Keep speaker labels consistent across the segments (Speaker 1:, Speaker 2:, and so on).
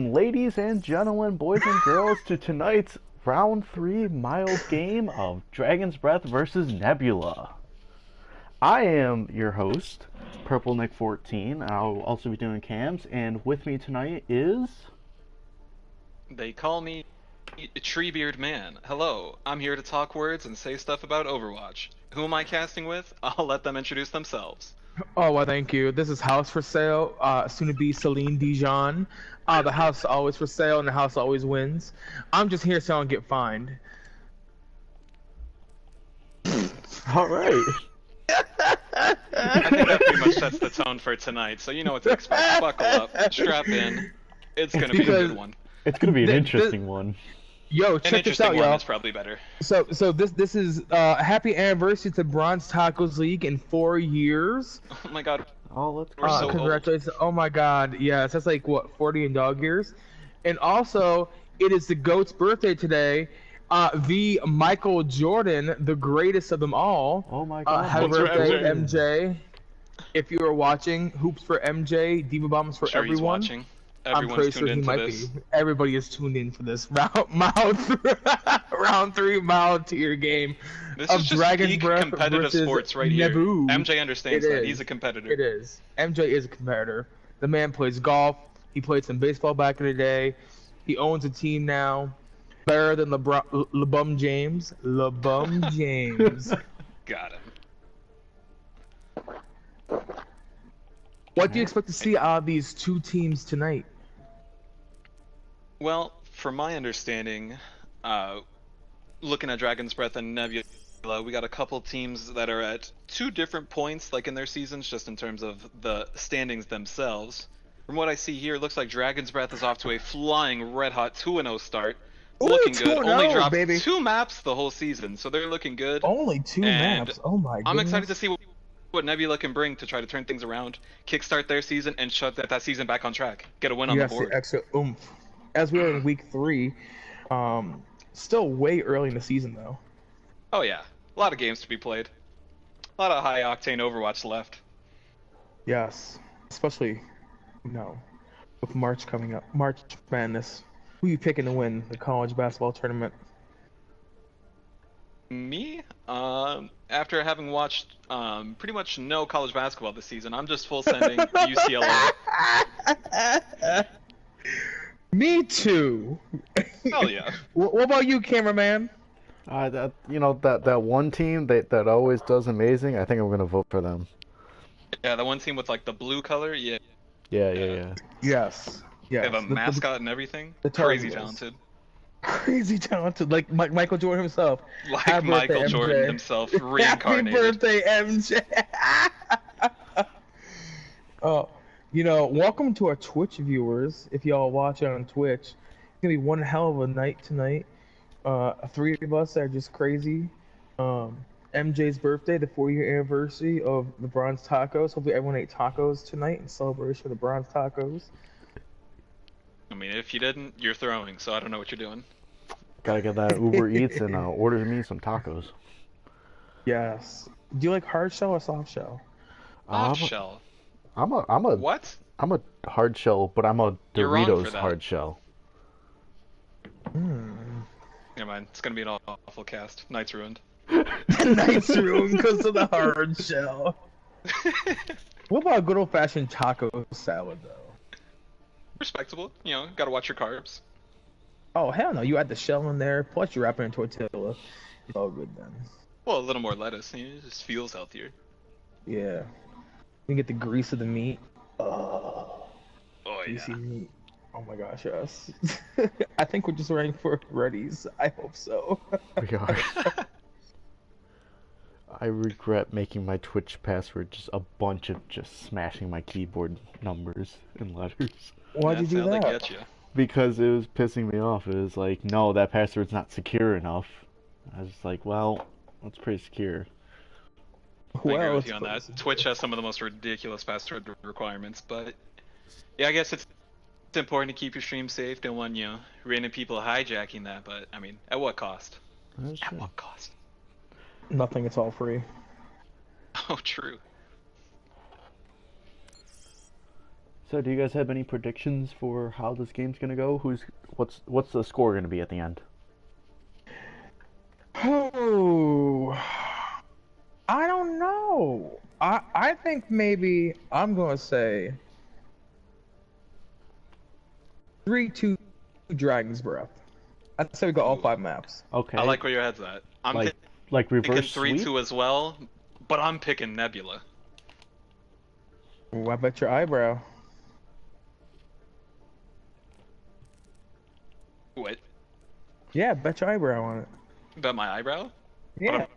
Speaker 1: Ladies and gentlemen, boys and girls, to tonight's round 3 mild game of Dragon's Breath versus Nebula. I am your host, Purple Nick 14. I'll also be doing cams, and with me tonight is
Speaker 2: They call me Treebeard Man. Hello, I'm here to talk words and say stuff about Overwatch. Who am I casting with? I'll let them introduce themselves.
Speaker 3: Oh, well, thank you. This is House for Sale, soon to be Celine Dijon. The house is always for sale and the house always wins. I'm just here so I don't get fined.
Speaker 1: all right.
Speaker 2: I think that pretty much sets the tone for tonight, so you know what to expect. Buckle up, strap in. It's gonna be a good one.
Speaker 1: It's gonna be an interesting one.
Speaker 3: Yo,
Speaker 2: An
Speaker 3: check this
Speaker 2: interesting
Speaker 3: out,
Speaker 2: one
Speaker 3: y'all.
Speaker 2: is probably better.
Speaker 3: So this is a happy anniversary to Bronze Tacos League in 4 years.
Speaker 2: Oh my god,
Speaker 1: Oh, let's
Speaker 2: we're so old.
Speaker 3: Congratulations! Oh my God, yes, that's like what 40 in dog years, and also it is the GOAT's birthday today. The Michael Jordan, the greatest of them all.
Speaker 1: Oh my god.
Speaker 3: Happy
Speaker 2: Hoops for
Speaker 3: birthday,
Speaker 2: MJ.
Speaker 3: MJ. If you are watching, hoops for MJ, Diva Bombs for
Speaker 2: Sure, he's
Speaker 3: everyone.
Speaker 2: watching.
Speaker 3: I'm
Speaker 2: Everyone's
Speaker 3: pretty
Speaker 2: tuned
Speaker 3: sure he
Speaker 2: into
Speaker 3: might
Speaker 2: this.
Speaker 3: be. Everybody is tuned in for this round 3 mild tier game
Speaker 2: This
Speaker 3: of
Speaker 2: is just
Speaker 3: Dragon's
Speaker 2: peak
Speaker 3: Breath
Speaker 2: competitive
Speaker 3: versus
Speaker 2: sports right here.
Speaker 3: Nebula.
Speaker 2: MJ understands
Speaker 3: It
Speaker 2: that.
Speaker 3: is.
Speaker 2: He's a competitor.
Speaker 3: It is. MJ is a competitor. The man plays golf. He played some baseball back in the day. He owns a team now. Better than LeBum James. LeBum James.
Speaker 2: Got him.
Speaker 3: What do you expect to see out of these two teams tonight?
Speaker 2: Well, from my understanding, looking at Dragon's Breath and Nebula, we got a couple teams that are at two different points, like in their seasons, just in terms of the standings themselves. From what I see here, it looks like Dragon's Breath is off to a flying red-hot 2-0 start.
Speaker 3: Ooh,
Speaker 2: Looking good.
Speaker 3: 2-0,
Speaker 2: Only dropped
Speaker 3: baby.
Speaker 2: 2 maps the whole season, so they're looking good.
Speaker 3: Only 2
Speaker 2: And
Speaker 3: maps. Oh my goodness.
Speaker 2: I'm excited to see what Nebula can bring to try to turn things around, kickstart their season, and shut that season back on track. Get a win on the
Speaker 3: Yes,
Speaker 2: board.
Speaker 3: the extra oomph. As we are in week 3, still way early in the season though.
Speaker 2: Oh yeah, a lot of games to be played. A lot of high octane Overwatch left.
Speaker 3: Yes, especially with March coming up, March Madness. Who you picking to win the college basketball tournament?
Speaker 2: Me, after having watched pretty much no college basketball this season, I'm just full sending UCLA.
Speaker 3: Me too.
Speaker 2: Hell yeah.
Speaker 3: What about you, cameraman?
Speaker 1: That one team that always does amazing. I think I'm gonna vote for them.
Speaker 2: Yeah, the one team with like the blue color, yeah.
Speaker 1: Yeah.
Speaker 3: Yes.
Speaker 2: They
Speaker 3: Yes.
Speaker 2: have a mascot and everything.
Speaker 3: the
Speaker 2: Crazy
Speaker 3: Tar Heels.
Speaker 2: talented.
Speaker 3: Crazy talented, like Michael Jordan himself.
Speaker 2: Like
Speaker 3: Happy
Speaker 2: Michael
Speaker 3: birthday,
Speaker 2: Jordan
Speaker 3: MJ.
Speaker 2: himself,
Speaker 3: Happy
Speaker 2: reincarnated.
Speaker 3: birthday, MJ. Oh, welcome to our Twitch viewers. If y'all watch it on Twitch, it's gonna be one hell of a night tonight. 3 of us are just crazy. MJ's birthday, the 4-year anniversary of the Bronze Tacos. Hopefully everyone ate tacos tonight in celebration of the Bronze Tacos.
Speaker 2: I mean, if you didn't, you're throwing, so I don't know what you're doing.
Speaker 1: Gotta get that Uber Eats and order me some tacos.
Speaker 3: Yes. Do you like hard shell or soft shell?
Speaker 2: Soft shell.
Speaker 1: I'm a
Speaker 2: What?
Speaker 1: I'm a hard shell, but I'm a
Speaker 2: You're wrong for
Speaker 1: Doritos
Speaker 2: that.
Speaker 1: hard shell.
Speaker 2: Never mind. It's gonna be an awful cast. Night's ruined.
Speaker 3: Nice room because of the hard shell. What about a good old fashioned taco salad though?
Speaker 2: Respectable. You know, gotta watch your carbs.
Speaker 3: Oh hell no! You add the shell in there, plus you wrap it in tortilla. It's all good then.
Speaker 2: Well, a little more lettuce. You know, it just feels healthier.
Speaker 3: Yeah. You get the grease of the meat.
Speaker 2: Oh
Speaker 3: Greasy
Speaker 2: yeah.
Speaker 3: meat. Oh my gosh, yes. I think we're just ready for Reddies. I hope so.
Speaker 1: We are. I regret making my Twitch password just a bunch of just smashing my keyboard numbers and letters.
Speaker 3: Why'd you
Speaker 2: That's
Speaker 3: do
Speaker 2: how they
Speaker 3: that?
Speaker 2: get you.
Speaker 1: Because it was pissing me off. It was like, no, that password's not secure enough. I was just like, well, that's pretty secure.
Speaker 2: I agree
Speaker 3: Well,
Speaker 2: with you on that. Twitch has some of the most ridiculous password requirements, but yeah, I guess it's important to keep your stream safe. Don't want random people hijacking that. But I mean, at what cost?
Speaker 1: That's
Speaker 2: At
Speaker 1: true.
Speaker 2: what cost?
Speaker 3: Nothing. It's all free.
Speaker 2: Oh, true.
Speaker 1: So, do you guys have any predictions for how this game's gonna go? What's the score gonna be at the end?
Speaker 3: Oh, I don't know. I think maybe I'm gonna say 3-2 Dragon's Breath. I'd say we got all 5 maps.
Speaker 1: Okay.
Speaker 2: I like where your head's at. I'm
Speaker 1: like
Speaker 2: picking
Speaker 1: reverse
Speaker 2: 3-2
Speaker 1: sweep?
Speaker 2: as well, but I'm picking Nebula.
Speaker 3: Ooh, I bet your eyebrow.
Speaker 2: What?
Speaker 3: Yeah, bet your eyebrow on it.
Speaker 2: Bet my eyebrow?
Speaker 3: Yeah.
Speaker 2: I've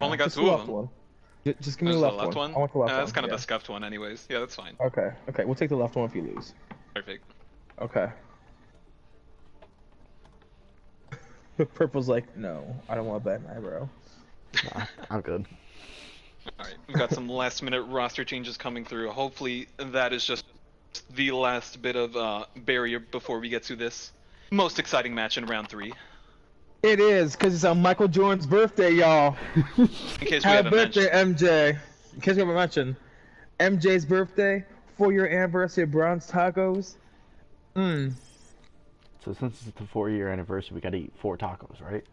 Speaker 2: only got
Speaker 3: Just
Speaker 2: 2
Speaker 3: the
Speaker 2: of
Speaker 3: left
Speaker 2: them.
Speaker 3: one. Just give me
Speaker 2: There's
Speaker 3: the
Speaker 2: the
Speaker 3: left,
Speaker 2: left
Speaker 3: one.
Speaker 2: one?
Speaker 3: I want the left one.
Speaker 2: That's kind of
Speaker 3: yeah.
Speaker 2: a scuffed one anyways. Yeah, that's fine.
Speaker 3: Okay, we'll take the left one if you lose.
Speaker 2: Perfect.
Speaker 3: Okay. Purple's like, no, I don't want to bet an eyebrow.
Speaker 1: Nah, I'm good.
Speaker 2: Alright, we've got some last minute roster changes coming through. Hopefully that is just the last bit of barrier before we get to this most exciting match in round 3.
Speaker 3: It is, because it's on Michael Jordan's birthday, y'all.
Speaker 2: In case we
Speaker 3: Happy
Speaker 2: haven't
Speaker 3: birthday,
Speaker 2: mentioned.
Speaker 3: MJ. In case we haven't mentioned, MJ's birthday, 4-year anniversary of Bronze Tacos.
Speaker 1: So since it's the 4-year anniversary, we gotta eat 4 tacos, right?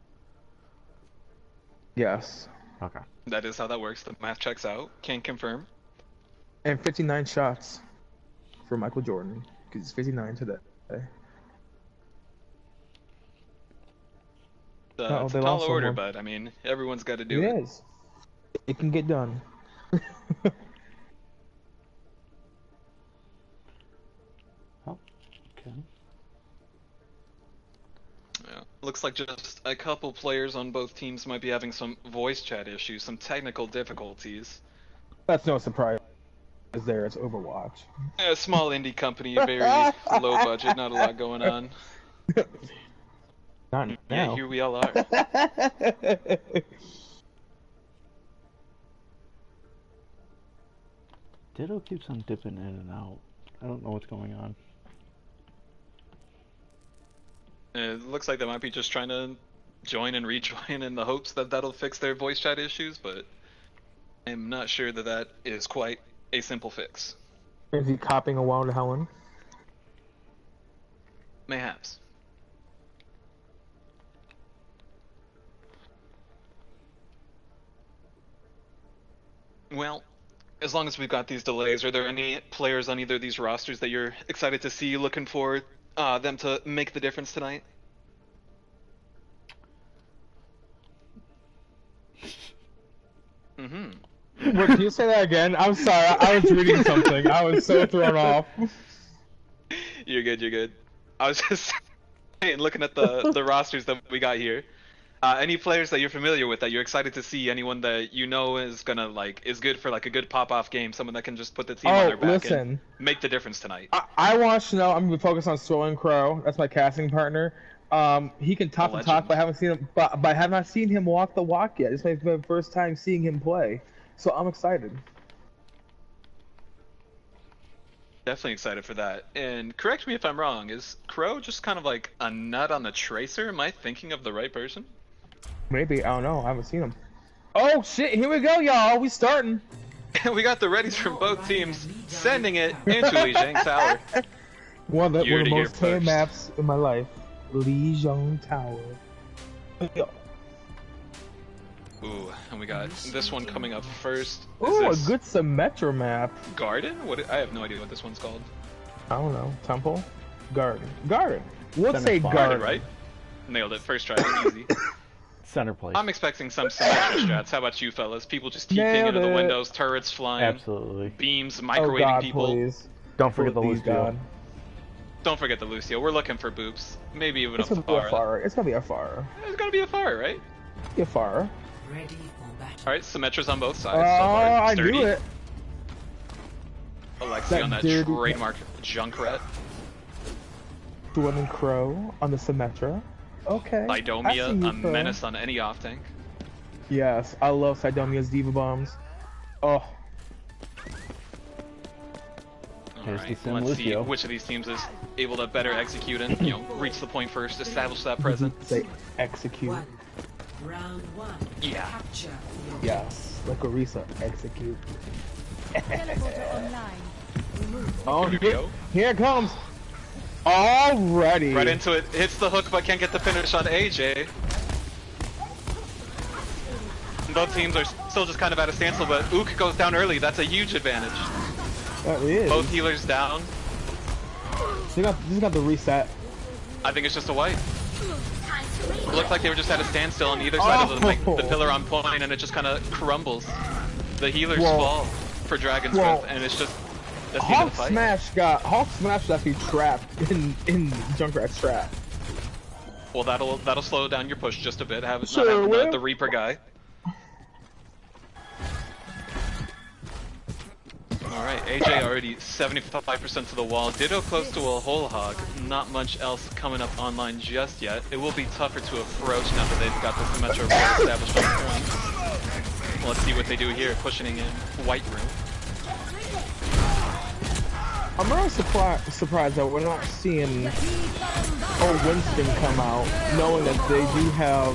Speaker 3: Yes.
Speaker 1: Okay.
Speaker 2: That is how that works. The math checks out. Can't confirm.
Speaker 3: And 59 shots for Michael Jordan, because he's 59 today.
Speaker 2: It's a tall order, but I mean, everyone's got to do it.
Speaker 3: It is. It can get done.
Speaker 1: Oh, okay.
Speaker 2: Yeah. Looks like just a couple players on both teams might be having some voice chat issues, some technical difficulties.
Speaker 3: That's no surprise. There, it's Overwatch.
Speaker 2: A small indie company, very low budget, not a lot going on.
Speaker 3: Not
Speaker 2: Yeah,
Speaker 3: now.
Speaker 2: here we all are.
Speaker 1: Ditto keeps on dipping in and out. I don't know what's going on.
Speaker 2: It looks like they might be just trying to join and rejoin in the hopes that that'll fix their voice chat issues, but I'm not sure that that is quite a simple fix.
Speaker 3: Is he copying a Wild Helen?
Speaker 2: Mayhaps. Well, as long as we've got these delays, are there any players on either of these rosters that you're excited to see, looking for them to make the difference tonight? Mm-hmm.
Speaker 3: Wait, can you say that again? I'm sorry, I was reading something. I was so thrown off.
Speaker 2: You're good, you're good. I was just saying, looking at the rosters that we got here. Any players that you're familiar with that you're excited to see? Anyone that you know is gonna is good for like a good pop-off game? Someone that can just put the team on their back and make the difference tonight.
Speaker 3: I want to know. I'm gonna be focused on Swollen Crow. That's my casting partner. He can talk the talk, but I haven't seen him. But I have not seen him walk the walk yet. This might be my first time seeing him play, so I'm excited.
Speaker 2: Definitely excited for that. And correct me if I'm wrong. Is Crow just kind of like a nut on the tracer? Am I thinking of the right person?
Speaker 3: Maybe, I don't know. I haven't seen him. Oh shit! Here we go, y'all. We starting.
Speaker 2: We got the readies from both teams sending it into Li Zhang Tower.
Speaker 3: One of the most
Speaker 2: first.
Speaker 3: tame maps in my life. Li Zhang Tower.
Speaker 2: Ooh, and we got this one coming up first.
Speaker 3: Ooh, a
Speaker 2: Is this
Speaker 3: good Symmetra map.
Speaker 2: Garden? What? I have no idea what this one's called.
Speaker 3: I don't know. Temple? Garden. Garden. We'll
Speaker 1: Center
Speaker 3: say
Speaker 1: fire.
Speaker 3: garden.
Speaker 2: Right? Nailed it. First try. Easy.
Speaker 1: Center place.
Speaker 2: I'm expecting some Symmetra strats. How about you fellas? People just TPing
Speaker 3: Nailed
Speaker 2: into the
Speaker 3: it.
Speaker 2: windows, turrets flying,
Speaker 1: Absolutely.
Speaker 2: beams
Speaker 3: Oh
Speaker 2: microwaving
Speaker 3: god,
Speaker 2: people.
Speaker 3: please.
Speaker 1: Don't forget the
Speaker 3: Please,
Speaker 1: Lucio.
Speaker 3: God.
Speaker 2: Don't forget the Lucio. We're looking for boops. Maybe even
Speaker 3: It's
Speaker 2: a
Speaker 3: gonna be a
Speaker 2: Pharah.
Speaker 3: Pharah. It's gonna be a Pharah.
Speaker 2: It's gonna be a Pharah, right?
Speaker 3: Be a Pharah.
Speaker 4: Ready for battle.
Speaker 2: Alright, Symmetra's on both
Speaker 3: Oh,
Speaker 2: sides. So far,
Speaker 3: I
Speaker 2: sturdy.
Speaker 3: knew it.
Speaker 2: Alexi
Speaker 3: That
Speaker 2: on that
Speaker 3: dirty-
Speaker 2: trademark Junkrat.
Speaker 3: Swollen Crow on the Symmetra. Okay. I see
Speaker 2: Idomia,
Speaker 3: you,
Speaker 2: a
Speaker 3: Crow.
Speaker 2: menace on any off tank.
Speaker 3: Yes, I love Sidomia's Diva Bombs. Oh,
Speaker 1: Here's
Speaker 2: Alright,
Speaker 1: the Sim
Speaker 2: let's see
Speaker 1: Lucio.
Speaker 2: which of these teams is able to better execute and, reach the point first, establish that presence.
Speaker 3: say execute.
Speaker 4: One. Round one.
Speaker 2: Yeah.
Speaker 4: Capture.
Speaker 3: Yes, like Orisa, execute.
Speaker 5: Teleporter online.
Speaker 3: Oh,
Speaker 2: Here we go.
Speaker 3: here it comes. Already.
Speaker 2: Right into it. Hits the hook, but can't get the finish on AJ. Both teams are still just kind of at a standstill, but Ook goes down early. That's a huge advantage.
Speaker 3: That is.
Speaker 2: Both healers down.
Speaker 3: They got the reset.
Speaker 2: I think it's just a wipe. It looked like they were just at a standstill on either side of the pillar on point, and it just kind of crumbles. The healers fall for Dragon's Breath, and it's just that's the end of the fight.
Speaker 3: Hulk Smash got actually trapped in Junkrat's trap.
Speaker 2: Well, that'll slow down your push just a bit. Not
Speaker 3: Sure
Speaker 2: having
Speaker 3: will.
Speaker 2: the Reaper guy. Alright, AJ already 75% to the wall. Ditto close to a whole hog. Not much else coming up online just yet. It will be tougher to approach now that they've got the Symmetra well established on point. Let's see what they do here, pushing in White Room.
Speaker 3: I'm really surprised that we're not seeing Winston come out, knowing that they do have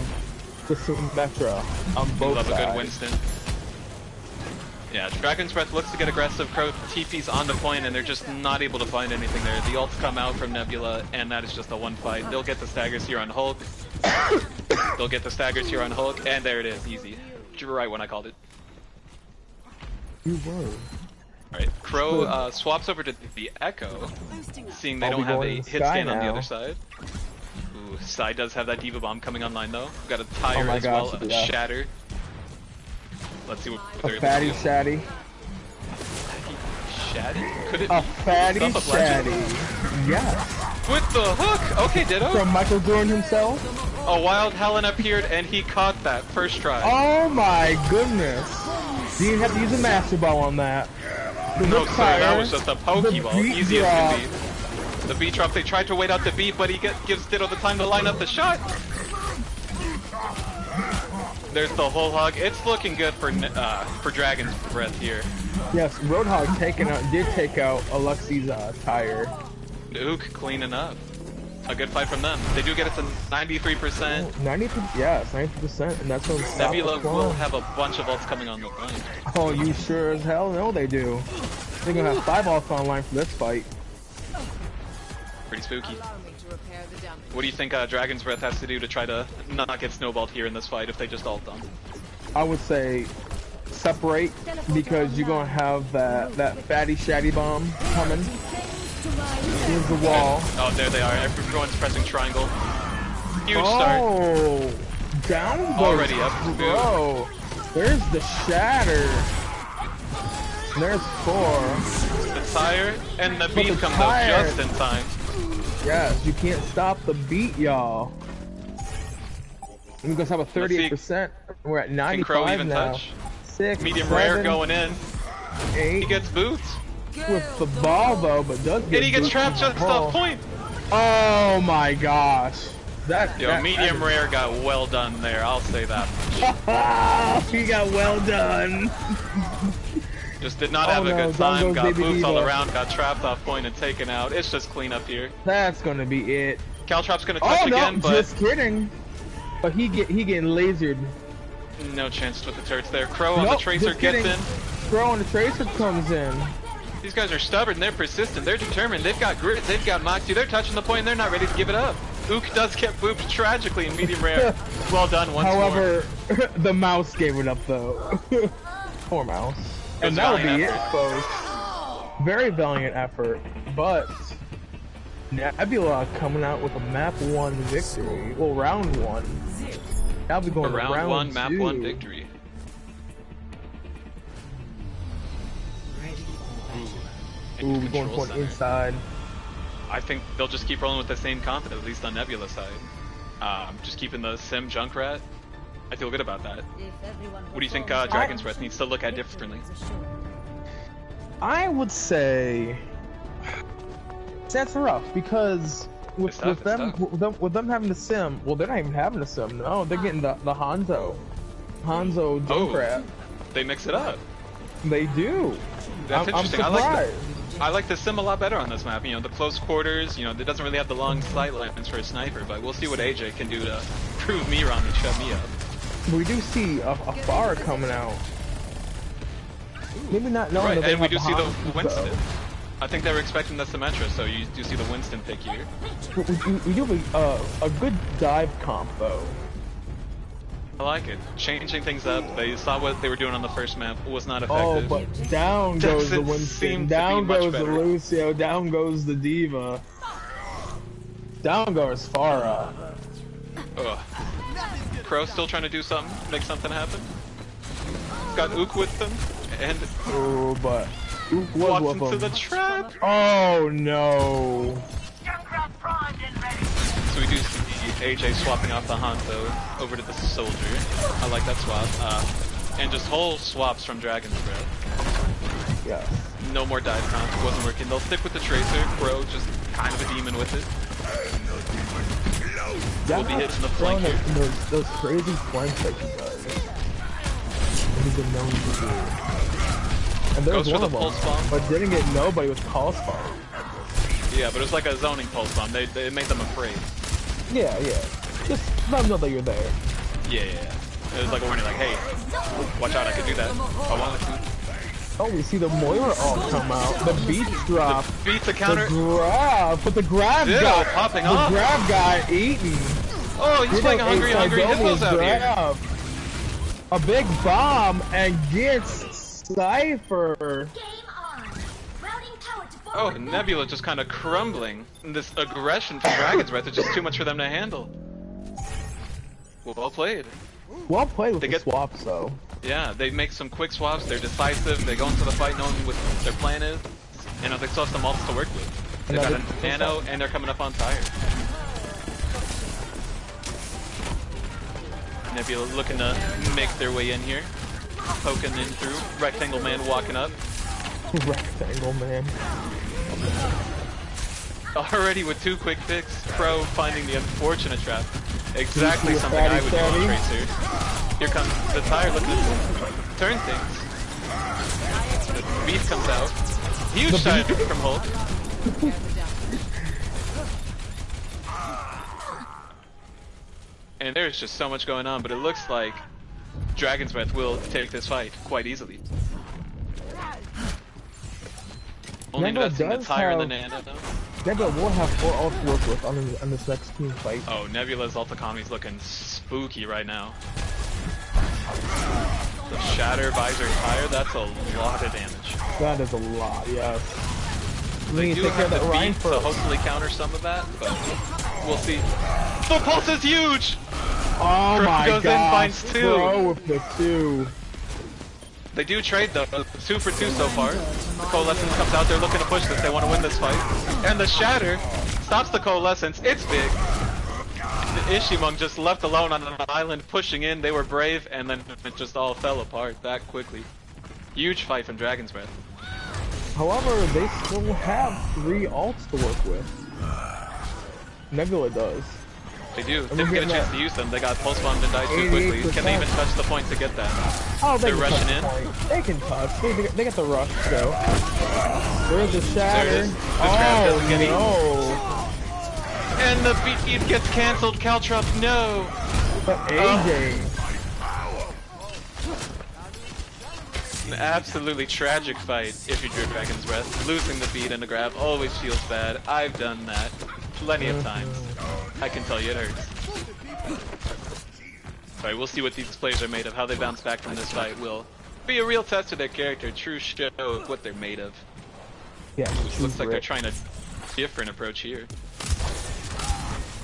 Speaker 3: the Symmetra on both
Speaker 2: Love
Speaker 3: sides.
Speaker 2: a good Winston. Yeah, Dragon's Breath looks to get aggressive. Crow TP's on the point, and they're just not able to find anything there. The ults come out from Nebula, and that is just a one fight. They'll get the staggers here on Hulk. They'll get the staggers here on Hulk, and there it is, easy. You were right when I called it.
Speaker 3: You were.
Speaker 2: Alright, Crow swaps over to the Echo, seeing they don't have a hit scan on the other side. Ooh, Sai does have that Diva Bomb coming online though. We've got a Tire as well, a Shatter. Let's see what they're able to
Speaker 3: Fatty
Speaker 2: do.
Speaker 3: Shatty.
Speaker 2: Shatty? Could it
Speaker 3: A
Speaker 2: be
Speaker 3: fatty
Speaker 2: Stuff of Legend?
Speaker 3: Shatty. Yes.
Speaker 2: With the hook! Okay, Ditto!
Speaker 3: From Michael Jordan himself.
Speaker 2: A Wild Helen appeared and he caught that first try.
Speaker 3: Oh my goodness. You didn't have to use a Master Ball on that.
Speaker 2: No, sir, that was just a Pokeball.
Speaker 3: beat
Speaker 2: Easy as
Speaker 3: drop.
Speaker 2: can be. The beat drop, they tried to wait out the beat, but he gives Ditto the time to line up the shot. There's the whole hog. It's looking good for Dragon's Breath here.
Speaker 3: Yes, Roadhog did take out Alexi's tire.
Speaker 2: Ook cleaning up. A good fight from them. They do get it to 93%.
Speaker 3: 90%, yes, 90%, and that's what
Speaker 2: Nebula will have a bunch of ults coming on the line.
Speaker 3: Oh, you sure as hell know they do. They're gonna have 5 ults online for this fight.
Speaker 2: Pretty spooky. What do you think Dragon's Breath has to do to try to not get snowballed here in this fight if they just ult them?
Speaker 3: I would say separate, because you're gonna have that fatty shatty bomb coming. Here's the wall.
Speaker 2: Oh, there they are. Everyone's pressing triangle. Huge start.
Speaker 3: Oh, down goes
Speaker 2: Already up.
Speaker 3: Bro, there's the shatter. There's 4.
Speaker 2: The tire and the
Speaker 3: But
Speaker 2: beat
Speaker 3: the
Speaker 2: comes
Speaker 3: tire-
Speaker 2: out just in time.
Speaker 3: Yes, you can't stop the beat, y'all. We're gonna have a 38%. We're at
Speaker 2: Can
Speaker 3: 95
Speaker 2: Crow even
Speaker 3: now.
Speaker 2: touch?
Speaker 3: 6,
Speaker 2: Medium
Speaker 3: 7,
Speaker 2: rare going in.
Speaker 3: 8
Speaker 2: He gets boots.
Speaker 3: with the ball though, but does get
Speaker 2: And he gets
Speaker 3: booped
Speaker 2: trapped
Speaker 3: in the
Speaker 2: just
Speaker 3: hole.
Speaker 2: off point.
Speaker 3: Oh my gosh.
Speaker 2: Medium rare got well done there. I'll say that.
Speaker 3: He got well done.
Speaker 2: Just did not have a good
Speaker 3: down
Speaker 2: time.
Speaker 3: goes
Speaker 2: Got
Speaker 3: Baby
Speaker 2: boots all
Speaker 3: Diva.
Speaker 2: around. Got trapped off point and taken out. It's just clean up here.
Speaker 3: That's gonna be it.
Speaker 2: Caltrop's gonna touch
Speaker 3: Oh no,
Speaker 2: again, but
Speaker 3: just kidding. But he getting lasered.
Speaker 2: no chance with the turrets there. Crow on the
Speaker 3: Nope,
Speaker 2: Tracer
Speaker 3: just
Speaker 2: gets
Speaker 3: kidding.
Speaker 2: in.
Speaker 3: Crow and the Tracer comes in.
Speaker 2: These guys are stubborn, they're persistent, they're determined, they've got grit, they've got moxie, they're touching the point and they're not ready to give it up. Ook does get booped tragically in medium rare. Well done once
Speaker 3: However, the mouse gave it up though. Poor mouse. And that would be it, folks. Very valiant effort, but Nebula coming out with a map 1 victory. Well, round 1. Now we're going
Speaker 2: more.
Speaker 3: to
Speaker 2: Round
Speaker 3: round
Speaker 2: 1, map
Speaker 3: 2.
Speaker 2: 1 victory.
Speaker 3: Ooh, we're going
Speaker 2: Control
Speaker 3: for an
Speaker 2: center.
Speaker 3: inside.
Speaker 2: I think they'll just keep rolling with the same comp, at least on Nebula's side. Just keeping the Sim Junkrat. I feel good about that. What do you think Dragon's Breath needs to look at differently?
Speaker 3: I would say that's rough because with them having the sim, well, they're not even having a sim. No, they're getting the Hanzo Junkrat.
Speaker 2: They mix it up.
Speaker 3: They do.
Speaker 2: That's
Speaker 3: I'm
Speaker 2: interesting.
Speaker 3: surprised.
Speaker 2: I like the sim a lot better on this map. You know, the close quarters. You know, it doesn't really have the long sight lines for a sniper, but we'll see what AJ can do to prove me wrong and shut me up.
Speaker 3: We do see a Pharah coming out. Maybe not knowing
Speaker 2: Right,
Speaker 3: that they
Speaker 2: and we
Speaker 3: have
Speaker 2: do see the
Speaker 3: Hanzo.
Speaker 2: Winston. I think they were expecting the Symmetra, so you do see the Winston pick here.
Speaker 3: We do have a good dive comp though.
Speaker 2: I like it. Changing things up. They saw what they were doing on the first map was not
Speaker 3: Oh,
Speaker 2: effective.
Speaker 3: but down goes the
Speaker 2: Doesn't
Speaker 3: Winston,
Speaker 2: seem to
Speaker 3: down
Speaker 2: be much
Speaker 3: goes the
Speaker 2: better.
Speaker 3: Lucio, down goes the Diva. Down goes Farah.
Speaker 2: Ugh. Crow still trying to do something, make something happen. Got Ook with them, and
Speaker 3: Oh, but Ook was
Speaker 2: walks
Speaker 3: with
Speaker 2: into
Speaker 3: him.
Speaker 2: the trap.
Speaker 3: Oh no.
Speaker 2: So we do see AJ swapping off the Hanzo over to the Soldier. I like that swap. And just whole swaps from Dragon's Breath.
Speaker 3: Yes.
Speaker 2: No more dive comp, wasn't working. They'll stick with the Tracer. Crow just kind of a demon with it. We'll be hitting the flank here.
Speaker 3: Those crazy flanks that he does. That he's been known to do. And there was
Speaker 2: Goes for
Speaker 3: one
Speaker 2: the
Speaker 3: of them,
Speaker 2: pulse bomb.
Speaker 3: but didn't get nobody with pulse bomb.
Speaker 2: Yeah, but it was like a zoning pulse bomb. They made them afraid.
Speaker 3: Yeah, yeah. Just let them know that you're there.
Speaker 2: Yeah. It was like a warning, like, hey, watch out, I could do that. If I wanted to.
Speaker 3: Oh, we see the Moira all come out. The beats drop.
Speaker 2: Beats the counter.
Speaker 3: The grab, but the grab
Speaker 2: Ditto
Speaker 3: guy
Speaker 2: popping
Speaker 3: the
Speaker 2: off.
Speaker 3: grab guy eaten.
Speaker 2: Oh, he's playing a hungry hippos out here.
Speaker 3: grab. A big bomb and gets Cypher.
Speaker 2: Oh, Nebula just kind of crumbling. This aggression from Dragon's Breath is just too much for them to handle. Well played.
Speaker 3: Well played with
Speaker 2: They
Speaker 3: the
Speaker 2: get-
Speaker 3: swaps though.
Speaker 2: Yeah, they make some quick swaps, they're decisive, they go into the fight knowing what their plan is, and they still have some ults to work with. They've got a nano, and they're coming up on tire. Nebula looking to make their way in here. Poking in through. Rectangle Man walking up.
Speaker 3: Rectangle man.
Speaker 2: Already with 2 quick picks, Crow finding the unfortunate trap. Exactly
Speaker 3: You see a
Speaker 2: something I
Speaker 3: fatty
Speaker 2: would do on
Speaker 3: fatty?
Speaker 2: Tracer. Here comes the tire looking to turn things. The beast comes out. Huge shot from Hulk. And there's just so much going on, but it looks like Dragon's Breath will take this fight quite easily. Only
Speaker 3: Nebula
Speaker 2: investing the
Speaker 3: does
Speaker 2: tire and the
Speaker 3: have-
Speaker 2: nano though.
Speaker 3: Nebula will have 4 ults to work with on this next team fight.
Speaker 2: Oh, Nebula's ult economy's looking spooky right now. The Shatter Visor Tire, that's a lot of damage.
Speaker 3: That is a lot, yes.
Speaker 2: They
Speaker 3: need
Speaker 2: do
Speaker 3: to take care
Speaker 2: have
Speaker 3: of
Speaker 2: the
Speaker 3: that Ryan
Speaker 2: beat to
Speaker 3: first.
Speaker 2: hopefully counter some of that, but we'll see. The pulse is huge!
Speaker 3: Oh
Speaker 2: Crow
Speaker 3: my
Speaker 2: goes in,
Speaker 3: god.
Speaker 2: finds 2.
Speaker 3: Crow with the 2.
Speaker 2: They do trade though, 2 for 2 so far. Coalescence comes out, they're looking to push this, they want to win this fight. And the Shatter stops the Coalescence, it's big. The Ishimung just left alone on an island pushing in, they were brave, and then it just all fell apart that quickly. Huge fight from Dragon's Breath.
Speaker 3: However, they still have 3 ults to work with. Nebula does.
Speaker 2: They do,
Speaker 3: we're
Speaker 2: didn't get a
Speaker 3: getting
Speaker 2: chance
Speaker 3: that
Speaker 2: to use them, they got pulse bombed and died too quickly. Can they even
Speaker 3: 88%.
Speaker 2: touch the point to get that?
Speaker 3: Oh, they
Speaker 2: They're
Speaker 3: can
Speaker 2: rushing
Speaker 3: touch
Speaker 2: in.
Speaker 3: the point. They can touch. They get the rush to go. There's the Shatter.
Speaker 2: There it is. The trap doesn't get eaten.
Speaker 3: no.
Speaker 2: And the beat gets cancelled, Caltrop, no!
Speaker 3: But AJ.
Speaker 2: An absolutely tragic fight if you're Dragon's Breath. Losing the beat and the grab always feels bad. I've done that plenty of times. I can tell you it hurts. Alright, we'll see what these players are made of. How they bounce back from this fight will be a real test of their character, true show of what they're made of.
Speaker 3: Yeah,
Speaker 2: Which looks like they're trying a different approach here.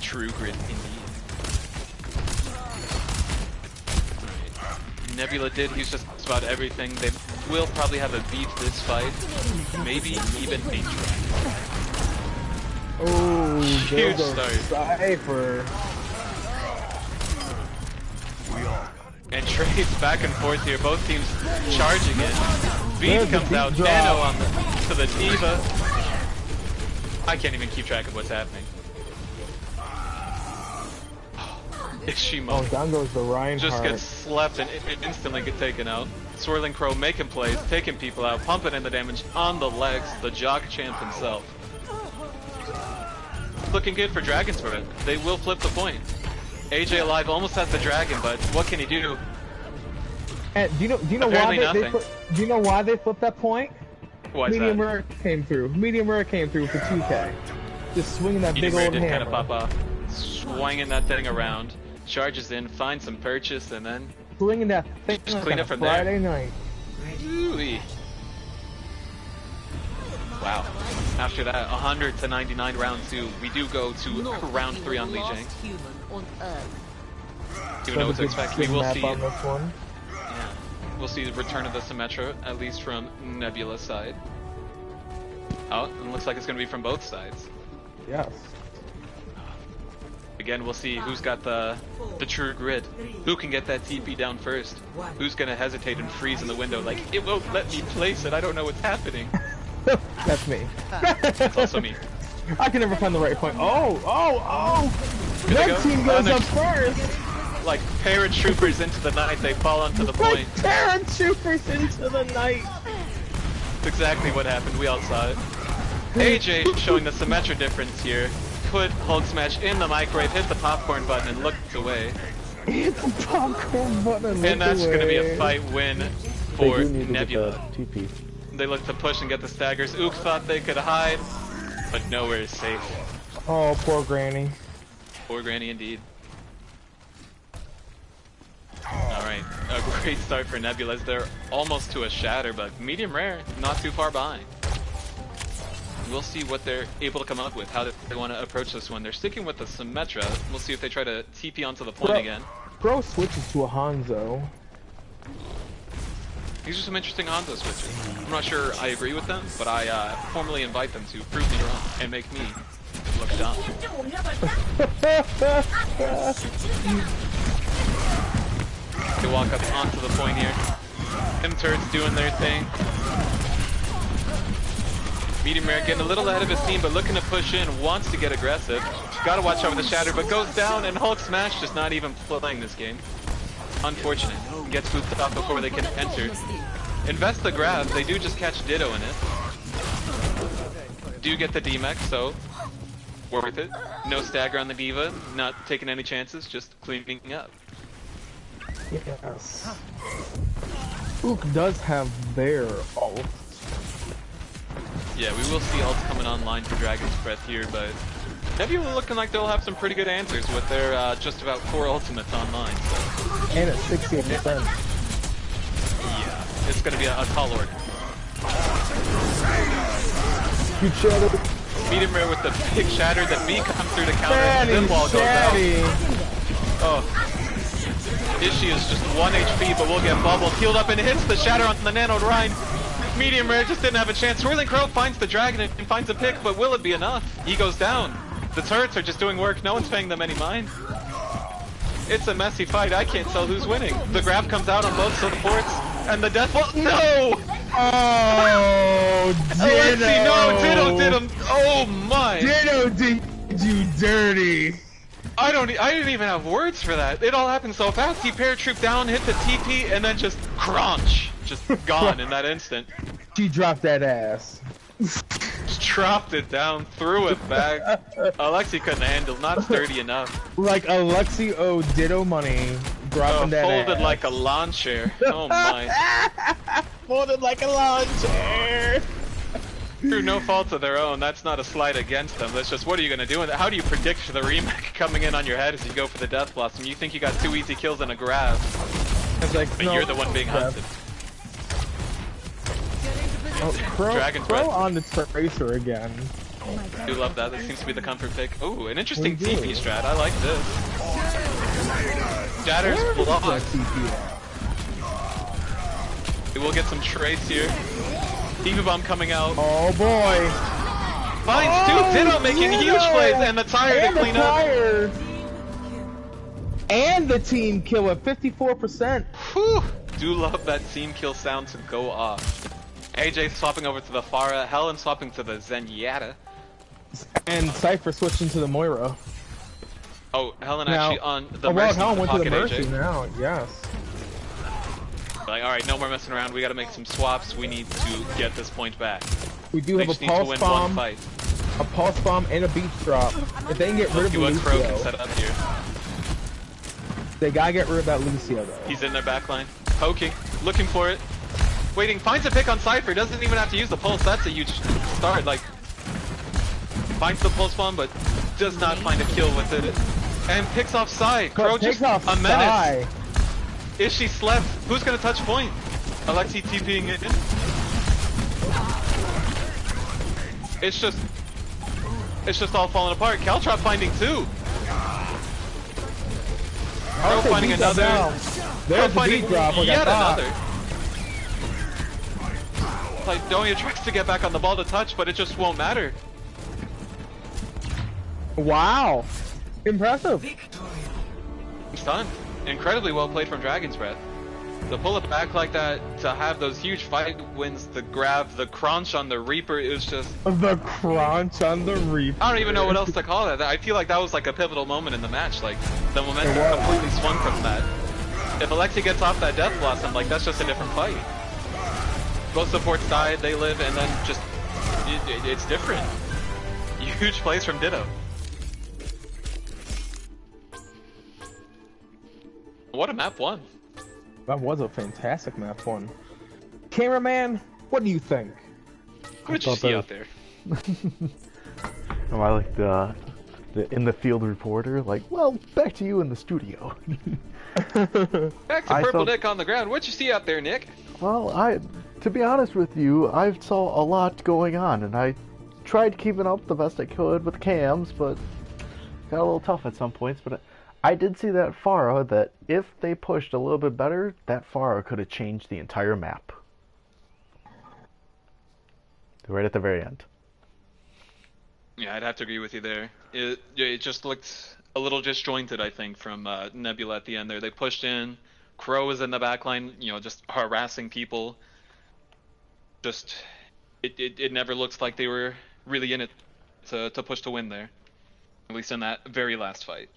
Speaker 2: True grit indeed. Alright. Nebula did use just about everything. They will probably have a beat this fight. Maybe even a drag.
Speaker 3: Oh,
Speaker 2: Huge
Speaker 3: there's a
Speaker 2: start.
Speaker 3: Cypher.
Speaker 2: And trades back and forth here. Both teams charging in. Beat
Speaker 3: There's the
Speaker 2: comes
Speaker 3: beat
Speaker 2: out.
Speaker 3: drop.
Speaker 2: Nano on to the Diva. I can't even keep track of what's happening. Ishimo.
Speaker 3: Oh, down goes the Reinhardt.
Speaker 2: Just gets slept and instantly get taken out. Swirling Crow making plays, taking people out, pumping in the damage on the legs, the jock champ himself. Looking good for Dragon's Breath. They will flip the point. AJ alive almost has the dragon, but what can he do?
Speaker 3: And do you know why
Speaker 2: Apparently
Speaker 3: they
Speaker 2: nothing.
Speaker 3: do you know why they flipped that point?
Speaker 2: Why is
Speaker 3: Medium
Speaker 2: that?
Speaker 3: rare came through. Medium rare came through for 2K. Just swinging that
Speaker 2: Medium
Speaker 3: big
Speaker 2: rare
Speaker 3: old
Speaker 2: did
Speaker 3: hammer.
Speaker 2: kind of pop off. Swinging that thing around. Charges in, finds some purchase, and then...
Speaker 3: Swinging that thing
Speaker 2: Just
Speaker 3: like
Speaker 2: clean
Speaker 3: a
Speaker 2: it from there.
Speaker 3: Friday night.
Speaker 2: Ooh-wee. Wow. After that 100 to 99 round 2, we do go to round 3 on Lijiang. Even know what to expect. We will see.
Speaker 3: On this one.
Speaker 2: Yeah. We'll see the return of the Symmetra, at least from Nebula's side. Oh, and looks like it's going to be from both sides.
Speaker 3: Yes.
Speaker 2: Again, we'll see who's got the true grid. Who can get that TP down first? Who's going to hesitate and freeze in the window like, it won't let me place it, I don't know what's happening.
Speaker 3: That's me.
Speaker 2: That's also me.
Speaker 3: I can never find the right point. Oh!
Speaker 2: Good to
Speaker 3: Red
Speaker 2: go.
Speaker 3: team goes
Speaker 2: they're
Speaker 3: up first!
Speaker 2: Like paratroopers into the night, they fall onto the
Speaker 3: Like
Speaker 2: point.
Speaker 3: paratroopers into the night!
Speaker 2: That's exactly what happened, we all saw it. AJ showing the Symmetra difference here. Put Hulk Smash in the microwave, hit the popcorn button, and looked away.
Speaker 3: Hit the popcorn button
Speaker 2: And that's going to be a fight win
Speaker 1: They
Speaker 2: for
Speaker 1: do need to
Speaker 2: Nebula.
Speaker 1: get the TP.
Speaker 2: They look to push and get the staggers. Ook thought they could hide, but nowhere is safe.
Speaker 3: Oh, poor Granny.
Speaker 2: Poor Granny indeed. Alright, a great start for Nebula as they're almost to a shatter, but medium rare, not too far behind. We'll see what they're able to come up with, how they want to approach this one. They're sticking with the Symmetra. We'll see if they try to TP onto the point again.
Speaker 3: Pro switches to a Hanzo.
Speaker 2: These are some interesting Hanzo switches. I'm not sure I agree with them, but I formally invite them to prove me wrong and make me look dumb. They walk up onto the point here. Them turrets doing their thing. Medium rare getting a little ahead of his team, but looking to push in, wants to get aggressive. Gotta watch out with the shatter, but goes down, and Hulk Smash just not even playing this game. Unfortunate. Gets booped off before they can enter. Invest the grab, they do just catch Ditto in it. Do get the DMX, so worth it. No stagger on the Diva, not taking any chances, just cleaning up.
Speaker 3: Yes. Ook does have their ult.
Speaker 2: Yeah, we will see ults coming online for Dragon's Breath here, but Nebula looking like they'll have some pretty good answers with their just about 4 ultimates online. So.
Speaker 3: And at 68%.
Speaker 2: Yeah, it's going to be a tall order.
Speaker 3: Good shadow.
Speaker 2: Medium rare with the big shatter that B comes through to counter, and then wall goes out. Oh. Ishi is just 1 HP, but will get bubbled. Healed up and hits the shatter on the Nano Rhine. Medium rare just didn't have a chance. Swirling Crow finds the dragon and finds a pick, but will it be enough? He goes down. The turrets are just doing work. No one's paying them any mind. It's a messy fight. I can't tell who's winning. The grab comes out on both supports, and the death wall. No!
Speaker 3: Oh, Ditto!
Speaker 2: Alexi, no! Ditto did him. Oh my!
Speaker 3: Ditto did you dirty.
Speaker 2: I didn't even have words for that. It all happened so fast. He paratrooped down, hit the TP, and then just crunch. Just gone in that instant.
Speaker 3: She dropped that ass.
Speaker 2: Just dropped it down, threw it back. Alexi couldn't handle, not sturdy enough.
Speaker 3: Like Alexi owed Ditto money, dropping that
Speaker 2: folded
Speaker 3: ass.
Speaker 2: like a lawn chair. Oh my.
Speaker 3: Folded like a lawn chair.
Speaker 2: Through no fault of their own, that's not a slight against them. That's just, what are you going to do? And how do you predict the remake coming in on your head as you go for the Death Blossom? You think you got 2 easy kills and a grab,
Speaker 3: It's like,
Speaker 2: but
Speaker 3: no,
Speaker 2: you're the one being hunted.
Speaker 3: Oh,
Speaker 2: Dragon's
Speaker 3: Crow
Speaker 2: Breath.
Speaker 3: on the Tracer again.
Speaker 2: I do love that. That seems to be the comfort pick. Oh, an interesting
Speaker 3: We do.
Speaker 2: TP strat. I like this. Shatter's blocked. We will get some trades here. Diva Bomb coming out.
Speaker 3: Oh boy.
Speaker 2: Finds two. Ditto making huge plays, and the tire to clean up.
Speaker 3: And the team kill at 54%.
Speaker 2: Whew. Do love that team kill sound to go off. AJ swapping over to the Pharah. Helen swapping to the Zenyatta.
Speaker 3: And Cypher switching to the Moira.
Speaker 2: Oh, Helen
Speaker 3: Now,
Speaker 2: actually on the
Speaker 3: well,
Speaker 2: Mercy
Speaker 3: Helen went to the
Speaker 2: pocket
Speaker 3: Mercy
Speaker 2: AJ.
Speaker 3: now, yes.
Speaker 2: Like, alright, no more messing around. We gotta make some swaps. We need to get this point back.
Speaker 3: We do
Speaker 2: They
Speaker 3: have a
Speaker 2: just need to
Speaker 3: pulse
Speaker 2: win one
Speaker 3: bomb,
Speaker 2: fight.
Speaker 3: a pulse bomb, and a beach drop. If they can get rid
Speaker 2: Let's
Speaker 3: of
Speaker 2: see what Crow can
Speaker 3: Lucio,
Speaker 2: set up here.
Speaker 3: they gotta get rid of that Lucio though.
Speaker 2: He's in their back line. Poking. Looking for it. Waiting, finds a pick on Cypher, doesn't even have to use the pulse, that's a huge start, like... Finds the pulse bomb, but does not find a kill with it. And picks off Psy. Crow just a menace. Is she slept? Who's gonna touch point? Alexi TPing it in. It's just all falling apart. Caltrop finding two. Crow finding another. Crow finding yet another. Like, Donia tries to get back on the ball to touch, but it just won't matter.
Speaker 3: Wow. Impressive.
Speaker 2: Stunned. Incredibly well played from Dragon's Breath. To pull it back like that, to have those huge fight wins, the grab, the crunch on the Reaper, it was just...
Speaker 3: The crunch on the Reaper.
Speaker 2: I don't even know what else to call that. I feel like that was like a pivotal moment in the match. Like, the momentum completely swung from that. If Alexi gets off that Death Blossom, like, that's just a different fight. Both supports died, they live, and then just... it's different. Huge plays from Ditto. What a map one.
Speaker 3: That was a fantastic map one. Cameraman, what do you think?
Speaker 2: What did you see out there?
Speaker 1: Oh, I like the in the field reporter, like, well, back to you in the studio.
Speaker 2: Back to Purple Nick on the ground. What'd you see out there, Nick?
Speaker 1: Well, to be honest with you, I saw a lot going on, and I tried keeping up the best I could with cams, but got a little tough at some points. But I did see that Pharah, that if they pushed a little bit better, that Pharah could have changed the entire map. Right at the very end.
Speaker 2: Yeah, I'd have to agree with you there. It just looked a little disjointed, I think, from Nebula at the end there. They pushed in, Crow was in the backline, you know, just harassing people. Just, it never looks like they were really in it to push to win there. At least in that very last fight.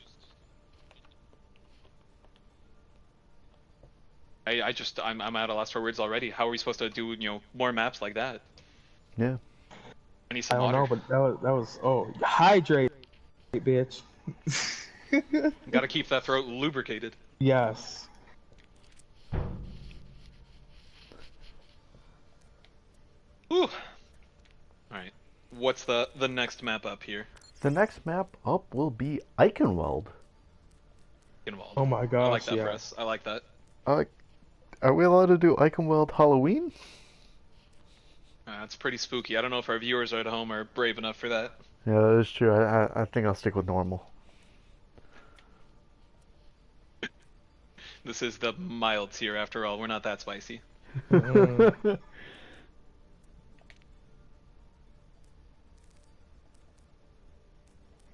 Speaker 2: I'm at a loss for words already. How are we supposed to do, you know, more maps like that?
Speaker 1: Yeah.
Speaker 2: I need some
Speaker 3: I don't
Speaker 2: water.
Speaker 3: know, but that was hydrate, bitch.
Speaker 2: Gotta keep that throat lubricated.
Speaker 3: Yes.
Speaker 2: Ooh. Alright. What's the next map up here?
Speaker 1: The next map up will be Eichenwald.
Speaker 2: Eichenwald.
Speaker 3: Oh my gosh,
Speaker 2: I like that
Speaker 3: yeah.
Speaker 2: for us. I like that.
Speaker 1: Are we allowed to do Eichenwald Halloween?
Speaker 2: It's pretty spooky. I don't know if our viewers at home are brave enough for that.
Speaker 1: Yeah, that is true. I think I'll stick with normal.
Speaker 2: This is the mild tier after all. We're not that spicy.
Speaker 3: Mm.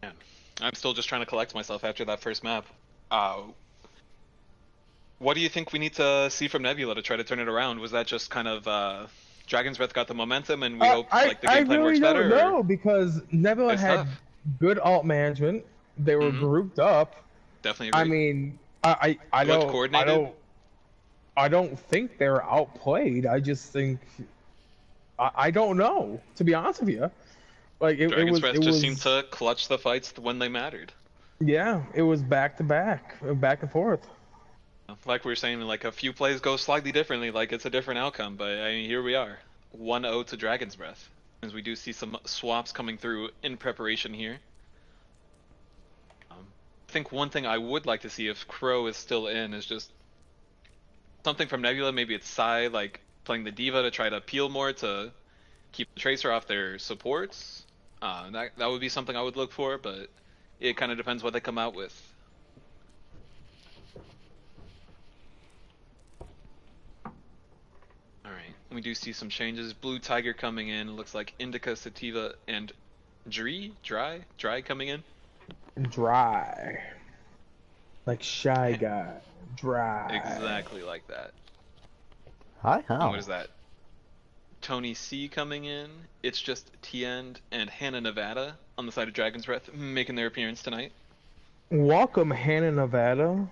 Speaker 2: Man, I'm still just trying to collect myself after that first map. What do you think we need to see from Nebula to try to turn it around? Was that just kind of Dragon's Breath got the momentum and we hope like the game plan works better?
Speaker 3: I really don't know, because Nebula had good alt management. They were grouped up.
Speaker 2: Definitely agree.
Speaker 3: I mean, I don't think they're outplayed. I just think I don't know, to be honest with you. Like
Speaker 2: Dragon's Breath just seemed to clutch the fights when they mattered.
Speaker 3: Yeah, it was back to back, back and forth.
Speaker 2: Like we were saying, like a few plays go slightly differently, like it's a different outcome, but I mean, here we are. 1-0 to Dragon's Breath. As we do see some swaps coming through in preparation here. I think one thing I would like to see if Crow is still in is just something from Nebula. Maybe it's Psy, like playing the Diva to try to appeal more to keep the Tracer off their supports. That would be something I would look for, but it kind of depends what they come out with. We do see some changes. Blue Tiger coming in. It looks like Indica, Sativa, and Dry coming in.
Speaker 3: Dry. Like Shy Guy. Dry.
Speaker 2: Exactly like that.
Speaker 1: Hi, how?
Speaker 2: And what is that? Tony C coming in. It's just Tien and Hannah Nevada on the side of Dragon's Breath making their appearance tonight.
Speaker 3: Welcome, Hannah Nevada.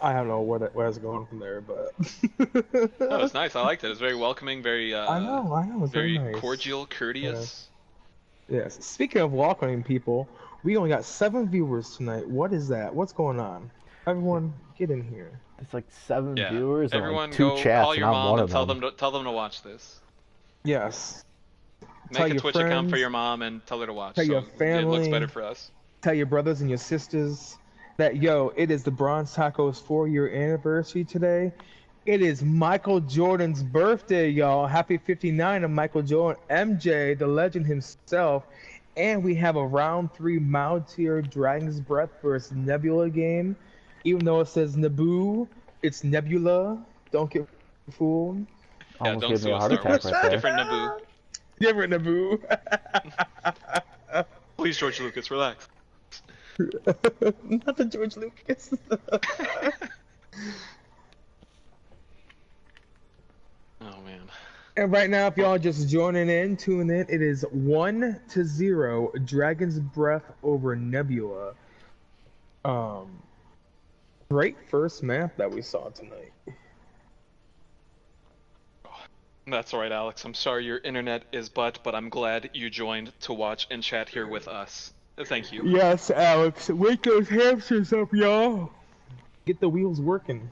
Speaker 3: I don't know where I was going from there, but
Speaker 2: oh, it's nice. I liked it. It's very welcoming, very
Speaker 3: I know, it's very nice.
Speaker 2: Cordial, courteous.
Speaker 3: Yes. Speaking of welcoming people, we only got 7 viewers tonight. What is that? What's going on? Everyone, get in here.
Speaker 1: It's like 7
Speaker 2: Yeah.
Speaker 1: viewers and
Speaker 2: Everyone
Speaker 1: like 2
Speaker 2: go
Speaker 1: chats,
Speaker 2: call
Speaker 1: and
Speaker 2: your
Speaker 1: I'm
Speaker 2: mom
Speaker 1: one
Speaker 2: and
Speaker 1: of them.
Speaker 2: tell them to watch this.
Speaker 3: Yes. Tell
Speaker 2: Make a
Speaker 3: your
Speaker 2: Twitch account for
Speaker 3: friends,
Speaker 2: your mom and tell her to watch.
Speaker 3: tell
Speaker 2: So
Speaker 3: your
Speaker 2: it looks
Speaker 3: family.
Speaker 2: better for us.
Speaker 3: Tell your brothers and your sisters that, yo, it is the Bronze Tacos 4-year anniversary today. It is Michael Jordan's birthday, y'all. Happy 59 of Michael Jordan, MJ, the legend himself. And we have a round 3 mild tier Dragon's Breath versus Nebula game. Even though it says Naboo, it's Nebula. Don't get fooled.
Speaker 2: Yeah,
Speaker 1: Almost
Speaker 2: don't
Speaker 1: gave me
Speaker 2: sue
Speaker 1: a
Speaker 2: us,
Speaker 1: heart
Speaker 2: Star
Speaker 1: attack
Speaker 2: Wars.
Speaker 1: right there.
Speaker 2: Different Naboo.
Speaker 3: Different Naboo.
Speaker 2: Please, George Lucas, relax.
Speaker 3: Not the George Lucas.
Speaker 2: Oh man.
Speaker 3: And right now, if y'all just joining in, tuning in, it is 1-0 Dragon's Breath over Nebula. Great first map that we saw tonight.
Speaker 2: That's alright, Alex. I'm sorry your internet is but I'm glad you joined to watch and chat here with us. Thank you.
Speaker 3: Yes, Alex. Wake those hamsters up, y'all. Get the wheels working.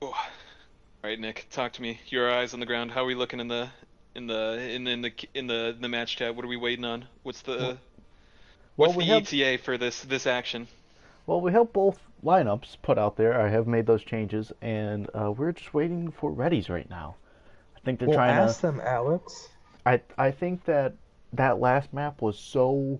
Speaker 2: Oh. Alright, Nick, talk to me. Your eyes on the ground. How are we looking in the match chat? What are we waiting on? What's the ETA for this action?
Speaker 1: Well, we have both lineups put out there. I have made those changes, and we're just waiting for readies right now. I think they're trying
Speaker 3: ask
Speaker 1: to.
Speaker 3: them, Alex.
Speaker 1: I think that last map was so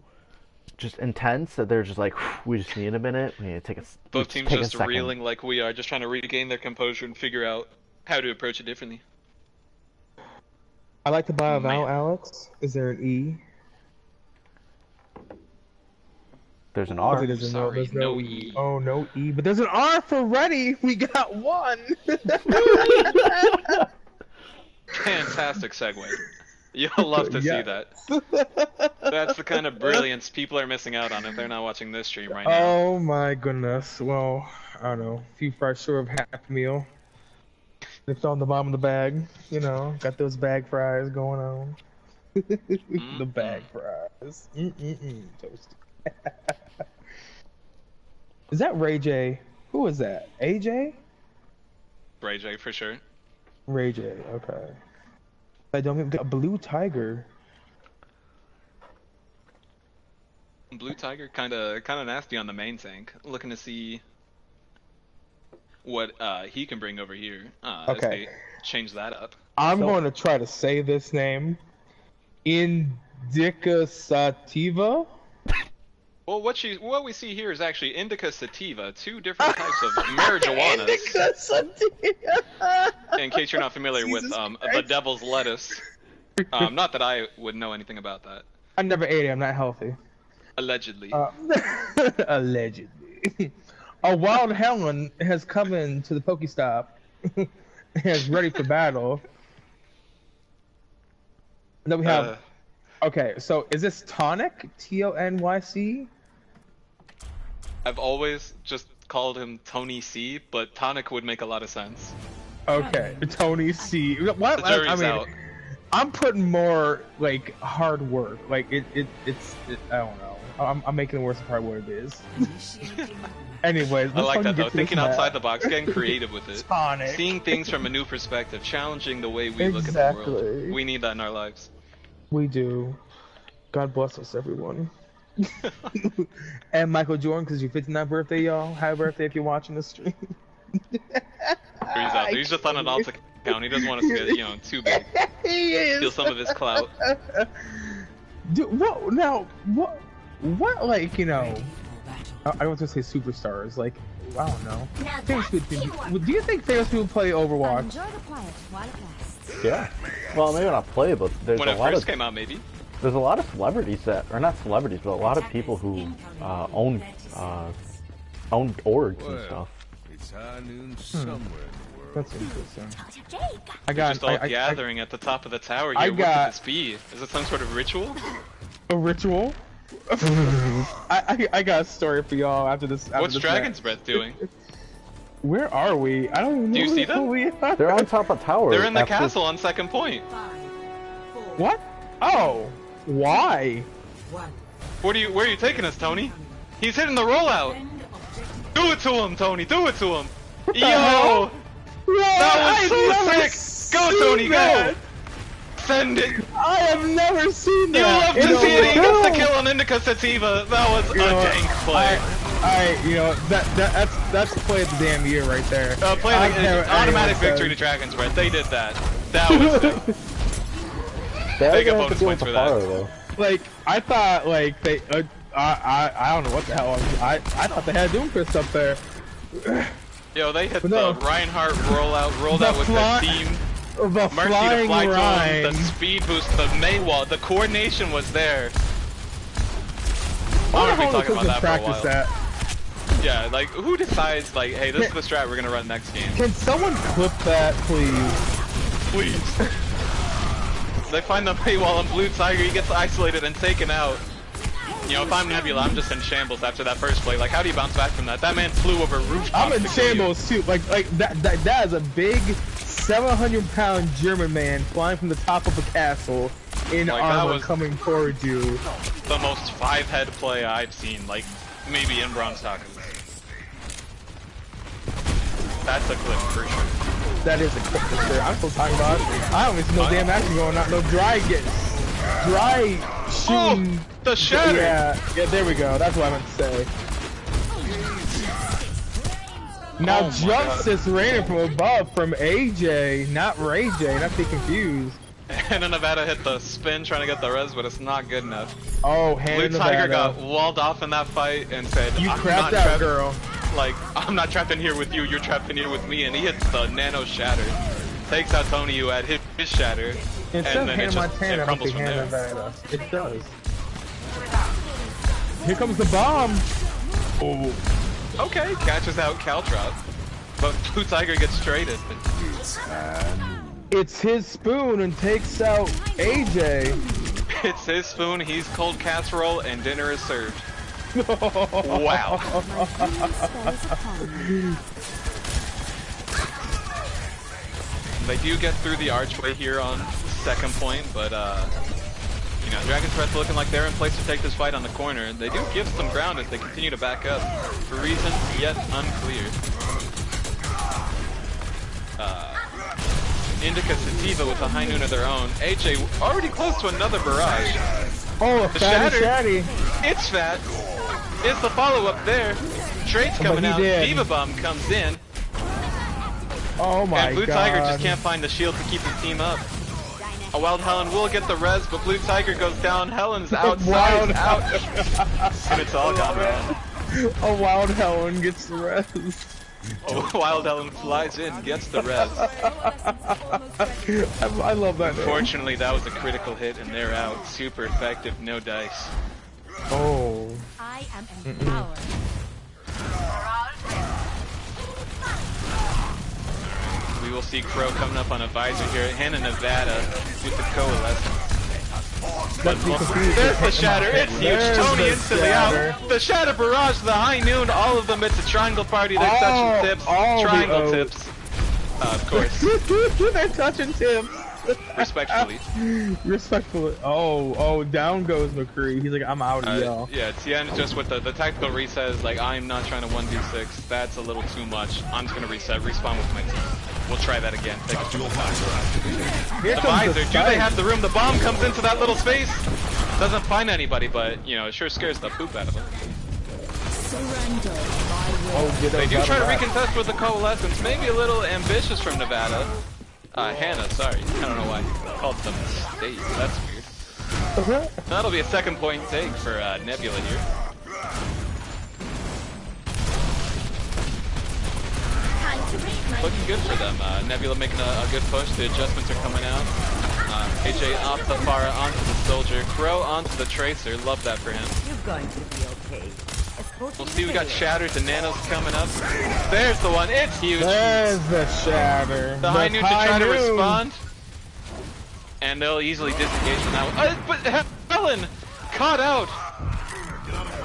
Speaker 1: just intense that they're just like, we just need a minute. We need to take a.
Speaker 2: Both teams
Speaker 1: take
Speaker 2: just
Speaker 1: a second.
Speaker 2: reeling like we are, just trying to regain their composure and figure out how to approach it differently.
Speaker 3: I like to buy a vowel,
Speaker 2: Man.
Speaker 3: Alex. Is there an E?
Speaker 1: There's an R.
Speaker 3: There's
Speaker 2: Sorry,
Speaker 3: no
Speaker 2: no
Speaker 3: E.
Speaker 2: E.
Speaker 3: Oh, no E. But there's an R for ready. We got one.
Speaker 2: Fantastic segue. You'll love to see that. That's the kind of brilliance people are missing out on if they're not watching this stream right now.
Speaker 3: Oh my goodness. Well, I don't know. A few fries short of half meal. It's on the bottom of the bag. You know, got those bag fries going on. The bag fries. Toasty. Is that Ray J? Who is that? AJ?
Speaker 2: Ray J for sure.
Speaker 3: Ray J, okay. I don't even got a blue tiger.
Speaker 2: Blue Tiger kinda nasty on the main tank. Looking to see what he can bring over here. As they change that up.
Speaker 3: I'm going to try to say this name. Indica sativa?
Speaker 2: Well, what we see here is actually indica sativa, two different types of marijuanas.
Speaker 3: Indica sativa!
Speaker 2: In case you're not familiar with the devil's lettuce. Not that I would know anything about that.
Speaker 3: I never ate it. I'm not healthy.
Speaker 2: Allegedly.
Speaker 3: Allegedly. A wild helen has come into the Pokestop and is ready for battle. And then we have... okay, so is this Tonic? Tonyc?
Speaker 2: I've always just called him Tony C, but Tonic would make a lot of sense.
Speaker 3: Okay, Tony C. What?
Speaker 2: The jury's out.
Speaker 3: I'm putting more like hard work. Like it's I don't know. I'm making it worse of what it is. Anyways,
Speaker 2: I like that though.
Speaker 3: get to
Speaker 2: Thinking
Speaker 3: this
Speaker 2: outside
Speaker 3: map.
Speaker 2: the box, getting creative with it.
Speaker 3: Tonic.
Speaker 2: Seeing things from a new perspective, challenging the way we look at the world.
Speaker 3: Exactly.
Speaker 2: We need that in our lives.
Speaker 3: We do. God bless us, everyone. And Michael Jordan, because your 59th birthday, y'all. Happy birthday if you're watching this stream.
Speaker 2: He's out there. He's just on an alt account. He doesn't want us to get, too big.
Speaker 3: He is.
Speaker 2: Steal some of his clout.
Speaker 3: Dude, what? Now, what? Like, I was gonna say superstars. Like, I don't know. Famous people, do you think famous people play Overwatch?
Speaker 5: Enjoy the quiet while it lasts.
Speaker 1: Yeah. Well, maybe not play, but there's
Speaker 2: When
Speaker 1: a
Speaker 2: it
Speaker 1: lot
Speaker 2: first
Speaker 1: of
Speaker 2: came out, maybe.
Speaker 1: there's a lot of celebrities that, or not celebrities, but a lot of people who own orgs and stuff.
Speaker 6: It's high noon somewhere in the world.
Speaker 3: That's interesting. I
Speaker 2: We're just all
Speaker 3: I
Speaker 2: gathering at the top of the tower
Speaker 3: I
Speaker 2: here. What
Speaker 3: got-
Speaker 2: could this be? Is it some sort of ritual?
Speaker 3: a ritual. I got a story for y'all after this. After
Speaker 2: What's
Speaker 3: this
Speaker 2: Dragon's
Speaker 3: match.
Speaker 2: Breath doing?
Speaker 3: Where are we? I don't even know.
Speaker 2: Do you see them?
Speaker 3: who we are.
Speaker 1: They're on top of tower.
Speaker 2: They're in the
Speaker 1: after-
Speaker 2: castle on second point.
Speaker 4: 5, 4,
Speaker 3: What? Oh, why?
Speaker 4: One.
Speaker 2: Where are you taking us, Tony? He's hitting the rollout.
Speaker 4: Defend objective.
Speaker 2: Do it to him, Tony. Do it to him.
Speaker 3: the hell?
Speaker 2: That was so sick. Go, Tony.
Speaker 3: That.
Speaker 2: Go. Send it.
Speaker 3: I have never seen
Speaker 2: You
Speaker 3: that.
Speaker 2: love to see it. He gets the kill on Indica Sativa. That was a dank play.
Speaker 3: Alright, you know, that's play of the damn year right there.
Speaker 2: Play automatic victory to Dragon's Breath. They did that. That was sick. They get bonus points for that.
Speaker 1: Though.
Speaker 3: Like, I thought, like, they, I don't know what the hell, I thought they had Doomfist up there.
Speaker 2: Yo, they hit
Speaker 3: No.
Speaker 2: the Reinhardt rolled out with
Speaker 3: fly-
Speaker 2: the team.
Speaker 3: The
Speaker 2: Mercy to
Speaker 3: flying
Speaker 2: fly to him,
Speaker 3: Rhine.
Speaker 2: the speed boost, the Maywall, the coordination was there.
Speaker 3: Why the
Speaker 2: I'm
Speaker 3: hell
Speaker 2: gonna be
Speaker 3: they
Speaker 2: talking about that for a
Speaker 3: practice
Speaker 2: while.
Speaker 3: that?
Speaker 2: Yeah, like who decides like, hey, this is the strat we're gonna run next game?
Speaker 3: Can someone clip that, please?
Speaker 2: Please. They find the Maywall and Blue Tiger, he gets isolated and taken out. You know, if I'm Nebula, I'm just in shambles after that first play. Like, how do you bounce back from that? That man flew over rooftops.
Speaker 3: I'm in
Speaker 2: to kill you.
Speaker 3: shambles too. Like that is a big 700-pound German man flying from the top of a castle in
Speaker 2: Like, that
Speaker 3: armor
Speaker 2: was-
Speaker 3: coming towards you.
Speaker 2: The most 5-head play I've seen, like maybe in Bronze Taco. That's a clip for sure.
Speaker 3: That is a clip for sure. I'm still talking about it. I don't even see no damn action going on. No dry shooting.
Speaker 2: Oh, the shatter!
Speaker 3: Yeah, there we go. That's what I meant to say. Now
Speaker 2: Oh my
Speaker 3: justice raining from above from AJ, not Ray J. Not to be confused.
Speaker 2: And then Nevada hit the spin trying to get the res, but it's not good enough.
Speaker 3: Oh,
Speaker 2: Blue
Speaker 3: Hannah
Speaker 2: Tiger
Speaker 3: Nevada.
Speaker 2: got walled off in that fight and said,
Speaker 3: You
Speaker 2: I'm
Speaker 3: crapped
Speaker 2: not
Speaker 3: out,
Speaker 2: trapped,
Speaker 3: girl.
Speaker 2: like, I'm not trapped in here with you, you're trapped in here with me, and he hits the nano shatter. Takes out Tony Yu at his shatter,
Speaker 3: Instead
Speaker 2: and
Speaker 3: of
Speaker 2: then
Speaker 3: Hannah
Speaker 2: it
Speaker 3: Montana, I'm
Speaker 2: crumbles
Speaker 3: thinking
Speaker 2: from
Speaker 3: Hannah
Speaker 2: there.
Speaker 3: Nevada. It does. Here comes the bomb. Oh.
Speaker 2: Okay, catches out Caltrop, but Blue Tiger gets traded.
Speaker 3: It's his spoon and takes out AJ.
Speaker 2: It's his spoon, he's cold casserole, and dinner is served. Wow. They do get through the archway here on second point, but you know, Dragon's Breath looking like they're in place to take this fight on the corner. They do give some ground as they continue to back up, for reasons yet unclear. Indica Sativa with a high noon of their own. AJ already close to another barrage.
Speaker 3: Oh, a
Speaker 2: The
Speaker 3: fatty
Speaker 2: shatter.
Speaker 3: shatty.
Speaker 2: It's fat. It's the follow-up there. Trade's coming
Speaker 3: he
Speaker 2: out.
Speaker 3: did.
Speaker 2: Diva Bomb comes in.
Speaker 3: Oh my
Speaker 2: And Blue
Speaker 3: god.
Speaker 2: Tiger just can't find the shield to keep his team up. A Wild Helen will get the res, but Blue Tiger goes down. Helen's outside, out. And it's all gone wrong.
Speaker 3: A wild Helen gets the rest.
Speaker 2: Wild Helen flies in, gets the res.
Speaker 3: I love that name.
Speaker 2: Fortunately, that was a critical hit, and they're out. Super effective, no dice.
Speaker 3: Oh.
Speaker 5: I am empowered.
Speaker 2: We will see Crow coming up on a visor here. Hannah Nevada with the coalescence.
Speaker 3: Let's be confused.
Speaker 2: There's the shatter, it's huge.
Speaker 3: There's
Speaker 2: Tony
Speaker 3: the
Speaker 2: instantly
Speaker 3: shatter.
Speaker 2: out. The shatter barrage, the high noon, all of them. It's a triangle party. They're touching tips.
Speaker 3: all the
Speaker 2: Triangle
Speaker 3: O's.
Speaker 2: tips. Of course,
Speaker 3: They're touching tips.
Speaker 2: respectfully.
Speaker 3: Respectfully. Oh, down goes McCree. He's like, I'm out of y'all.
Speaker 2: Yeah, Tien just with the tactical reset is like, I'm not trying to 1d6. That's a little too much. I'm just gonna reset, respawn with my team. We'll try that again. Take us to the visor.
Speaker 3: Here
Speaker 2: The
Speaker 3: comes
Speaker 2: visor.
Speaker 3: the
Speaker 2: Do they
Speaker 3: sight.
Speaker 2: have the room? The bomb comes into that little space. Doesn't find anybody, but you know, it sure scares the poop out of them.
Speaker 3: Oh, get
Speaker 2: They
Speaker 3: up,
Speaker 2: do try to
Speaker 3: back.
Speaker 2: recontest with the coalescence. Maybe a little ambitious from Nevada. Hannah, sorry. I don't know why I called them state. That's weird. That'll be a second point take for Nebula here. Looking good for them. Nebula making a good push. The adjustments are coming out. AJ off the Pharah onto the Soldier. Crow onto the Tracer. Love that for him.
Speaker 5: You're going to be okay.
Speaker 2: We'll see, we got Shatters and Nanos coming up. There's the one. It's huge.
Speaker 3: There's the shatter.
Speaker 2: The high noon to
Speaker 3: high
Speaker 2: try to
Speaker 3: noon.
Speaker 2: respond. And they'll easily disengage from that one. But Helen! Caught out!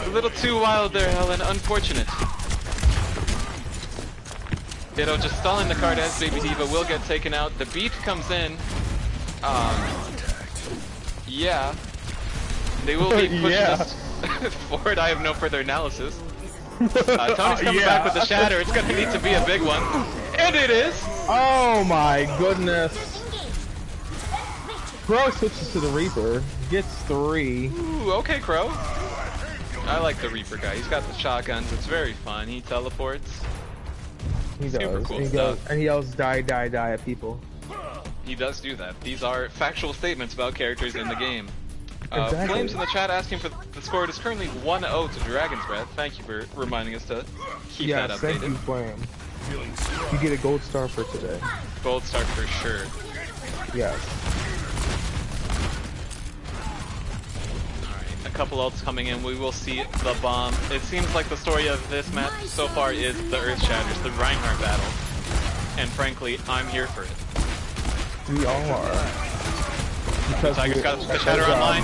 Speaker 2: A little too wild there, Helen. Unfortunate. Ditto just stalling the card as Baby Diva will get taken out. The beat comes in. Yeah. They will be pushing
Speaker 3: Yeah.
Speaker 2: us forward. I have no further analysis. Tony's coming back with the shatter. It's gonna need to be a big one. And it is!
Speaker 3: Oh my goodness. Crow switches to the Reaper. Gets 3.
Speaker 2: Ooh, okay, Crow. I like the Reaper guy. He's got the shotguns. It's very fun. He teleports.
Speaker 3: He
Speaker 2: Super
Speaker 3: does.
Speaker 2: cool
Speaker 3: and, he yells die, die, die at people.
Speaker 2: He does do that. These are factual statements about characters in the game.
Speaker 3: Exactly.
Speaker 2: Flames in the chat asking for the score. It is currently 1-0 to Dragon's Breath. Thank you for reminding us to keep that
Speaker 3: Yes,
Speaker 2: updated.
Speaker 3: thank you, Flame. You get a gold star for today.
Speaker 2: Gold star for sure.
Speaker 3: Yes.
Speaker 2: Alright, a couple ults coming in. We will see the bomb. It seems like the story of this match so far is the Earth Shatters, the Reinhardt battle. And frankly, I'm here for it.
Speaker 3: We all are. Because
Speaker 2: Tiger's got the shatter online.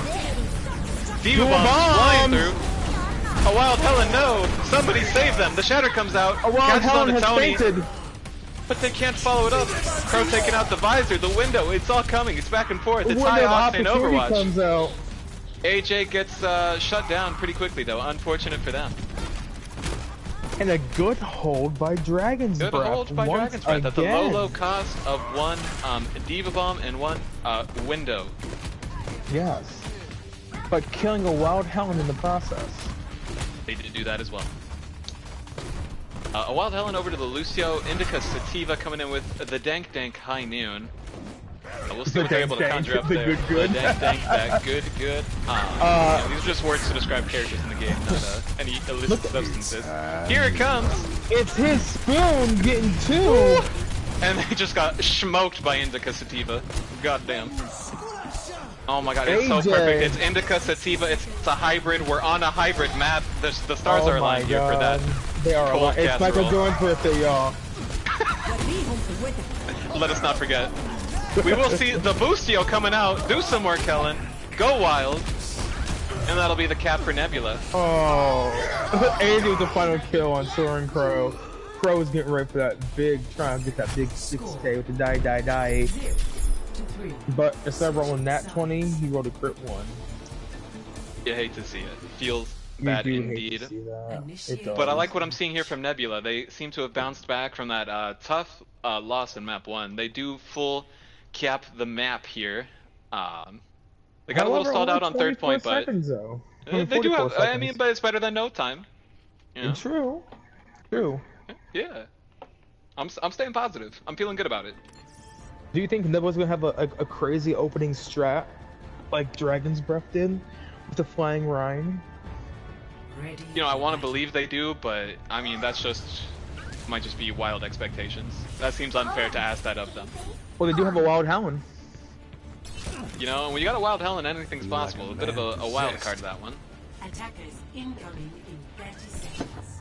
Speaker 2: Diva
Speaker 3: Dual
Speaker 2: bomb flying
Speaker 3: bombs!
Speaker 2: through. A wild Helen, no! Somebody save them! The shatter comes out.
Speaker 3: A wild
Speaker 2: catches
Speaker 3: Helen
Speaker 2: onto
Speaker 3: has
Speaker 2: Tony,
Speaker 3: fainted.
Speaker 2: but they can't follow it up. Crow taking out the visor, the window. It's all coming. It's back and forth. It's
Speaker 3: When
Speaker 2: high
Speaker 3: the
Speaker 2: octane
Speaker 3: opportunity
Speaker 2: Overwatch.
Speaker 3: comes out.
Speaker 2: AJ gets shut down pretty quickly though. Unfortunate for them.
Speaker 3: And a good hold by Dragon's
Speaker 2: Good
Speaker 3: Breath.
Speaker 2: hold by
Speaker 3: once
Speaker 2: Dragon's Breath at the
Speaker 3: again.
Speaker 2: low cost of one Diva Bomb and one window.
Speaker 3: Yes. But killing a wild Helen in the process.
Speaker 2: They did do that as well. A Wild Helen over to the Lucio, Indica Sativa coming in with the Dank Dank High Noon. We'll see
Speaker 3: The
Speaker 2: what they're
Speaker 3: dank
Speaker 2: able to
Speaker 3: dank,
Speaker 2: conjure up
Speaker 3: the
Speaker 2: there.
Speaker 3: good.
Speaker 2: The Dank Dank, that good. These are just words to describe characters in the game, not any illicit substances. Here it comes!
Speaker 3: It's his spoon getting 2!
Speaker 2: And they just got smoked by Indica Sativa. Goddamn. Oh my god, it's so
Speaker 3: AJ.
Speaker 2: perfect. It's Indica Sativa, it's a hybrid. We're on a hybrid map. The stars are aligned here for that.
Speaker 3: They are
Speaker 2: cold
Speaker 3: aligned. It's
Speaker 2: casserole.
Speaker 3: Michael Jordan's birthday, y'all.
Speaker 2: Let us not forget. We will see the Boostio coming out. Do some work, Helen. Go wild. And that'll be the cap for Nebula.
Speaker 3: Oh. AJ with the final kill on Soaring Crow. Crow is getting ready for that big, trying to get that big 6K with the die, die, die. But instead of rolling that 20, he rolled a crit 1.
Speaker 2: You hate to see it. Feels
Speaker 3: You
Speaker 2: bad
Speaker 3: do hate
Speaker 2: indeed.
Speaker 3: to see that. It does.
Speaker 2: But I like what I'm seeing here from Nebula. They seem to have bounced back from that tough loss in map 1. They do full cap the map here. They got a little
Speaker 3: However,
Speaker 2: stalled out on
Speaker 3: only
Speaker 2: third point,
Speaker 3: 24
Speaker 2: but
Speaker 3: seconds, though.
Speaker 2: they
Speaker 3: Only
Speaker 2: do have.
Speaker 3: 44
Speaker 2: I mean, but it's better than no time. You know?
Speaker 3: True. True.
Speaker 2: Yeah. I'm staying positive. I'm feeling good about it.
Speaker 3: Do you think Nebula's gonna have a crazy opening strat like Dragon's Breath did with the flying Rhine?
Speaker 4: Ready.
Speaker 2: You know, I want to believe they do, but I mean, that's just might just be wild expectations. That seems unfair to ask that of them.
Speaker 3: Well, they do have a Wild Helen.
Speaker 2: You know, when you got a wild Helen, anything's possible. A bit of a wild card that one.
Speaker 4: Attackers incoming in 30 seconds.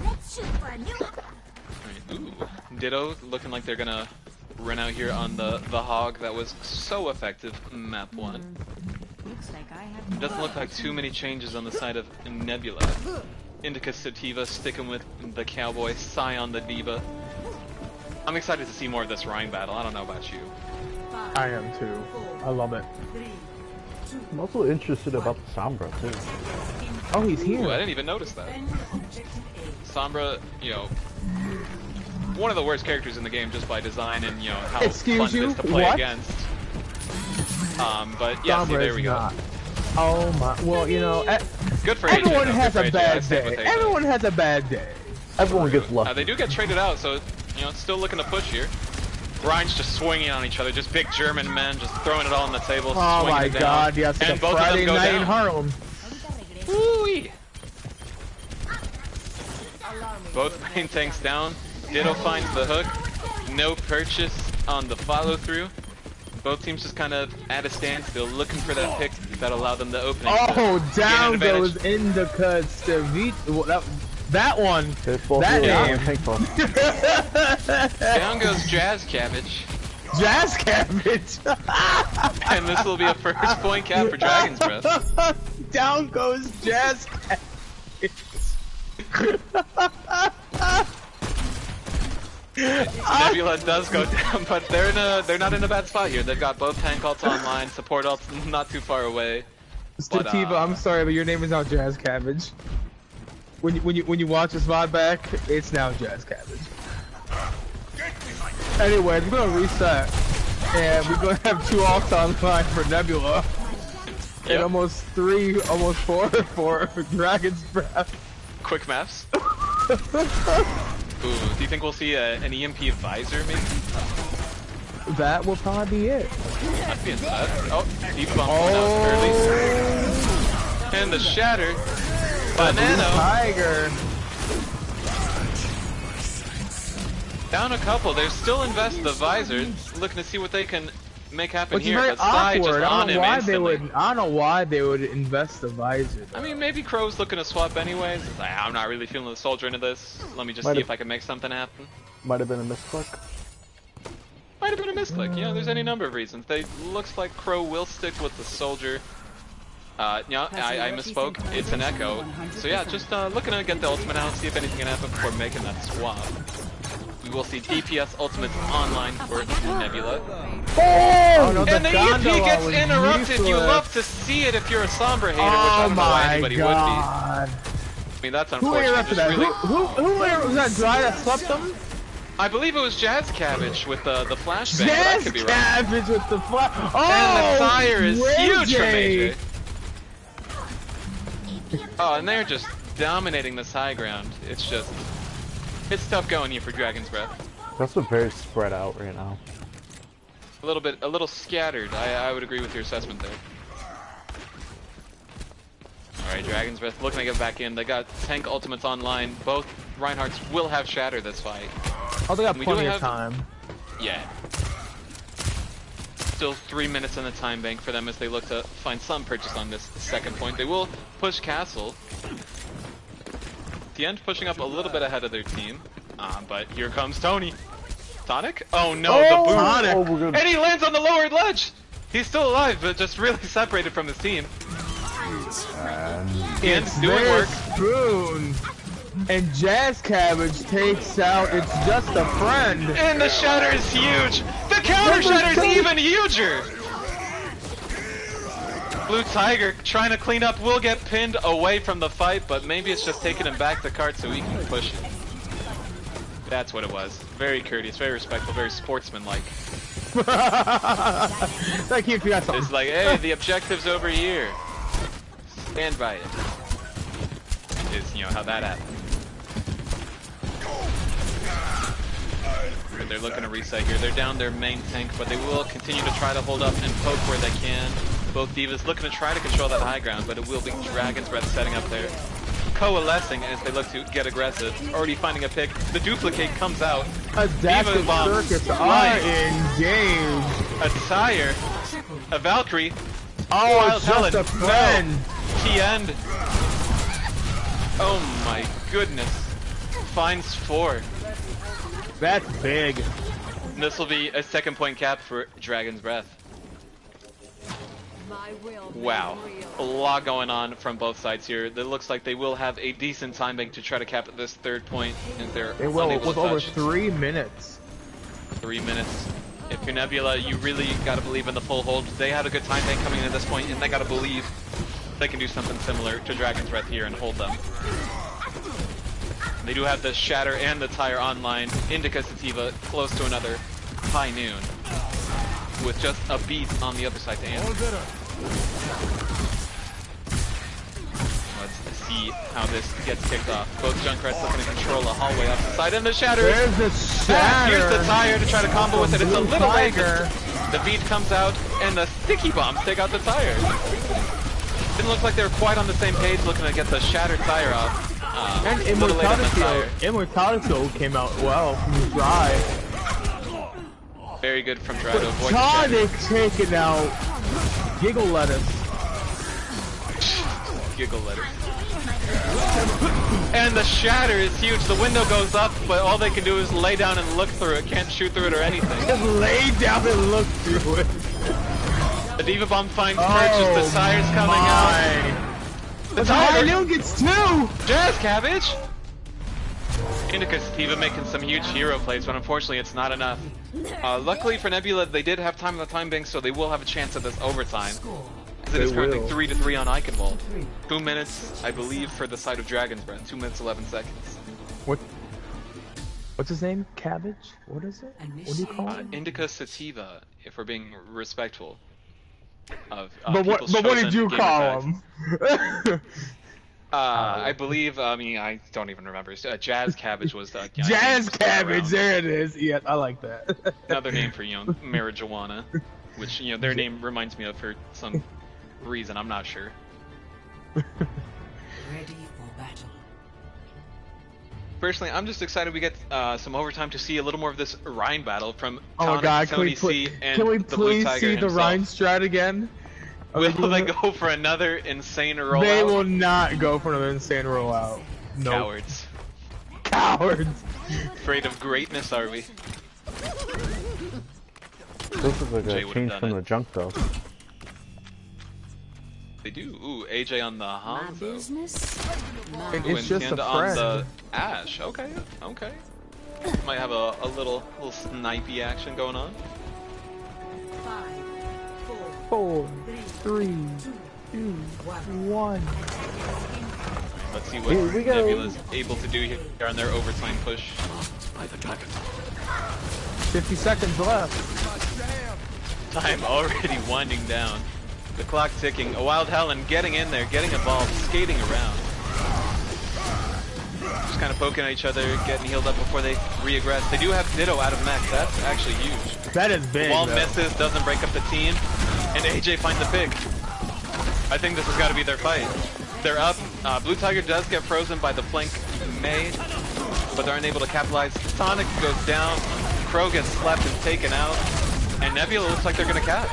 Speaker 7: Let's shoot for a new one.
Speaker 2: Alright, ooh. Ditto looking like they're gonna run out here on the hog that was so effective in map 1.
Speaker 5: Looks like I have
Speaker 2: Doesn't look like too many changes on the side of Nebula. Indica Sativa sticking with the cowboy, Scion the Diva. I'm excited to see more of this Rhine battle. I don't know about you.
Speaker 3: I am too. I love it.
Speaker 1: I'm also interested about the Sombra too.
Speaker 3: Oh, he's here.
Speaker 2: Ooh, I didn't even notice that. Sombra, you know, one of the worst characters in the game just by design and, you know, how
Speaker 3: Excuse
Speaker 2: fun it
Speaker 3: you?
Speaker 2: is to play
Speaker 3: What?
Speaker 2: against. But yeah, see,
Speaker 3: Sombra
Speaker 2: there
Speaker 3: is
Speaker 2: we go.
Speaker 3: not. Oh my. Well, you know,
Speaker 2: Good for AJ.
Speaker 3: everyone
Speaker 2: though.
Speaker 3: has
Speaker 2: Good for
Speaker 3: a
Speaker 2: AJ. I
Speaker 3: bad
Speaker 2: stand
Speaker 3: day.
Speaker 2: with AJ.
Speaker 3: Everyone has a bad day.
Speaker 1: Everyone gets lucky.
Speaker 2: They do get traded out, so, you know, it's still looking to push here. Ryan's just swinging on each other, just big German men, just throwing it all on the table,
Speaker 3: Oh
Speaker 2: swinging
Speaker 3: my
Speaker 2: it down.
Speaker 3: God! Yes,
Speaker 2: and
Speaker 3: like a
Speaker 2: both
Speaker 3: Friday
Speaker 2: of them go
Speaker 3: night
Speaker 2: down.
Speaker 3: in Harlem.
Speaker 2: Woo-wee. Both main tanks down. Ditto finds the hook. No purchase on the follow through. Both teams just kind of at a standstill, looking for that pick that allow them the opening.
Speaker 3: Oh,
Speaker 2: to gain an
Speaker 3: down
Speaker 2: advantage.
Speaker 3: goes Indica Sativa. Well, that one.
Speaker 1: That
Speaker 3: That name.
Speaker 2: Down goes Jazz Cabbage.
Speaker 3: Jazz Cabbage.
Speaker 2: And this will be a first point cap for Dragon's Breath.
Speaker 3: Down goes Jazz
Speaker 2: Nebula does go down, but they're not in a bad spot here. They've got both tank ults online, support ults not too far away.
Speaker 3: Sativa, I'm sorry, but your name is now Jazz Cabbage. When you watch this VOD back, it's now Jazz Cabbage. Anyway, we're gonna reset, and we're gonna have 2 ults online for Nebula, and almost 4 for Dragon's Breath.
Speaker 2: Quick maps. Ooh, do you think we'll see an EMP visor maybe?
Speaker 3: That will probably be it.
Speaker 2: That'd be insane. Oh, deep bump going out early. And the shatter. Banano.
Speaker 3: Tiger.
Speaker 2: Down a couple. They're still invested the visor, looking to see what they can make happen
Speaker 3: Which is
Speaker 2: here.
Speaker 3: very
Speaker 2: But Sai just
Speaker 3: awkward.
Speaker 2: on him instantly.
Speaker 3: I don't know why they would invest the visor.
Speaker 2: I mean, maybe Crow's looking to swap anyways. It's like, I'm not really feeling the soldier into this. Let me just see if I can make something happen.
Speaker 1: Might have been a misclick.
Speaker 2: Might have been a misclick. You know, there's any number of reasons. Looks like Crow will stick with the soldier. Yeah, I misspoke. It's an echo. So yeah, just looking to get the ultimate out, see if anything can happen before making that swap. We will see DPS ultimates online for Nebula.
Speaker 3: Oh, no,
Speaker 2: And the EMP gets interrupted. You love to see it if you're a Sombra hater, which I don't know why anybody would be. I mean, that's unfortunate.
Speaker 3: Who interrupted that?
Speaker 2: Really...
Speaker 3: Who was that Dry that slept them?
Speaker 2: I believe it was Jazz Cabbage with the flashbang, but I could be wrong.
Speaker 3: Cabbage with the flash. Oh,
Speaker 2: and the fire is huge from AJ. Oh, and they're just dominating this high ground. It's tough going here for Dragon's Breath.
Speaker 1: That's very spread out right now.
Speaker 2: A little scattered. I would agree with your assessment there. Alright, Dragon's Breath looking to get back in. They got tank ultimates online. Both Reinhardts will have shatter this fight.
Speaker 3: Oh, they got plenty of time.
Speaker 2: Yeah. Still 3 minutes in the time bank for them as they look to find some purchase on this second point. They will push Castle. The end pushing up a little bit ahead of their team. But here comes Tony. Tonic? Oh no, the boom!
Speaker 3: Tonic.
Speaker 2: And he lands on the lowered ledge! He's still alive, but just really separated from his team.
Speaker 3: It's
Speaker 2: doing work.
Speaker 3: Spoon. And Jazz Cabbage takes out It's Just a Friend.
Speaker 2: And the shatter is huge! The counter shatter is even huger! Blue Tiger trying to clean up will get pinned away from the fight, but maybe it's just taking him back the cart so he can push it. That's what it was. Very courteous, very respectful, very sportsmanlike.
Speaker 3: Thank you if you got something.
Speaker 2: It's like, hey, the objective's over here. Stand by it. Is, you know, how that happened. They're looking to reset here. They're down their main tank, but they will continue to try to hold up and poke where they can. Both Divas looking to try to control that high ground, but it will be Dragon's Breath setting up there. Coalescing as they look to get aggressive. Already finding a pick. The duplicate comes out.
Speaker 3: Adaptive
Speaker 2: bomb.
Speaker 3: circuits are engaged.
Speaker 2: A Tire. A Valkyrie.
Speaker 3: Oh,
Speaker 2: Wild
Speaker 3: Just
Speaker 2: Helen.
Speaker 3: a Friend.
Speaker 2: No. Key end. Oh my goodness. Finds 4.
Speaker 3: That's big.
Speaker 2: This will be a second point cap for Dragon's Breath. Wow. A lot going on from both sides here. It looks like they will have a decent time bank to try to cap this third point. And they're
Speaker 3: They will,
Speaker 2: unable
Speaker 3: with
Speaker 2: to
Speaker 3: over
Speaker 2: touch.
Speaker 3: 3 minutes.
Speaker 2: 3 minutes. If you're Nebula, you really gotta believe in the full hold. They had a good time bank coming in at this point, and they gotta believe they can do something similar to Dragon's Breath here and hold them. They do have the Shatter and the Tire online. Indica Sativa close to another high noon. With just a beat on the other side to end. Let's see how this gets kicked off. Both Junkrats looking to control a hallway up the side, and the Shatter.
Speaker 3: There's the Shatter.
Speaker 2: Here's the Tire to try to combo with it. It's a little late.
Speaker 3: Tiger.
Speaker 2: The beat comes out, and the sticky bombs take out the Tire. Didn't look like they were quite on the same page, looking to get the Shattered Tire off.
Speaker 3: And
Speaker 2: a little late on the Tire.
Speaker 3: Immortality came out well from Dry.
Speaker 2: Very good from Dry to avoid the
Speaker 3: Tonic
Speaker 2: Shatter.
Speaker 3: taking out Giggle Lettuce.
Speaker 2: Giggle letter. And the Shatter is huge. The window goes up, but all they can do is lay down and look through it. Can't shoot through it or anything.
Speaker 3: Just lay down and look through it.
Speaker 2: The Diva Bomb finds purchase. The Tire's coming out.
Speaker 3: The High Noon gets 2!
Speaker 2: Jazz Cabbage! Indica Sativa making some huge hero plays, but unfortunately it's not enough. Luckily for Nebula, they did have time on the time bank, so they will have a chance at this overtime. it is currently
Speaker 3: will.
Speaker 2: 3-3 on Eichenwald. 2 minutes, I believe, for the side of Dragon's Breath. 2 minutes 11 seconds.
Speaker 3: What's his name? Cabbage? What is it? What do you call it?
Speaker 2: Indica sativa, if we're being respectful. Of,
Speaker 3: But what did you call him?
Speaker 2: I believe. I mean, I don't even remember. Jazz Cabbage was the
Speaker 3: Jazz Cabbage. There it is. Yeah, I like that.
Speaker 2: Another name for marijuana, which their name reminds me of for some reason. I'm not sure.
Speaker 4: Ready for battle.
Speaker 2: Personally, I'm just excited we get some overtime to see a little more of this Rhine battle from
Speaker 3: Oh my God!
Speaker 2: Tony C and
Speaker 3: can we
Speaker 2: the Blue
Speaker 3: please
Speaker 2: Tiger
Speaker 3: see the
Speaker 2: himself.
Speaker 3: Rhine strat again?
Speaker 2: Will they go for another insane rollout?
Speaker 3: They will not go for another insane rollout. No.
Speaker 2: Cowards.
Speaker 3: Cowards.
Speaker 2: Afraid of greatness, are we?
Speaker 1: This is like
Speaker 2: Jay
Speaker 1: a
Speaker 2: would've
Speaker 1: change
Speaker 2: done
Speaker 1: from
Speaker 2: it.
Speaker 1: the junk though.
Speaker 2: They do. Ooh, AJ on the
Speaker 5: My
Speaker 2: Hanzo.
Speaker 5: business?
Speaker 2: Ooh,
Speaker 3: It's just a
Speaker 2: and on
Speaker 3: friend.
Speaker 2: the Ash. Okay, okay. Might have a little snipey action going on.
Speaker 4: 5, 4,
Speaker 3: 4, 3, 2, 1.
Speaker 2: Let's see what
Speaker 1: Here we go.
Speaker 2: Nebula's able to do here on their overtime push.
Speaker 3: 50 seconds left.
Speaker 2: Time already winding down. The clock ticking. A Wild Helen getting in there, getting involved, skating around. Just kind of poking at each other, getting healed up before they re-aggress. They do have Ditto out of mech. That's actually huge.
Speaker 3: That is big.
Speaker 2: Wall
Speaker 3: though.
Speaker 2: misses, doesn't break up the team, and AJ finds a pick. I think this has got to be their fight. They're up. Blue Tiger does get frozen by the flank May, but they're unable to capitalize. Sonic goes down, Crow gets slapped and taken out, and Nebula looks like they're gonna catch.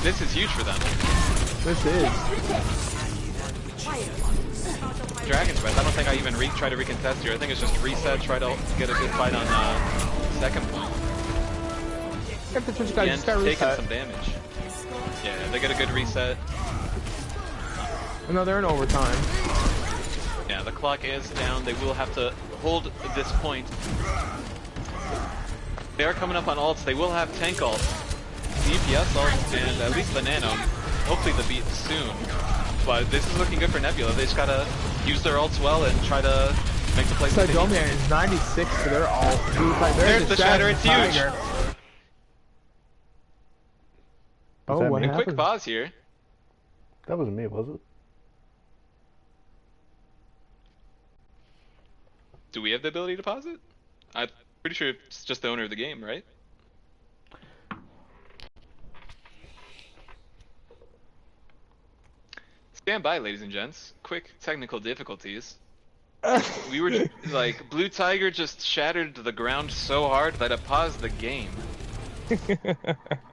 Speaker 2: This is huge for them.
Speaker 3: This is.
Speaker 2: Dragon's Breath, I don't think I even try to recontest here. I think it's just reset, try to get a good fight on second point.
Speaker 3: Got the Twitch guy
Speaker 2: And
Speaker 3: just got
Speaker 2: taking
Speaker 3: reset.
Speaker 2: some damage. Yeah, they get a good reset.
Speaker 3: No, they're in overtime.
Speaker 2: Yeah, the clock is down. They will have to hold this point. They are coming up on ults. They will have tank ults, DPS ults, and at least the nano. Hopefully the beat soon. But this is looking good for Nebula. They just gotta use their ults well and try to make the plays.
Speaker 3: Domian is 96 for their ult.
Speaker 2: There's the shatter. It's huge.
Speaker 3: Tiger. Oh,
Speaker 1: that
Speaker 3: what
Speaker 1: mean?
Speaker 2: A quick
Speaker 3: happened?
Speaker 2: pause here.
Speaker 1: That wasn't me, was it?
Speaker 2: Do we have the ability to pause it? I'm pretty sure it's just the owner of the game, right? Stand by, ladies and gents. Quick technical difficulties. We were like, Blue Tiger just shattered the ground so hard that it paused the game.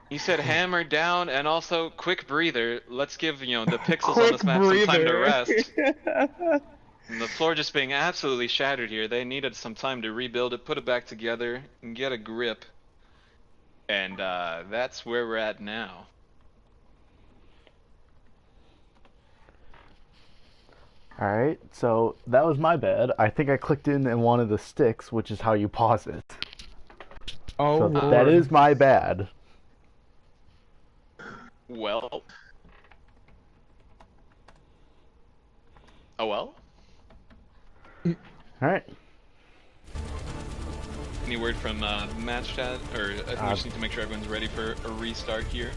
Speaker 2: He said hammer down and also quick breather. Let's give, the pixels on this map some time to rest. And the floor just being absolutely shattered here. They needed some time to rebuild it, put it back together, and get a grip. And that's where we're at now.
Speaker 1: Alright, so that was my bad. I think I clicked in one of the sticks, which is how you pause it.
Speaker 3: Oh,
Speaker 1: So
Speaker 3: Lord.
Speaker 1: that is my bad.
Speaker 2: Well. Oh well?
Speaker 1: Alright.
Speaker 2: Any word from match chat? Or I think we just need to make sure everyone's ready for a restart here.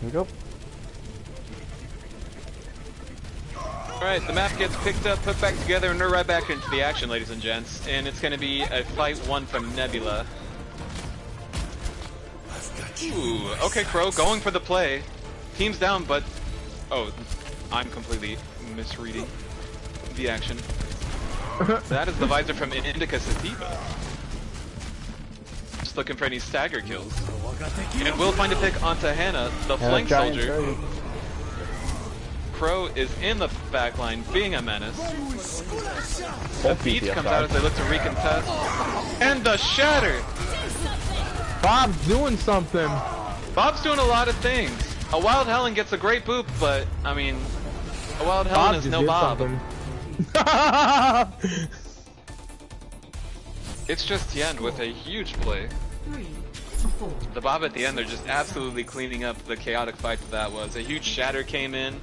Speaker 1: Here we go.
Speaker 2: Alright, the map gets picked up, put back together, and we're right back into the action, ladies and gents. And it's going to be a fight one from Nebula. Ooh, okay, Crow, going for the play. Team's down, but... Oh, I'm completely misreading the action. That is the visor from Indica Sativa. Just looking for any stagger kills. And we'll find a pick onto Hannah, the flank
Speaker 1: giant
Speaker 2: soldier.
Speaker 1: dragon.
Speaker 2: Crow is in the backline, being a menace. The
Speaker 1: That's
Speaker 2: beat
Speaker 1: BTS
Speaker 2: comes out as they look to recontest. And the shatter!
Speaker 3: Bob's doing something.
Speaker 2: Bob's doing a lot of things. A Wild Helen gets a great boop, but, I mean, a Wild Helen
Speaker 3: Bob
Speaker 2: is
Speaker 3: just
Speaker 2: no
Speaker 3: did
Speaker 2: Bob.
Speaker 3: something.
Speaker 2: It's just Tien with a huge play.
Speaker 4: 3, 4.
Speaker 2: The Bob at the end, they're just absolutely cleaning up the chaotic fight that was. A huge shatter came in.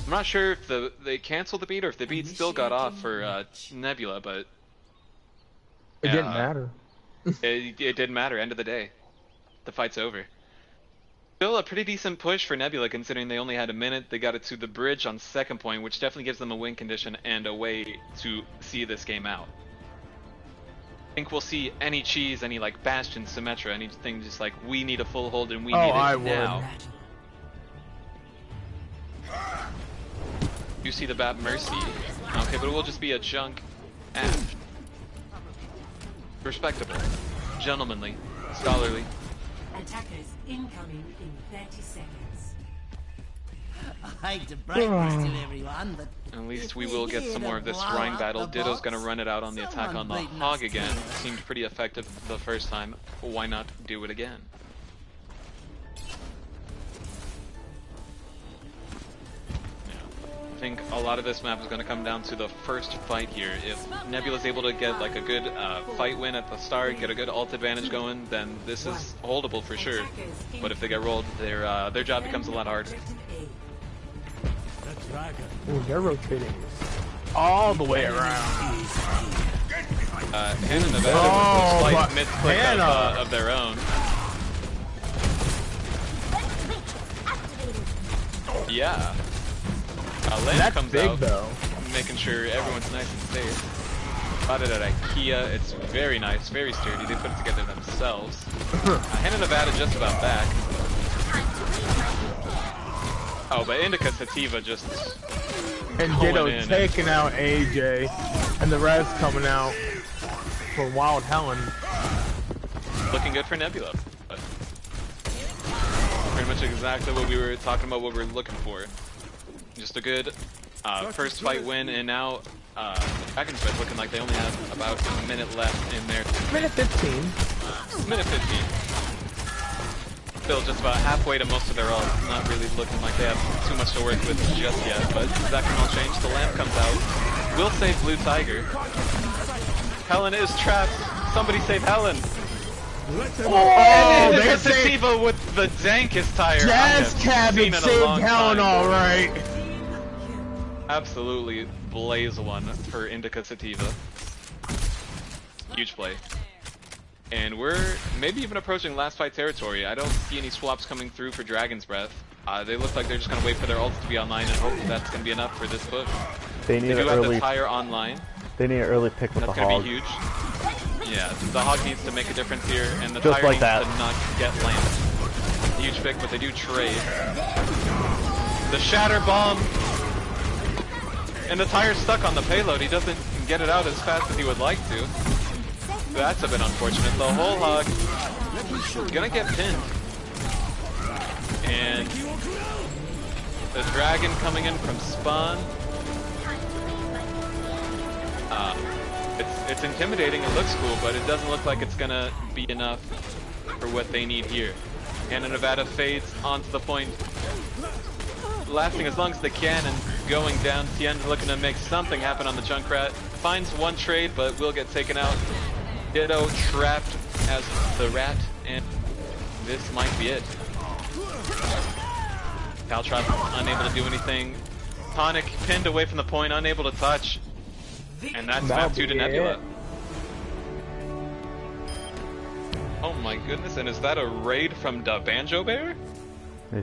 Speaker 2: I'm not sure if they canceled the beat or if the beat still got off for Nebula, but
Speaker 3: It didn't matter.
Speaker 2: it didn't matter. End of the day, the fight's over. Still a pretty decent push for Nebula considering they only had a minute. They got it to the bridge on second point, which definitely gives them a win condition and a way to see this game out. I think we'll see any cheese, any like Bastion, Symmetra, anything just like we need a full hold and we need it now. You see the Bat Mercy. Okay, but it will just be a junk aft. Respectable. Gentlemanly. Scholarly.
Speaker 4: Attackers incoming in 30 seconds.
Speaker 8: I hate to break this to everyone, but
Speaker 2: At least we will get some more of this Rhine battle. Ditto's gonna run it out on the attack on the Hog again. Seemed pretty effective the first time. Why not do it again? I think a lot of this map is going to come down to the first fight here. If Nebula's able to get like a good fight win at the start, get a good ult advantage going, then this is holdable for sure. But if they get rolled, their job becomes a lot harder.
Speaker 3: Ooh, they're rotating all the way around.
Speaker 2: Hannah and Nevada with a slight misclick of their own. Yeah. Lane
Speaker 3: That's
Speaker 2: comes
Speaker 3: big
Speaker 2: out,
Speaker 3: though.
Speaker 2: making sure everyone's nice and safe. Bought it at IKEA. It's very nice, very sturdy. They put it together themselves. Hannah Nevada just about back. Oh, but Indica Sativa just
Speaker 3: And Ditto taking out AJ, and the rest coming out for Wild Helen.
Speaker 2: Looking good for Nebula. But pretty much exactly what we were talking about, what we were looking for. Just a good first fight win, and now Dragon's Breath looking like they only have about a minute left in their...
Speaker 3: Minute 15.
Speaker 2: Minute 15. Still just about halfway to most of their ult. Not really looking like they have too much to work with just yet, but that can all change. The lamp comes out. Will save Blue Tiger. Helen is trapped. Somebody save Helen.
Speaker 3: Oh,
Speaker 2: they Sativa with the dankest tire.
Speaker 3: Jazz Cabbage saved Helen alright.
Speaker 2: Absolutely blaze one for Indica Sativa. Huge play. And we're maybe even approaching last fight territory. I don't see any swaps coming through for Dragon's Breath. They look like they're just going to wait for their ults to be online and hope that's going to be enough for this push.
Speaker 1: They need
Speaker 2: do
Speaker 1: an
Speaker 2: have
Speaker 1: early
Speaker 2: the tire online.
Speaker 1: They need an early pick with
Speaker 2: That's
Speaker 1: the
Speaker 2: going
Speaker 1: Hog.
Speaker 2: to be huge. Yeah, the Hog needs to make a difference here, and the
Speaker 1: Just
Speaker 2: tire
Speaker 1: like
Speaker 2: needs
Speaker 1: that.
Speaker 2: to not get landed. Huge pick, but they do trade. The Shatter Bomb! And the tire's stuck on the payload. He doesn't get it out as fast as he would like to. That's a bit unfortunate. The whole Hog gonna get pinned. And the Dragon coming in from spawn. It's intimidating, it looks cool, but it doesn't look like it's gonna be enough for what they need here. And Nevada fades onto the point, lasting as long as they can and going down. Tien's looking to make something happen on the Junkrat. Finds one trade, but will get taken out. Ditto trapped as the rat, and this might be it. Caltrop unable to do anything. Tonic pinned away from the point, unable to touch. And that's map 2 to Nebula. Oh my goodness, and is that a raid from the Banjo Bear?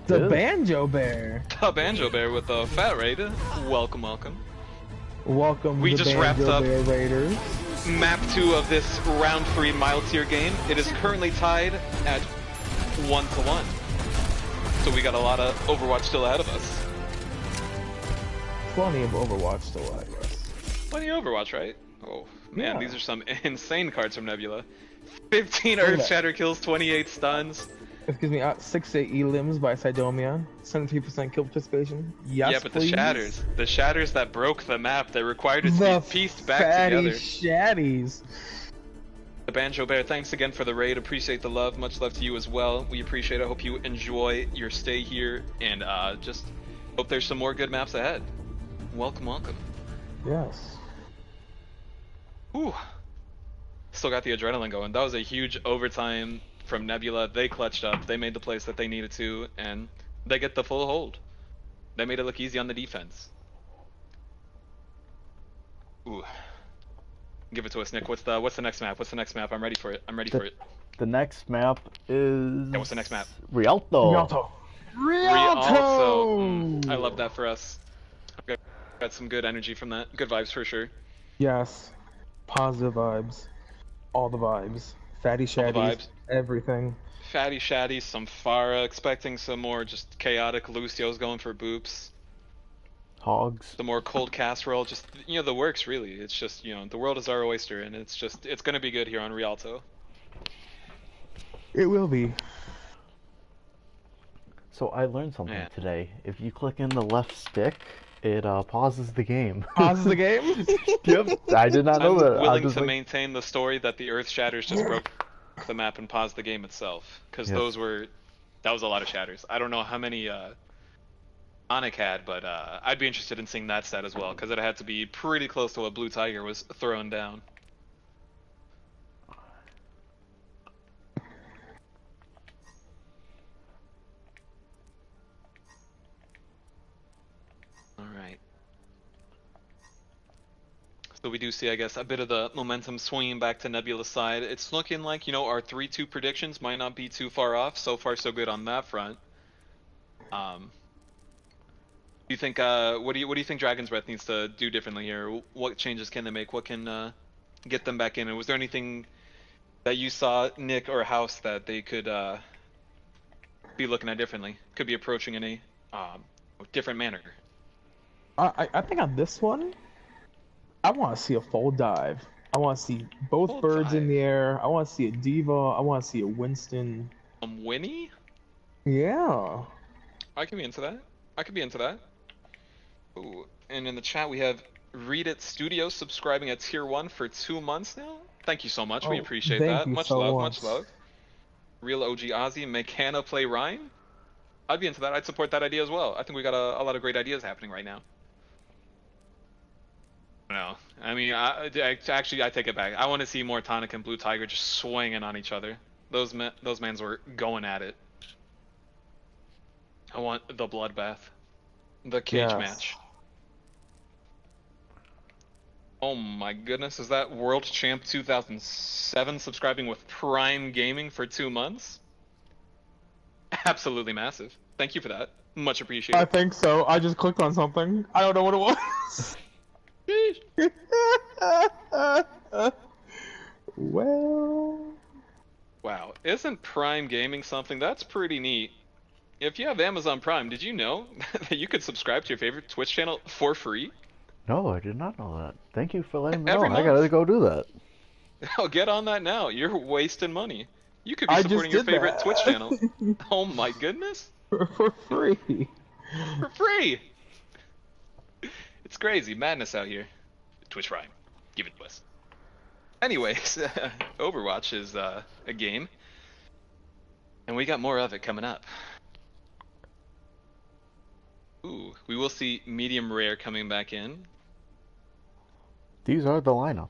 Speaker 3: The Banjo Bear.
Speaker 2: The Banjo Bear with a fat raid. Welcome, welcome.
Speaker 3: Welcome
Speaker 2: We
Speaker 3: the
Speaker 2: just
Speaker 3: Banjo
Speaker 2: wrapped up
Speaker 3: Bear Raiders.
Speaker 2: map 2 of this round 3 mild tier game. It is currently tied at 1-1. So we got a lot of Overwatch still ahead of us.
Speaker 3: Plenty of Overwatch still ahead of us.
Speaker 2: Plenty of Overwatch, right? Oh man,
Speaker 3: Yeah.
Speaker 2: these are some insane cards from Nebula. 15 Earth Shatter kills, 28 stuns.
Speaker 3: Excuse me, 6-8 E-limbs by Sidomia. 73% kill participation. Yes,
Speaker 2: Yeah, but
Speaker 3: please.
Speaker 2: the shatters that broke the map, that required it to
Speaker 3: The
Speaker 2: be pieced back
Speaker 3: fatty
Speaker 2: together.
Speaker 3: shatties.
Speaker 2: The Banjo Bear, thanks again for the raid. Appreciate the love. Much love to you as well. We appreciate it. I hope you enjoy your stay here, and just hope there's some more good maps ahead. Welcome, welcome.
Speaker 3: Yes.
Speaker 2: Ooh. still got the adrenaline going. That was a huge overtime from Nebula. They clutched up. They made the plays that they needed to, and they get the full hold. They made it look easy on the defense. Ooh. Give it to us, Nick. What's the next map? What's the next map? I'm ready for it. I'm ready for it.
Speaker 1: The next map is...
Speaker 2: Yeah, what's the next map?
Speaker 1: Rialto.
Speaker 2: Rialto! I love that for us. Got some good energy from that. Good vibes for sure.
Speaker 3: Yes. Positive vibes. All the vibes. Fatty shaddies. Everything.
Speaker 2: Fatty shaddies, some Pharah, expecting some more just chaotic Lucio's going for boops.
Speaker 1: Hogs.
Speaker 2: The more cold casserole, just, the works really. It's just, the world is our oyster, and it's gonna be good here on Rialto.
Speaker 3: It will be.
Speaker 1: So I learned something today. If you click in the left stick, it pauses the game.
Speaker 3: Pauses the game?
Speaker 1: Yep. I did not know that.
Speaker 2: I'm willing to maintain the story that the Earth Shatters just broke the map and paused the game itself, because that was a lot of shatters. I don't know how many Onyx had, but I'd be interested in seeing that stat as well, because it had to be pretty close to what Blue Tiger was throwing down. Alright. So we do see, I guess, a bit of the momentum swinging back to Nebula's side. It's looking like, our 3-2 predictions might not be too far off. So far, so good on that front. You think, what do you think Dragon's Breath needs to do differently here? What changes can they make? What can get them back in? And was there anything that you saw, Nick or House, that they could be looking at differently? Could be approaching in a different manner?
Speaker 3: I think on this one, I want to see a full dive. I want to see both full birds in the air. I want to see a Diva. I want to see a Winston.
Speaker 2: Winnie?
Speaker 3: Yeah.
Speaker 2: I can be into that. I could be into that. Ooh, and in the chat we have Read It Studios subscribing at tier 1 for 2 months now. Thank you so much. We appreciate that. Much love, much love. Real OG Ozzy, make Hannah play Ryan. I'd be into that. I'd support that idea as well. I think we got a lot of great ideas happening right now. No, I mean, actually, I take it back. I want to see more Tonic and Blue Tiger just swinging on each other. Those mans were going at it. I want the bloodbath, the cage match. Oh my goodness, is that World Champ 2007 subscribing with Prime Gaming for 2 months? Absolutely massive. Thank you for that. Much appreciated.
Speaker 3: I think so. I just clicked on something. I don't know what it was. Well.
Speaker 2: Wow, isn't Prime Gaming something? That's pretty neat. If you have Amazon Prime, did you know that you could subscribe to your favorite Twitch channel for free?
Speaker 1: No, I did not know that. Thank you for letting me know. I gotta go do that.
Speaker 2: Oh, get on that now. You're wasting money. You could be supporting your favorite Twitch channel. Oh my goodness.
Speaker 3: For free.
Speaker 2: For free. It's crazy. Madness out here. Twitch Prime. Give it to us. Anyways, Overwatch is a game. And we got more of it coming up. Ooh, we will see medium rare coming back in.
Speaker 1: These are the lineups.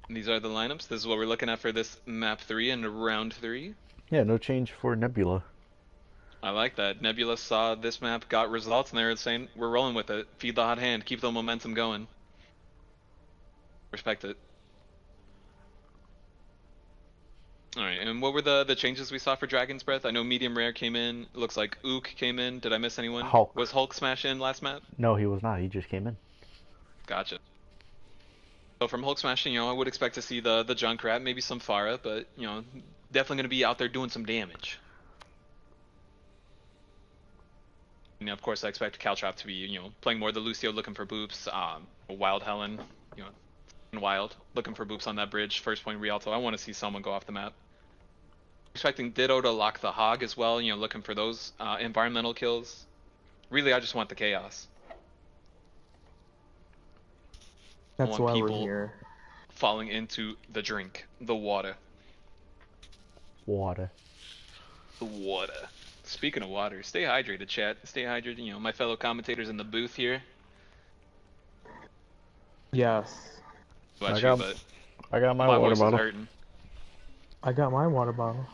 Speaker 2: These are the lineups. This is what we're looking at for this map 3 and round 3.
Speaker 1: Yeah, no change for Nebula.
Speaker 2: I like that. Nebula saw this map, got results, and they were saying, we're rolling with it. Feed the hot hand. Keep the momentum going. Respect it. Alright, and what were the changes we saw for Dragon's Breath? I know medium rare came in. It looks like Ook came in. Did I miss anyone?
Speaker 1: Hulk.
Speaker 2: Was Hulk Smash in last map?
Speaker 1: No, he was not. He just came in.
Speaker 2: Gotcha. So from Hulk Smashing, I would expect to see the Junkrat, maybe some Pharah, but, definitely going to be out there doing some damage. And of course, I expect Caltrop to be, playing more the Lucio, looking for boops. Wild Helen, Wild, looking for boops on that bridge. First point Rialto. I want to see someone go off the map. Expecting Ditto to lock the Hog as well, looking for those environmental kills. Really, I just want the chaos.
Speaker 3: That's why we're here.
Speaker 2: Falling into the drink, the water.
Speaker 1: Water.
Speaker 2: The water. Speaking of water, stay hydrated, chat. Stay hydrated. My fellow commentators in the booth here.
Speaker 3: Yes.
Speaker 2: But
Speaker 1: I got my
Speaker 2: My
Speaker 1: water
Speaker 2: voice is
Speaker 1: bottle.
Speaker 2: hurting.
Speaker 3: I got my water bottle.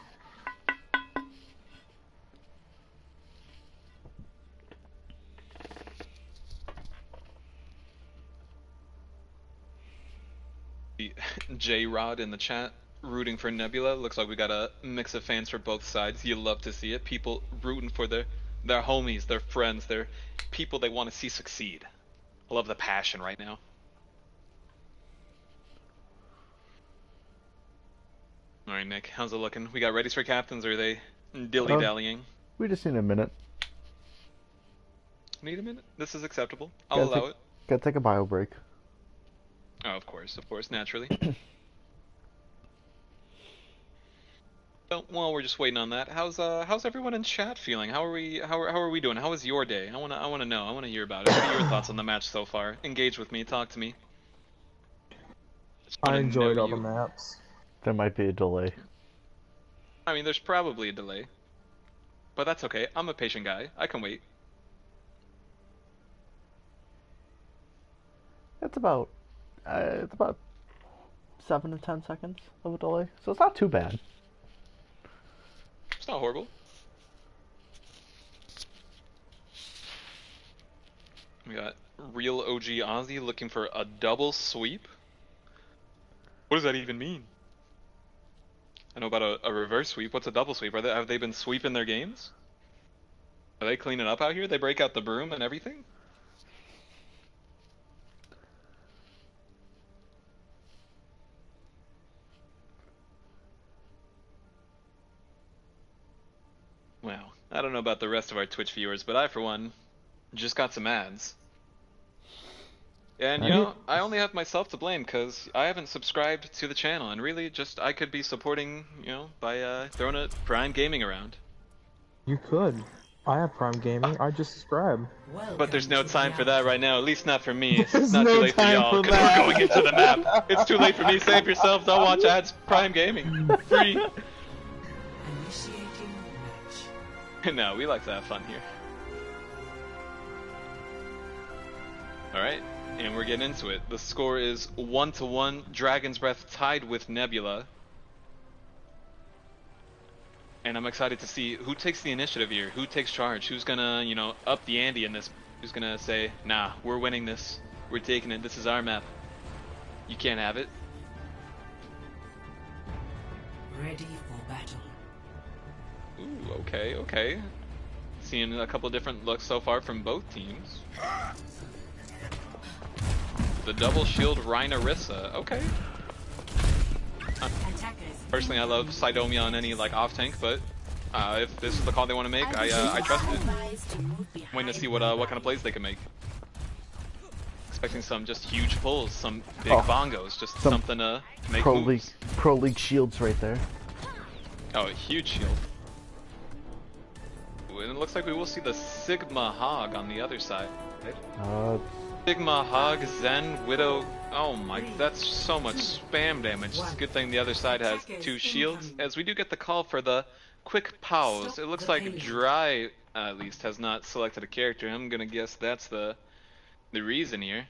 Speaker 2: J-Rod in the chat rooting for Nebula. Looks like we got a mix of fans for both sides. You love to see it. People rooting for their homies, their friends, their people they want to see succeed. I love the passion right now. Alright, Nick, how's it looking? We got readies for captains, or are they dilly-dallying?
Speaker 1: We just need a minute.
Speaker 2: Need a minute? This is acceptable. I'll allow it.
Speaker 1: Gotta take a bio break.
Speaker 2: Oh, of course, naturally. So, while we're just waiting on that, how's everyone in chat feeling? How are we doing? How was your day? I wanna know. I wanna hear about it. What are your thoughts on the match so far? Engage with me. Talk to me.
Speaker 3: I enjoyed all the maps.
Speaker 1: There might be a delay.
Speaker 2: I mean, there's probably a delay, but that's okay. I'm a patient guy. I can wait.
Speaker 1: It's about 7 to 10 seconds of a delay, so it's not too bad.
Speaker 2: It's not horrible. We got real OG Ozzy looking for a double sweep. What does that even mean? I know about a reverse sweep. What's a double sweep? Have they been sweeping their games? Are they cleaning up out here? They break out the broom and everything? Wow. I don't know about the rest of our Twitch viewers, but I, for one, just got some ads. And, you know, I only have myself to blame, because I haven't subscribed to the channel, and really, just, I could be supporting, you know, by, throwing a Prime Gaming around.
Speaker 3: You could. I have Prime Gaming. I just subscribe.
Speaker 2: But there's no time for that right now, at least not for me. It's
Speaker 3: There's
Speaker 2: not
Speaker 3: no
Speaker 2: too late for
Speaker 3: time
Speaker 2: y'all,
Speaker 3: for
Speaker 2: because
Speaker 3: that.
Speaker 2: we're going into the map. It's too late for me. Save yourself, don't watch ads. Prime Gaming. Free.
Speaker 4: Initiating match.
Speaker 2: No, we like to have fun here. Alright, and we're getting into it. The score is 1-1. Dragon's Breath tied with Nebula. And I'm excited to see who takes the initiative here, who takes charge, who's gonna, you know, up the ante in this, who's gonna say, nah, we're winning this, we're taking it, this is our map. You can't have it.
Speaker 4: Ready for battle.
Speaker 2: Ooh, okay. Seeing a couple different looks so far from both teams. The double shield Rhinarissa, okay. Personally, I love Sidomia on any like off tank, but if this is the call they want to make, I trust it. Waiting to see what kind of plays they can make. Expecting some just huge pulls, some big bongos, just something to make moves.
Speaker 1: Pro League shields right there.
Speaker 2: Oh, a huge shield. Ooh, and it looks like we will see the Sigma Hog on the other side. Sigma Hog, Zen, Widow. Oh my, that's so much spam damage. It's a good thing the other side has 2 shields, as we do get the call for the quick pause. It looks like Dry, at least, has not selected a character. I'm gonna guess that's the reason here.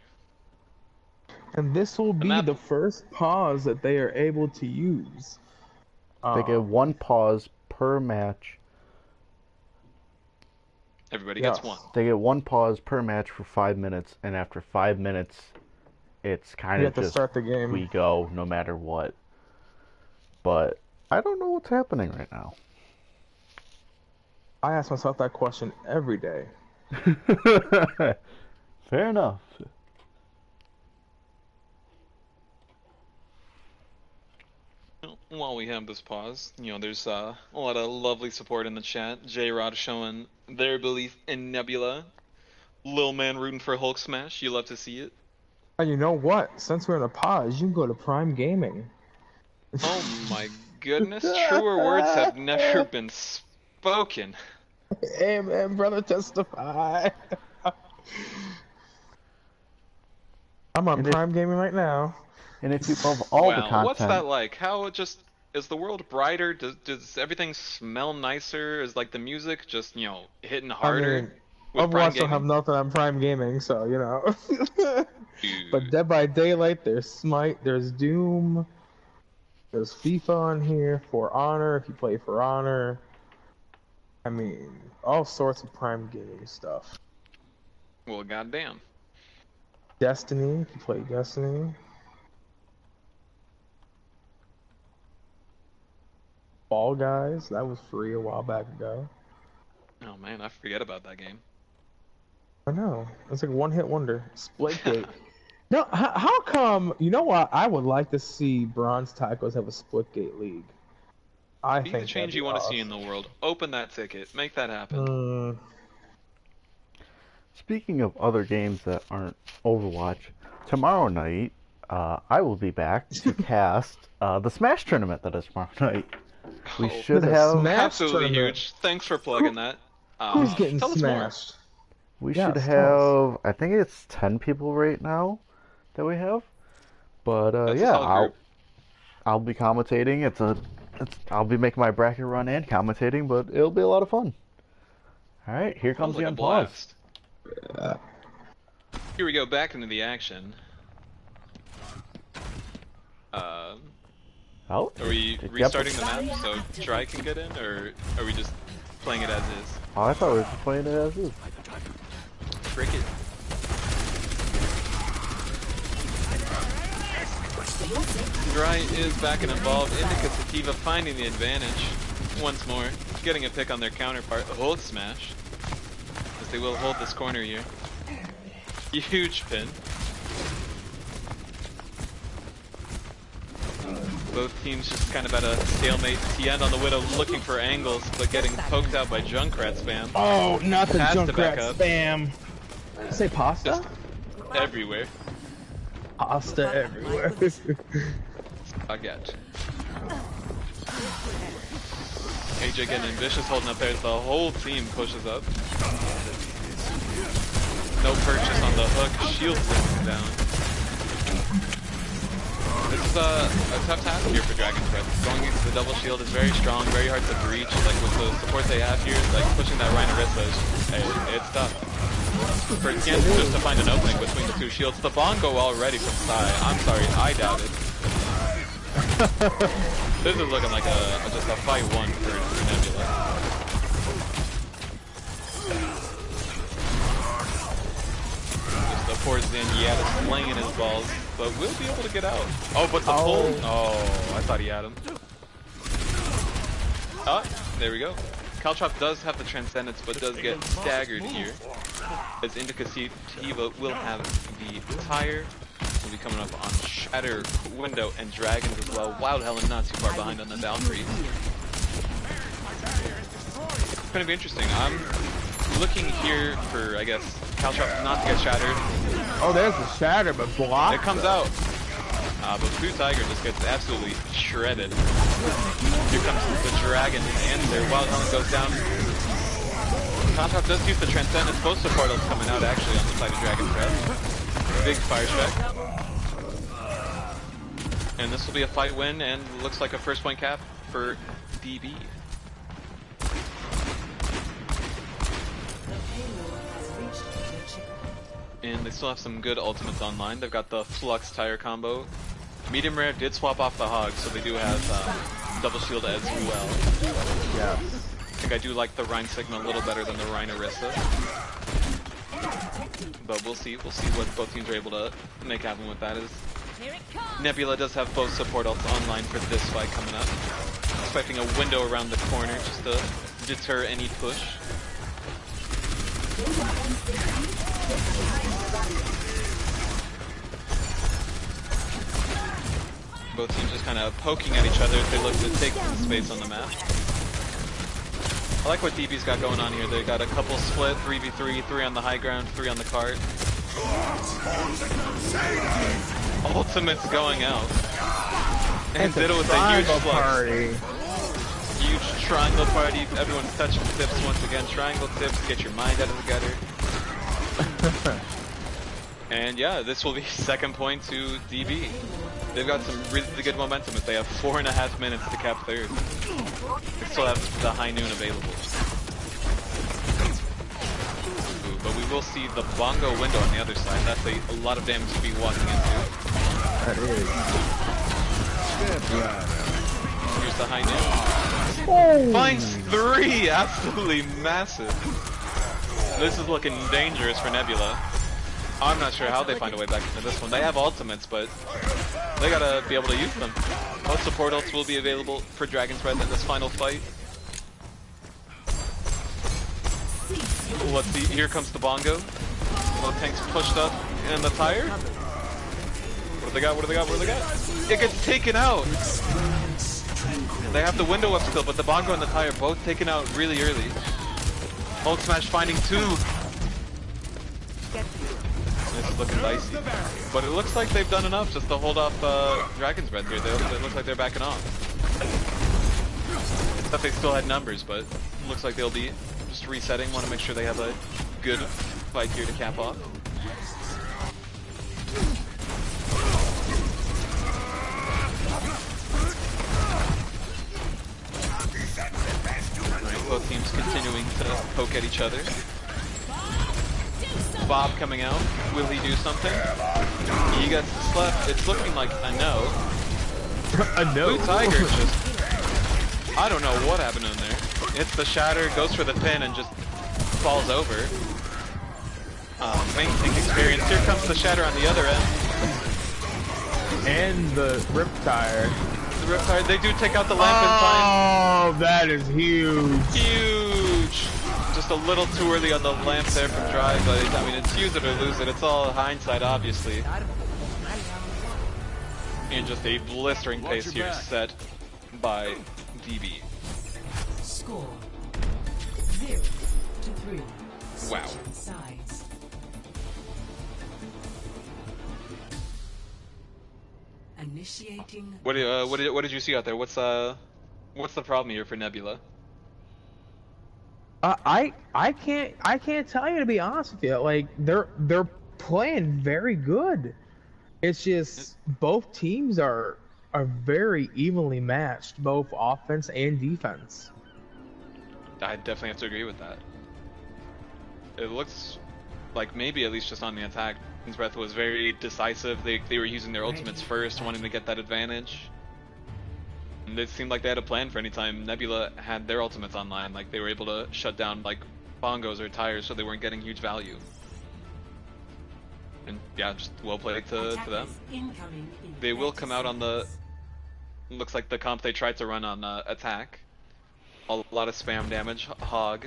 Speaker 3: And this will be the first pause that they are able to use.
Speaker 1: They get 1 pause per match.
Speaker 2: Everybody gets 1.
Speaker 1: They get 1 pause per match for 5 minutes, and after 5 minutes, it's kind of just
Speaker 3: start the game.
Speaker 1: We go no matter what. But I don't know what's happening right now.
Speaker 3: I ask myself that question every day.
Speaker 1: Fair enough.
Speaker 2: While we have this pause, you know, there's a lot of lovely support in the chat. J-Rod showing their belief in Nebula. Lil Man rooting for Hulk Smash. You love to see it.
Speaker 3: And you know what? Since we're in a pause, you can go to Prime Gaming.
Speaker 2: Oh my goodness, truer words have never been spoken.
Speaker 3: Amen, brother, testify. I'm on Prime Gaming right now.
Speaker 1: And if you love all the content...
Speaker 2: What's that like? How just... Is the world brighter? Does everything smell nicer? Is like the music just, you know, hitting harder? With Prime
Speaker 3: Overwatch don't have
Speaker 2: Gaming?
Speaker 3: nothing on Prime Gaming, so you know. But
Speaker 2: Dude.
Speaker 3: Dead by Daylight, there's Smite, there's Doom, there's FIFA on here, For Honor if you play For Honor. I mean, all sorts of Prime Gaming stuff.
Speaker 2: Well, goddamn.
Speaker 3: Destiny if you play Destiny. Fall Guys, that was free a while back ago.
Speaker 2: Oh man, I forget about that game.
Speaker 3: I know. It's like a one-hit wonder. Splitgate. No, how come? You know what? I would like to see Bronze Tacos have a Splitgate league. I
Speaker 2: Be
Speaker 3: think
Speaker 2: the change you want to see in the world. Open that ticket. Make that happen.
Speaker 1: Speaking of other games that aren't Overwatch, tomorrow night I will be back to cast the Smash tournament that is tomorrow night. We
Speaker 2: Oh,
Speaker 1: should
Speaker 3: There's a
Speaker 1: have.
Speaker 3: Smash
Speaker 2: absolutely
Speaker 3: tournament.
Speaker 2: huge. Thanks for plugging that.
Speaker 3: Who's getting
Speaker 2: tell us more.
Speaker 3: smashed?
Speaker 1: We
Speaker 3: Yes,
Speaker 1: should
Speaker 3: tell
Speaker 1: have. I think it's 10 people right now that we have. But
Speaker 2: That's a
Speaker 1: yeah,
Speaker 2: solid group.
Speaker 1: I'll be commentating. I'll be making my bracket run and commentating, but it'll be a lot of fun. All right, here comes
Speaker 2: Sounds like
Speaker 1: the
Speaker 2: a
Speaker 1: unpause.
Speaker 2: blast. Here we go, back into the action.
Speaker 1: Oh,
Speaker 2: Are we
Speaker 1: yep.
Speaker 2: restarting the map so Try can get in, or are we just playing it as is?
Speaker 1: Oh, I thought we were just playing it as is.
Speaker 2: Frick it. Dry is back and involved. Indica Sativa finding the advantage once more, getting a pick on their counterpart. Hold smash, as they will hold this corner here. Huge pin. Both teams just kind of at a stalemate. Tien on the Widow looking for angles, but getting poked out by Junkrat spam.
Speaker 3: Oh, not the
Speaker 2: Has to back
Speaker 3: Junkrat
Speaker 2: up.
Speaker 3: spam. Say pasta?
Speaker 2: Just everywhere.
Speaker 3: Pasta everywhere.
Speaker 2: Baguette. AJ getting ambitious, holding up there as the whole team pushes up. No purchase on the hook, shield going down. This is a tough task here for Dragon's Breath. Going into the double shield is very strong, very hard to breach. Like with the support they have here, like pushing that Rhinoarissa, it's tough. For Tien just to find an opening between the two shields. The bongo already from Sai. I'm sorry, I doubt it. This is looking like just a fight one for Nebula. Just the poor Zenyatta slaying his balls, but we'll be able to get out. Oh, but the pull. Oh, I thought he had him. Oh, there we go. Caltrop does have the Transcendence, but does get staggered here. As Indica Sativa will have the Tire. Will be coming up on Shatter, Window, and Dragons as well. Wild Helen not too far behind on the Valkyries. It's going to be interesting. I'm looking here for, I guess, Caltrop not to get shattered.
Speaker 3: Oh, there's the shatter, but blocked.
Speaker 2: It comes out. But Blue Tiger just gets absolutely shredded. Here comes the Dragon, and their Wild Helen goes down. Caltrop does use the Transcendence. Both support portals coming out actually on the side of Dragon's Breath. Big fire check. And this will be a fight win, and looks like a first point cap for DB. And they still have some good ultimates online. They've got the Flux Tire combo. Medium Rare did swap off the Hog, so they do have double shield as well.
Speaker 3: Yeah.
Speaker 2: I think I do like the Rhine Sigma a little better than the Rhinoarissa. But we'll see what both teams are able to make happen with that. Is Nebula does have both support ults online for this fight coming up. Expecting a window around the corner just to deter any push. Both teams just kind of poking at each other as they look to take some space on the map. I like what DB's got going on here. They got a couple split, 3v3, 3 on the high ground, 3 on the cart. Ultimate's going out. And Ditto with a huge flux. Huge triangle party. Everyone's touching tips once again. Triangle tips, get your mind out of the gutter. And yeah, this will be second point to DB. They've got some really good momentum as they have 4.5 minutes to cap third. They still have the high noon available. Ooh, will see the bongo window on the other side. That's a lot of damage to be walking into.
Speaker 3: That is.
Speaker 2: Here's the high noon. Finds 3! Absolutely massive. This is looking dangerous for Nebula. I'm not sure how they find a way back into this one. They have ultimates, but they gotta be able to use them. Most support ults will be available for Dragon's Breath in this final fight. Let's see, here comes the bongo. The tank's pushed up, and the tire. What do they got? What do they got? What do they got? It gets taken out! They have the window up still, but the bongo and the tire both taken out really early. Ult smash finding 2. This is looking dicey. But it looks like they've done enough just to hold off Dragon's Breath here. It looks like they're backing off. I thought they still had numbers, but it looks like they'll be just resetting. Want to make sure they have a good fight here to cap off. Alright, both teams continuing to poke at each other. Bob coming out. Will he do something? He gets slept. It's looking like a no.
Speaker 3: A no?
Speaker 2: Blue Tiger just... I don't know what happened in there. It's the shatter, goes for the pin, and just falls over. Main tank experience. Here comes the shatter on the other end.
Speaker 3: And the Riptide.
Speaker 2: The Riptide, they do take out the lamp in time.
Speaker 3: Oh, that is huge.
Speaker 2: Huge! Just a little too early on the lamp there from Dry, but I mean, it's use it or lose it. It's all hindsight, obviously. And just a blistering pace here set by DB.
Speaker 4: Score 0-3.
Speaker 2: Wow.
Speaker 4: Sides. Initiating.
Speaker 2: What did you see out there? What's the problem here for Nebula?
Speaker 3: I can't tell you, to be honest with you. Like, they're playing very good. It's just both teams are very evenly matched, both offense and defense.
Speaker 2: I definitely have to agree with that. It looks like maybe at least just on the attack, Dragon's Breath was very decisive. They were using their ultimates first, wanting to get that advantage. And it seemed like they had a plan for any time Nebula had their ultimates online. Like, they were able to shut down like bongos or tires, so they weren't getting huge value. And yeah, just well played to them. They will come out on the... Looks like the comp they tried to run on attack. A lot of spam damage. Hog.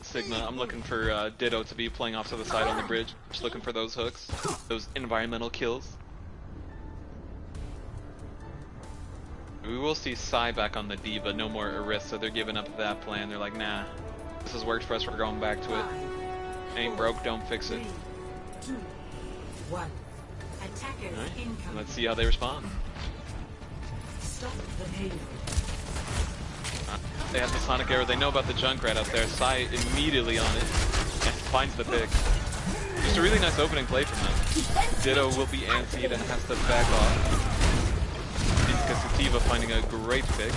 Speaker 2: Sigma. I'm looking for Ditto to be playing off to the side on the bridge. Just looking for those hooks. Those environmental kills. We will see Psy back on the D, but no more Orisa. They're giving up that plan. They're like, nah, this has worked for us. We're going back to it. Ain't broke, don't fix it.
Speaker 4: 3, 2, 1. Attackers incoming.
Speaker 2: Let's see how they respond.
Speaker 4: Stop the payload.
Speaker 2: They have the Sonic Arrow. They know about the Junkrat up there. Psy immediately on it and finds the pick. Just a really nice opening play from them. Ditto will be antsied and has to back off. Sativa finding a great pick.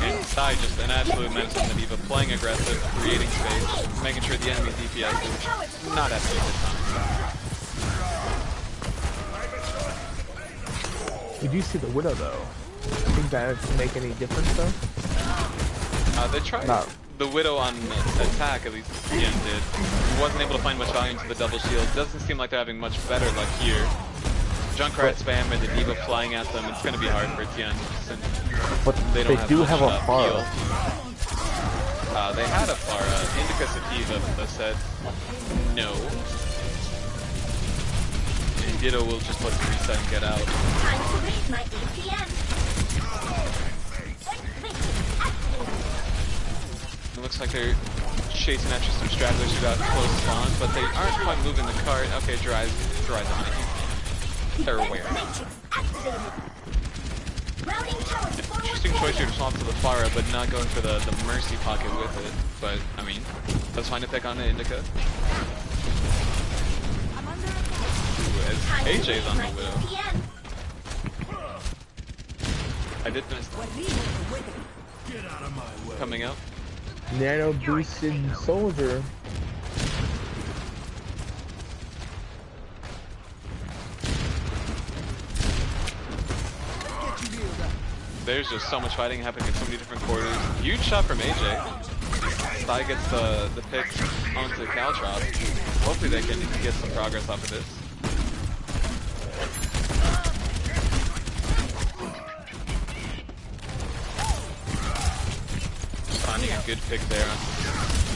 Speaker 2: And Psy just an absolute menace on the Diva, playing aggressive, creating space, making sure the enemy DPS is not having a good time.
Speaker 3: Did you see the Widow though? I think that would make any difference though?
Speaker 2: They tried the Widow on attack, at least Tien did. Wasn't able to find much value into the double shield. Doesn't seem like they're having much better luck here. Junkrat spam and the Diva flying at them. It's going to be hard for Tien since they don't have much
Speaker 1: have a
Speaker 2: heal. They had a Pharah. Indica Sativa said no. And Ditto will just let the reset and get out.
Speaker 7: Time to read my APM.
Speaker 2: It looks like they're chasing after some stragglers who got close spawn, but they aren't quite moving the cart. Okay, Dry's on it. They're aware. Interesting choice here to swap to the Pharah, but not going for the Mercy pocket with it. But, I mean, that's fine to pick on the Indica. AJ's on the Widow. I did miss
Speaker 6: Get out of my way.
Speaker 2: coming out.
Speaker 3: Nano boosted soldier.
Speaker 2: There's just so much fighting happening in so many different quarters. Huge shot from AJ. Sai gets the pick onto the Caltrop. Hopefully they can get some progress off of this. Finding a good pick there on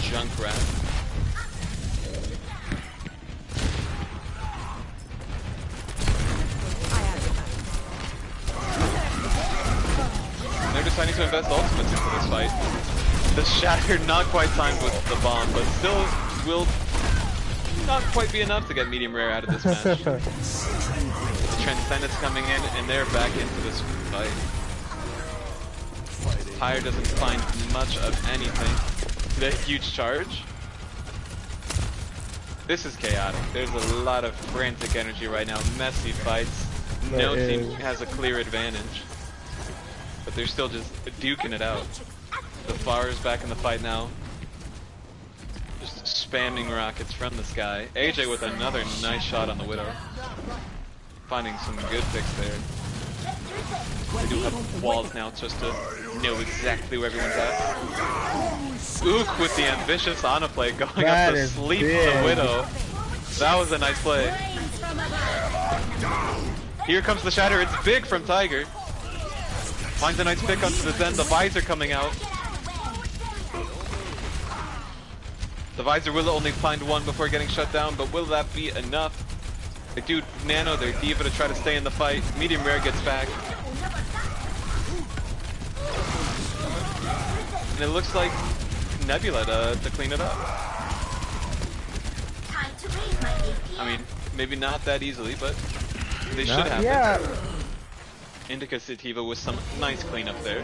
Speaker 2: Junkrat. They're deciding to invest ultimates into this fight. The Shatter not quite timed with the bomb, but still will not quite be enough to get medium rare out of this match. Transcendence coming in, and they're back into this fight. Pyre doesn't find much of anything. The huge charge. This is chaotic. There's a lot of frantic energy right now. Messy fights. No team has a clear advantage. But they're still just duking it out. The Far is back in the fight now. Just spamming rockets from the sky. AJ with another nice shot on the Widow. Finding some good picks there. They do have walls now just to know exactly where everyone's at. Ook with the ambitious Ana play going up to sleep the Widow. That was a nice play. Here comes the Shatter. It's big from Tiger. Finds a nice pick onto the Zen. The Visor coming out. The Visor will only find one before getting shut down, but will that be enough? They do nano their Diva to try to stay in the fight. Medium rare gets back. And it looks like Nebula to clean it up. I mean, maybe not that easily, but they should have it. Indica Sativa with some nice cleanup there.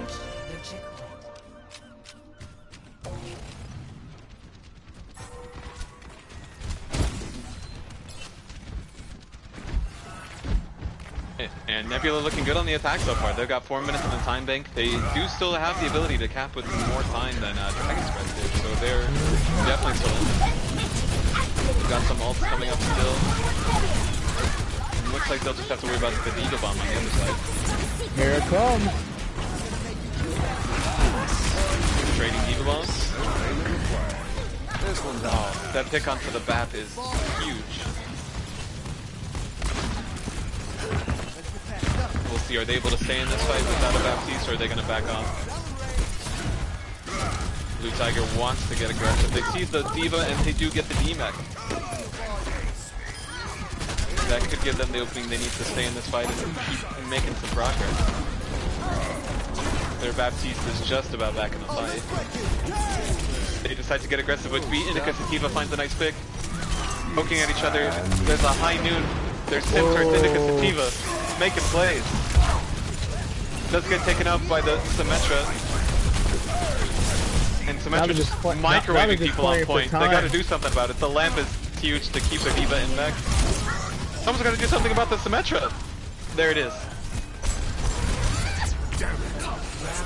Speaker 2: And Nebula looking good on the attack so far. They've got 4 minutes in the time bank. They do still have the ability to cap with more time than Dragon's Breath did, so they're definitely still in. We've got some ults coming up still. And looks like they'll just have to worry about the Diva Bomb on the other side.
Speaker 3: Here it comes.
Speaker 2: Trading Diva Bombs. Oh, that pick onto the BAP is huge. We'll see, are they able to stay in this fight without a Baptiste, or are they going to back off? Blue Tiger wants to get aggressive. They see the Diva and they do get the D-Mech. That could give them the opening they need to stay in this fight and keep making some progress. Their Baptiste is just about back in the fight. They decide to get aggressive with B. Indica Sativa finds a nice pick. Poking at each other. There's a high noon. There's Sim towards Indica Sativa. Making plays. Does get taken out by the Symmetra. And Symmetra just microwaving people on point. They gotta do something about it. The lamp is huge to keep their Diva in mech. Someone's gotta do something about the Symmetra. There it is.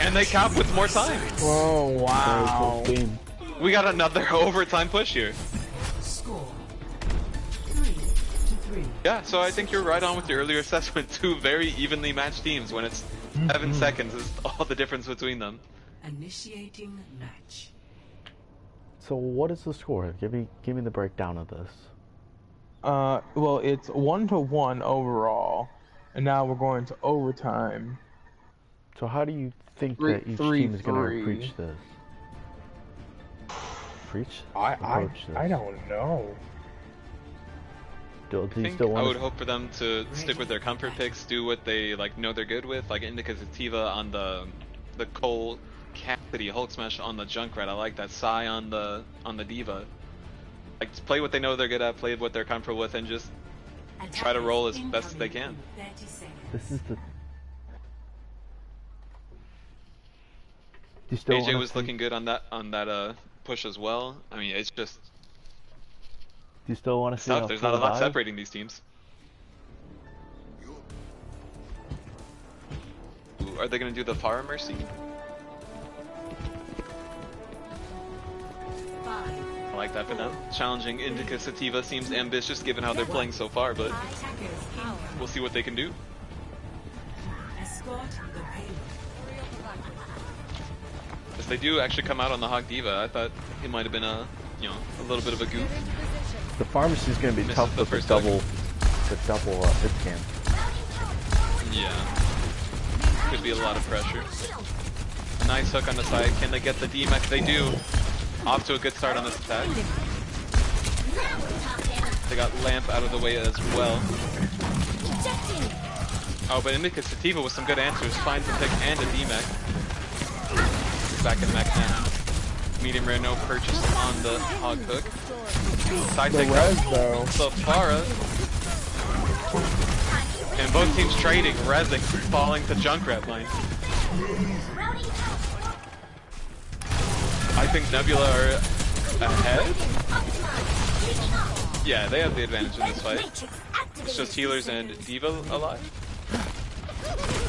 Speaker 2: And they cap with more time.
Speaker 3: Oh, wow.
Speaker 2: We got another overtime push here. Yeah, so I think you're right on with your earlier assessment. Two very evenly matched teams when it's 7 seconds is all the difference between them.
Speaker 4: Initiating match.
Speaker 1: So what is the score? Give me the breakdown of this.
Speaker 3: Well, it's 1-1 overall, and now we're going to overtime.
Speaker 1: So how do you think that each team is going to approach this?
Speaker 3: I don't know.
Speaker 2: I would hope for them to stick with their comfort picks, do what they know they're good with, like Indica Sativa on the Cole, Cassidy, Hulk Smash on the Junkrat. I like that. Sai on the Diva. Like, just play what they know they're good at, play what they're comfortable with, and just try to roll as best as they can.
Speaker 1: This is the.
Speaker 2: AJ was looking good on that push as well. I mean, it's just.
Speaker 1: Do you still want to see?
Speaker 2: There's not a lot separating these teams. Ooh, are they going to do the Fire Mercy? like that for them. Challenging Indica Sativa seems ambitious given how they're playing so far, but we'll see what they can do.
Speaker 4: Escort the payload.
Speaker 2: As they do actually come out on the Hog Diva, I thought he might have been a little bit of a goof.
Speaker 1: The pharmacy is going to be
Speaker 2: Misses
Speaker 1: tough
Speaker 2: the
Speaker 1: with the
Speaker 2: first
Speaker 1: double hit cam.
Speaker 2: Yeah. Could be a lot of pressure. Nice hook on the side. Can they get the D-Mech? They do. Off to a good start on this attack. They got Lamp out of the way as well. Oh, but Indica Sativa with some good answers. Finds a pick and a D-Mech. Back in mech now. Medium rare, no purchase on the hog hook. Side take though. Safara. And both teams trading, resing, falling to Junkrat lane. I think Nebula are ahead. Yeah, they have the advantage in this fight. It's just healers and Diva alive.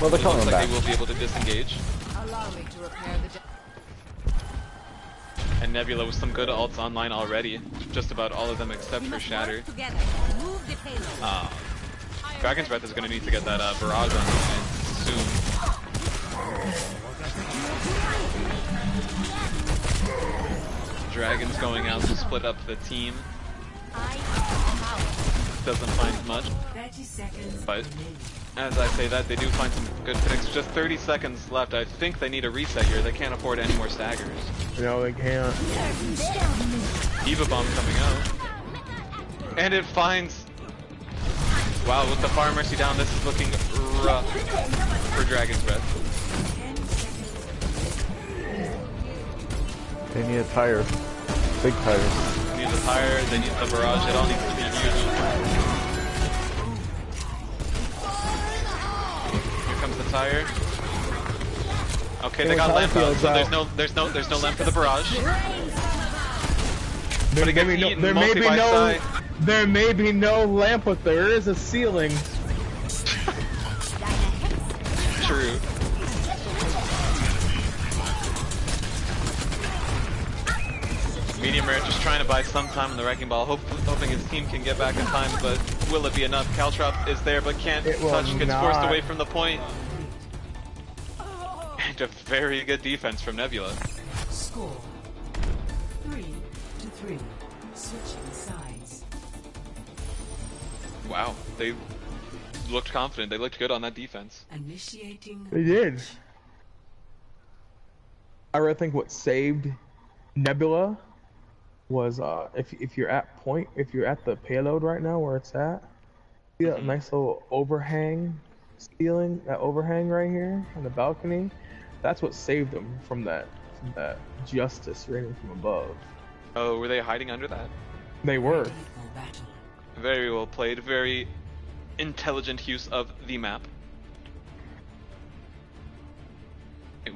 Speaker 1: Well, they're
Speaker 2: it
Speaker 1: coming
Speaker 2: looks like
Speaker 1: back.
Speaker 2: they will be able to disengage.
Speaker 5: Allow me to repair the
Speaker 2: And Nebula with some good ults online already. Just about all of them except for Shatter. Dragon's Breath is going to need to get that barrage on him soon. Dragon's going out to split up the team. Doesn't find much. But as I say that, they do find some good picks. Just 30 seconds left. I think they need a reset here. They can't afford any more staggers.
Speaker 3: No, they can't.
Speaker 2: Eva Bomb coming out. And it finds... Wow, with the Fire Mercy down, this is looking rough for Dragon's Breath.
Speaker 1: They need a tire. Big tires.
Speaker 2: They need the tire, they need the barrage, it all needs to be huge. Here comes the tire. Okay, they got lamp out, so there's no lamp for the barrage.
Speaker 3: There may be no lamp, but there is a ceiling.
Speaker 2: True. Medium rare just trying to buy some time in the Wrecking Ball, hoping his team can get back in time, but will it be enough? Caltrop is there, but can't touch, gets forced away from the point. And a very good defense from Nebula.
Speaker 4: Score 3-3. Switching sides.
Speaker 2: Wow, they looked confident. They looked good on that defense.
Speaker 4: Initiating.
Speaker 3: They did. I really think what saved Nebula was if you're at the payload right now where it's at, see that nice little overhang ceiling, that overhang right here on the balcony. That's what saved them from that justice raining from above.
Speaker 2: Oh, were they hiding under that?
Speaker 3: They were.
Speaker 2: Very well played. Very intelligent use of the map.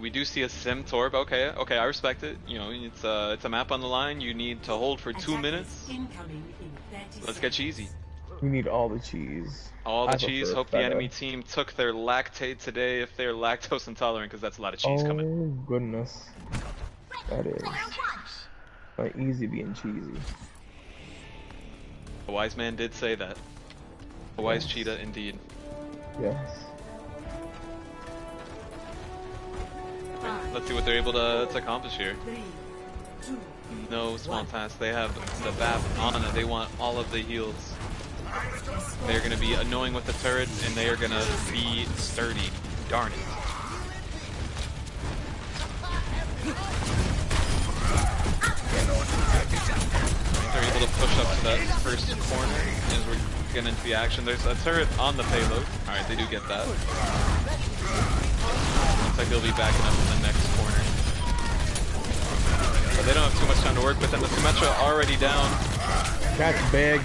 Speaker 2: We do see a Sim Torb. Okay, I respect it. You know, it's a map on the line. You need to hold for 2 minutes. Let's get cheesy.
Speaker 3: We need all the cheese.
Speaker 2: All the cheese. Hope the enemy team took their lactate today if they're lactose intolerant, because that's a lot of cheese coming.
Speaker 3: Oh goodness, that is not easy being cheesy.
Speaker 2: A wise man did say that. A wise cheetah indeed.
Speaker 3: Yes.
Speaker 2: Let's see what they're able to accomplish here. No small task. They have the BAP on it. They want all of the heals. They're going to be annoying with the turrets, and they are going to be sturdy. Darn it. They're able to push up to that first corner as we're getting into the action. There's a turret on the payload. Alright, they do get that. Looks like they'll be backing up in the next corner. But they don't have too much time to work with, and the Symmetra already down.
Speaker 3: That's big.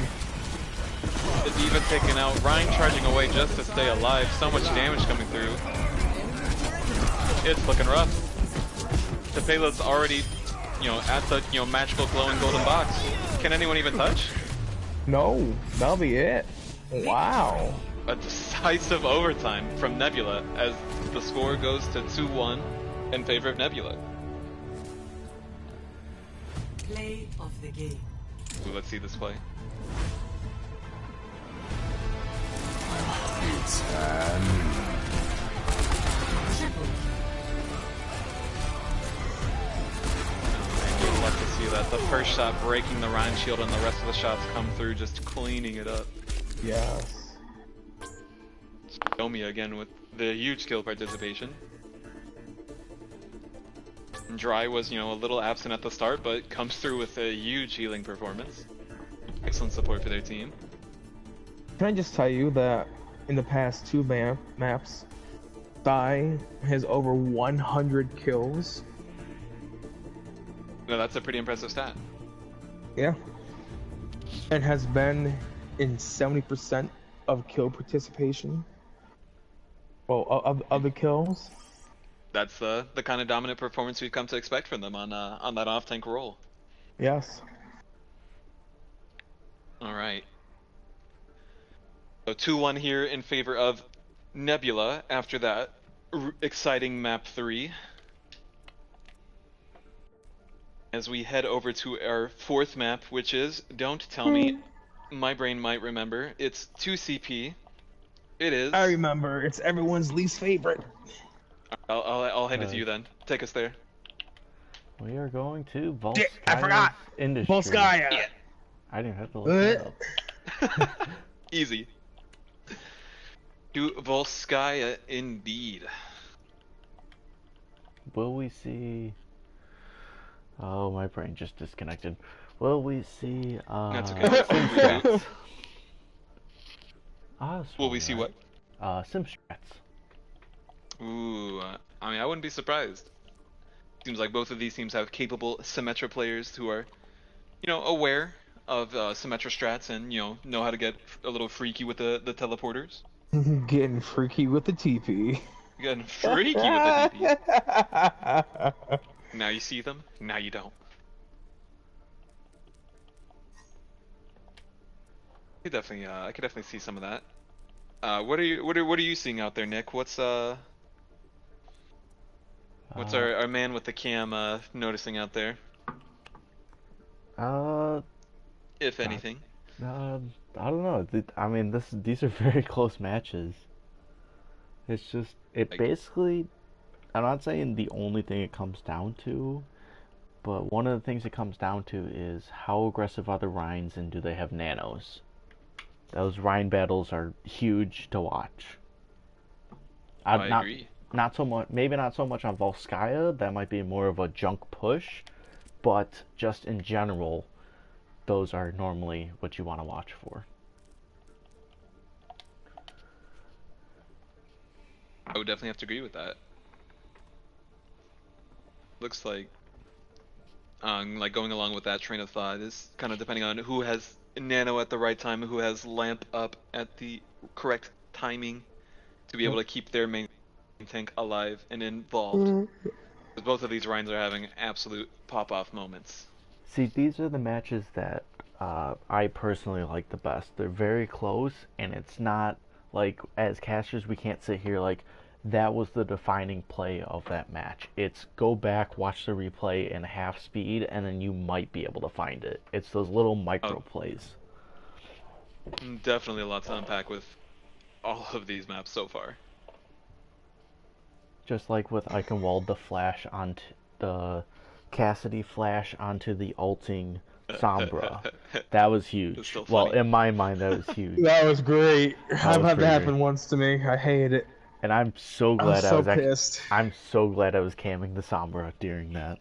Speaker 2: The Diva taken out. Ryan charging away just to stay alive. So much damage coming through. It's looking rough. The payload's already, at the, magical glowing golden box. Can anyone even touch?
Speaker 3: No, that'll be it. Wow.
Speaker 2: A decisive overtime from Nebula as the score goes to 2-1 in favor of Nebula.
Speaker 4: Play of the game.
Speaker 2: Ooh, let's see this play.
Speaker 6: It's high
Speaker 2: And you'd love to see that. The first shot breaking the Rhine shield and the rest of the shots come through just cleaning it up.
Speaker 3: Yes.
Speaker 2: Omi again with the huge skill participation. And Dry was, a little absent at the start, but comes through with a huge healing performance. Excellent support for their team.
Speaker 3: Can I just tell you that in the past two maps, Thai has over 100 kills.
Speaker 2: No, that's a pretty impressive stat.
Speaker 3: Yeah. And has been in 70% of kill participation. Well, of the kills.
Speaker 2: That's the kind of dominant performance we've come to expect from them on that off-tank role.
Speaker 3: Yes.
Speaker 2: All right. So 2-1 here in favor of Nebula after that exciting map 3. As we head over to our 4th map, which is, don't tell me, my brain might remember, it's 2CP. It is.
Speaker 3: I remember. It's everyone's least favorite.
Speaker 2: I'll hand it to you then. Take us there.
Speaker 1: We are going to Volskaya
Speaker 3: I forgot.
Speaker 1: Industry.
Speaker 3: Volskaya.
Speaker 2: Yeah.
Speaker 1: I didn't have to look it up.
Speaker 2: Easy. To Volskaya indeed.
Speaker 1: Will we see... Oh, my brain just disconnected. Will we see...
Speaker 2: That's okay. Will we see what?
Speaker 1: Simstrats.
Speaker 2: Ooh, I mean, I wouldn't be surprised. Seems like both of these teams have capable Symmetra players who are, aware of Symmetra strats and, know how to get a little freaky with the teleporters.
Speaker 3: Getting freaky with the TP.
Speaker 2: Getting freaky with the TP. Now you see them, now you don't. I could definitely see some of that. What are you seeing out there, Nick? What's our man with the cam noticing out there? If anything.
Speaker 1: I don't know. I mean, these are very close matches. It's just basically. I'm not saying the only thing it comes down to, but one of the things it comes down to is how aggressive are the Rhines and do they have nanos? Those Rhine battles are huge to watch.
Speaker 2: I agree.
Speaker 1: Not so much. Maybe not so much on Volskaya. That might be more of a junk push, but just in general, those are normally what you want to watch for.
Speaker 2: I would definitely have to agree with that. Looks like going along with that train of thought is kind of depending on who has nano at the right time, who has lamp up at the correct timing to be able to keep their main tank alive and involved. Because both of these Rhines are having absolute pop-off moments.
Speaker 1: See, these are the matches that I personally like the best. They're very close, and it's not like, as casters, we can't sit here like, that was the defining play of that match. It's go back, watch the replay in half speed, and then you might be able to find it. It's those little micro plays.
Speaker 2: Definitely a lot to unpack with all of these maps so far.
Speaker 1: Just like with Eichenwald, the flash onto the Cassidy flash onto the ulting Sombra. That was huge. Well, in my mind, that was huge.
Speaker 3: That was great. I've had that happen once to me. I hated it.
Speaker 1: And I'm so glad
Speaker 3: pissed.
Speaker 1: I'm so glad I was camming the Sombra during that.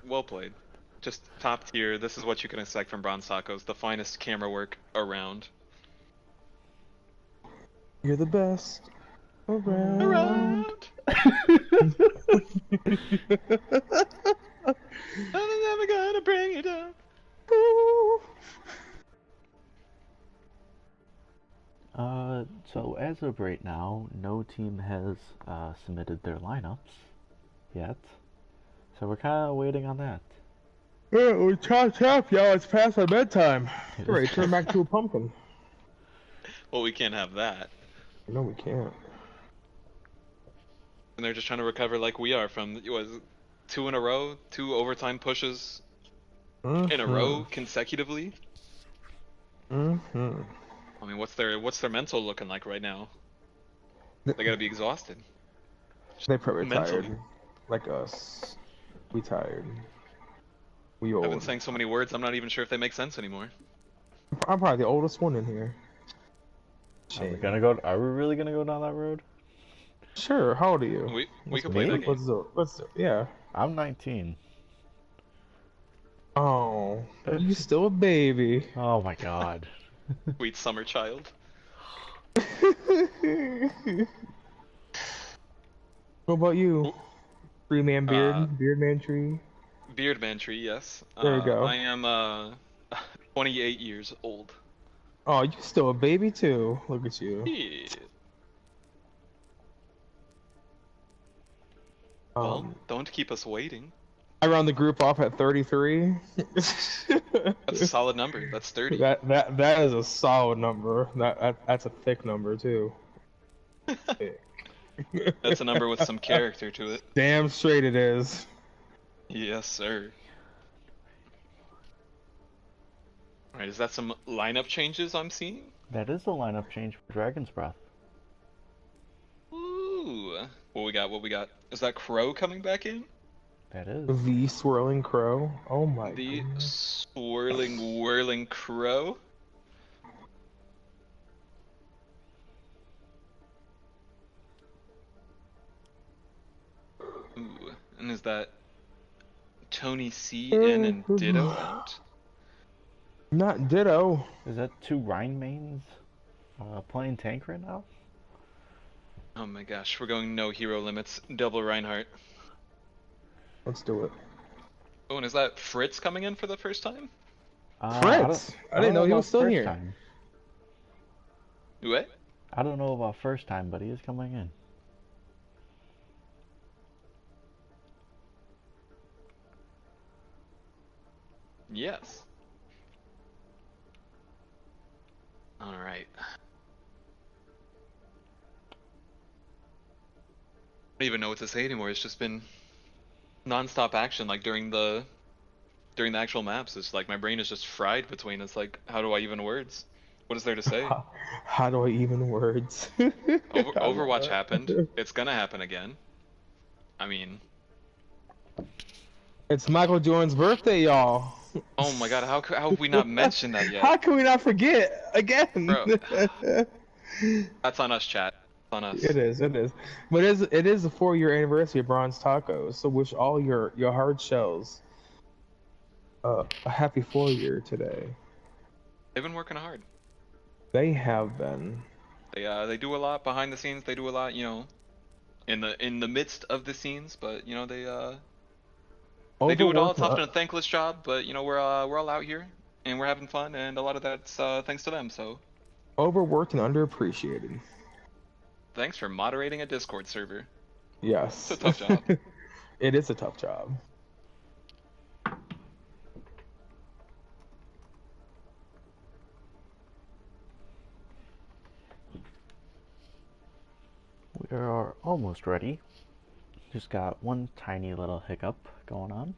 Speaker 2: Well played. Just top tier. This is what you can expect from Bronze Tacos. The finest camera work around.
Speaker 3: You're the best around.
Speaker 2: I'm never gonna bring it up.
Speaker 1: So as of right now, no team has submitted their lineups yet. So we're kind of waiting on that.
Speaker 3: Yeah, we chop, y'all. It's past our bedtime. Alright, turn back to a pumpkin.
Speaker 2: Well, we can't have that.
Speaker 3: No, we can't.
Speaker 2: And they're just trying to recover like we are from, 2 in a row, 2 overtime pushes. in a row consecutively.
Speaker 3: Mm-hmm.
Speaker 2: I mean, what's their mental looking like right now? They gotta be exhausted.
Speaker 3: They probably
Speaker 2: Mentally.
Speaker 3: tired. Like us. We tired. We
Speaker 2: I've been
Speaker 3: old.
Speaker 2: saying so many words, I'm not even sure if they make sense anymore.
Speaker 3: I'm probably the oldest one in here.
Speaker 1: Are we
Speaker 3: Shame.
Speaker 1: gonna go? Are we really gonna go down that road?
Speaker 3: Sure, how old are you?
Speaker 2: We can play that game.
Speaker 3: Let's do it. Yeah.
Speaker 1: I'm 19.
Speaker 3: Oh, you still a baby.
Speaker 1: Oh my god.
Speaker 2: Sweet summer child.
Speaker 3: What about you? Tree man beard, beard man tree.
Speaker 2: Beardman tree, yes.
Speaker 3: There you go.
Speaker 2: I am 28 years old.
Speaker 3: Oh, you still a baby too. Look at you.
Speaker 2: Yeah. Well, don't keep us waiting.
Speaker 3: I round the group off at 33.
Speaker 2: That's a solid number. That's 30.
Speaker 3: That is a solid number. That's a thick number too. Thick.
Speaker 2: That's a number with some character to it.
Speaker 3: Damn straight it is.
Speaker 2: Yes, sir. Alright, is that some lineup changes I'm seeing?
Speaker 1: That is the lineup change for Dragon's Breath.
Speaker 2: Ooh. What we got? What we got? Is that Crow coming back in?
Speaker 1: That is.
Speaker 3: The swirling crow. Oh my
Speaker 2: The
Speaker 3: goodness.
Speaker 2: swirling, whirling Crow? Ooh. And is that Tony C in and Ditto out?
Speaker 3: Not Ditto.
Speaker 1: Is that two Rhine mains playing tank right now?
Speaker 2: Oh my gosh, we're going no hero limits. Double Reinhardt.
Speaker 3: Let's do it.
Speaker 2: Oh, and is that Fritz coming in for the first time?
Speaker 3: Fritz? I didn't know he
Speaker 1: about
Speaker 3: was still
Speaker 1: first
Speaker 3: here.
Speaker 1: time.
Speaker 2: What?
Speaker 1: I don't know about first time, but he is coming in.
Speaker 2: Yes. Alright. I don't even know what to say anymore. It's just been non-stop action like during the actual maps. It's like my brain is just fried between. It's like, how do I even words? What is there to say?
Speaker 3: How do I even words?
Speaker 2: Overwatch happened. It's gonna happen again. I mean,
Speaker 3: It's Michael Jordan's birthday, y'all.
Speaker 2: oh my god, how have we not mentioned that yet?
Speaker 3: How can we not forget again?
Speaker 2: Bro. That's on us, chat. It's on us.
Speaker 3: It is. But it is the 4-year anniversary of Bronze Tacos, so wish all your hard shells a happy 4-year today.
Speaker 2: They've been working hard.
Speaker 3: They have been.
Speaker 2: They do a lot behind the scenes. They do a lot, you know, in the midst of the scenes. But you know, they do it all. It's often a thankless job, but you know, we're all out here and we're having fun, and a lot of that's thanks to them. So
Speaker 3: Overworked and underappreciated.
Speaker 2: thanks for moderating a Discord server.
Speaker 3: Yes.
Speaker 2: It's a tough job.
Speaker 3: It is a tough job.
Speaker 1: We are almost ready. Just got one tiny little hiccup going on.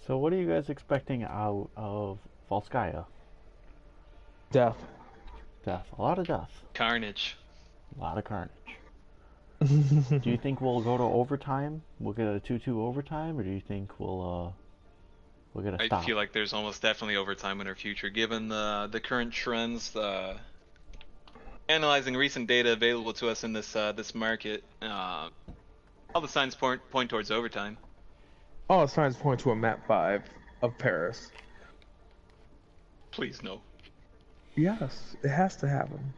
Speaker 1: So what are you guys expecting out of Volskaya?
Speaker 3: Death.
Speaker 1: Death. A lot of death.
Speaker 2: Carnage.
Speaker 1: A lot of carnage. Do you think we'll go to overtime? We'll get a 2-2 overtime, or do you think we'll get a stop?
Speaker 2: I feel like there's almost definitely overtime in our future, given the current trends. Analyzing recent data available to us in this market, all the signs point towards overtime.
Speaker 3: All signs point to a map 5 of Paris.
Speaker 2: Please no.
Speaker 3: Yes, it has to happen.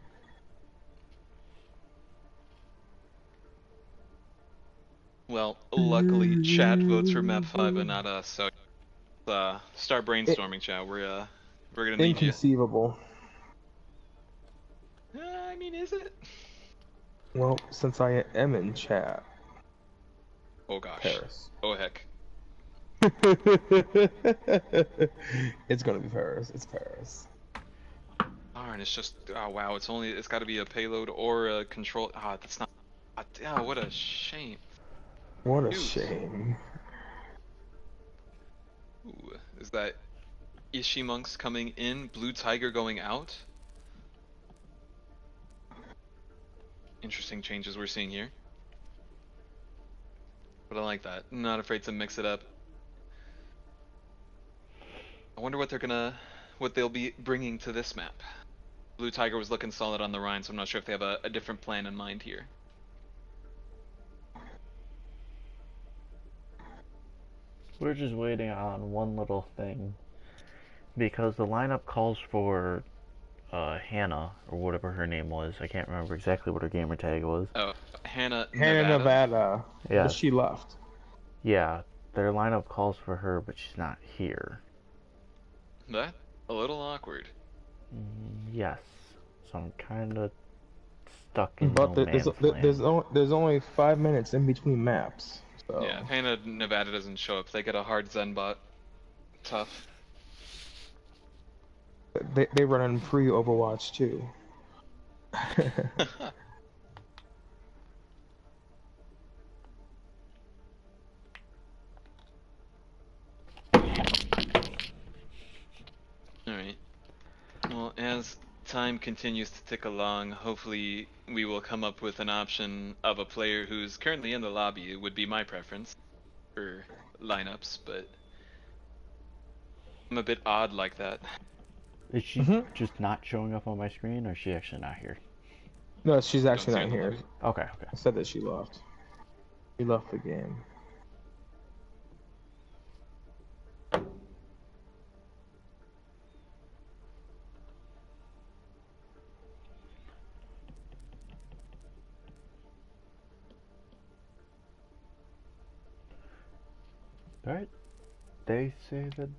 Speaker 2: Well, luckily, chat votes for map 5 and not us. So, start brainstorming, chat. We're gonna need you.
Speaker 3: Inconceivable.
Speaker 2: I mean, is it?
Speaker 3: Well, since I am in chat,
Speaker 2: Oh gosh.
Speaker 3: Paris.
Speaker 2: Oh heck.
Speaker 3: It's gonna be Paris. It's Paris.
Speaker 2: Darn, it's just, oh wow, it's got to be a payload or a control. Ah, that's not. Ah, what a shame.
Speaker 3: What a
Speaker 2: Dude.
Speaker 3: shame.
Speaker 2: Ooh, is that Ishimonks coming in, Blue Tiger going out? Interesting changes we're seeing here. But I like that. Not afraid to mix it up. I wonder what they'll be bringing to this map. Blue Tiger was looking solid on the Rhine, so I'm not sure if they have a different plan in mind here.
Speaker 1: We're just waiting on one little thing. Because the lineup calls for Hannah, or whatever her name was. I can't remember exactly what her gamer tag was.
Speaker 2: Oh, Hannah
Speaker 3: Nevada.
Speaker 1: Yeah.
Speaker 3: But she left.
Speaker 1: Yeah, their lineup calls for her, but she's not here.
Speaker 2: That a little awkward.
Speaker 1: Yes. So I'm kind of stuck in
Speaker 3: But
Speaker 1: no man's land.
Speaker 3: there's only 5 minutes in between maps. So.
Speaker 2: Yeah, if Hannah Nevada doesn't show up, they get a hard Zenbot. Tough.
Speaker 3: They run in free Overwatch too.
Speaker 2: Alright. Well, as time continues to tick along, hopefully we will come up with an option of a player who's currently in the lobby. It would be my preference for lineups, but I'm a bit odd like that.
Speaker 1: Is she just not showing up on my screen, or is she actually not here?
Speaker 3: No, she's actually
Speaker 2: Don't see
Speaker 3: not
Speaker 2: her in the
Speaker 3: here.
Speaker 2: lobby.
Speaker 1: Okay.
Speaker 3: I said that she left. She left the game.
Speaker 1: Alright. They say that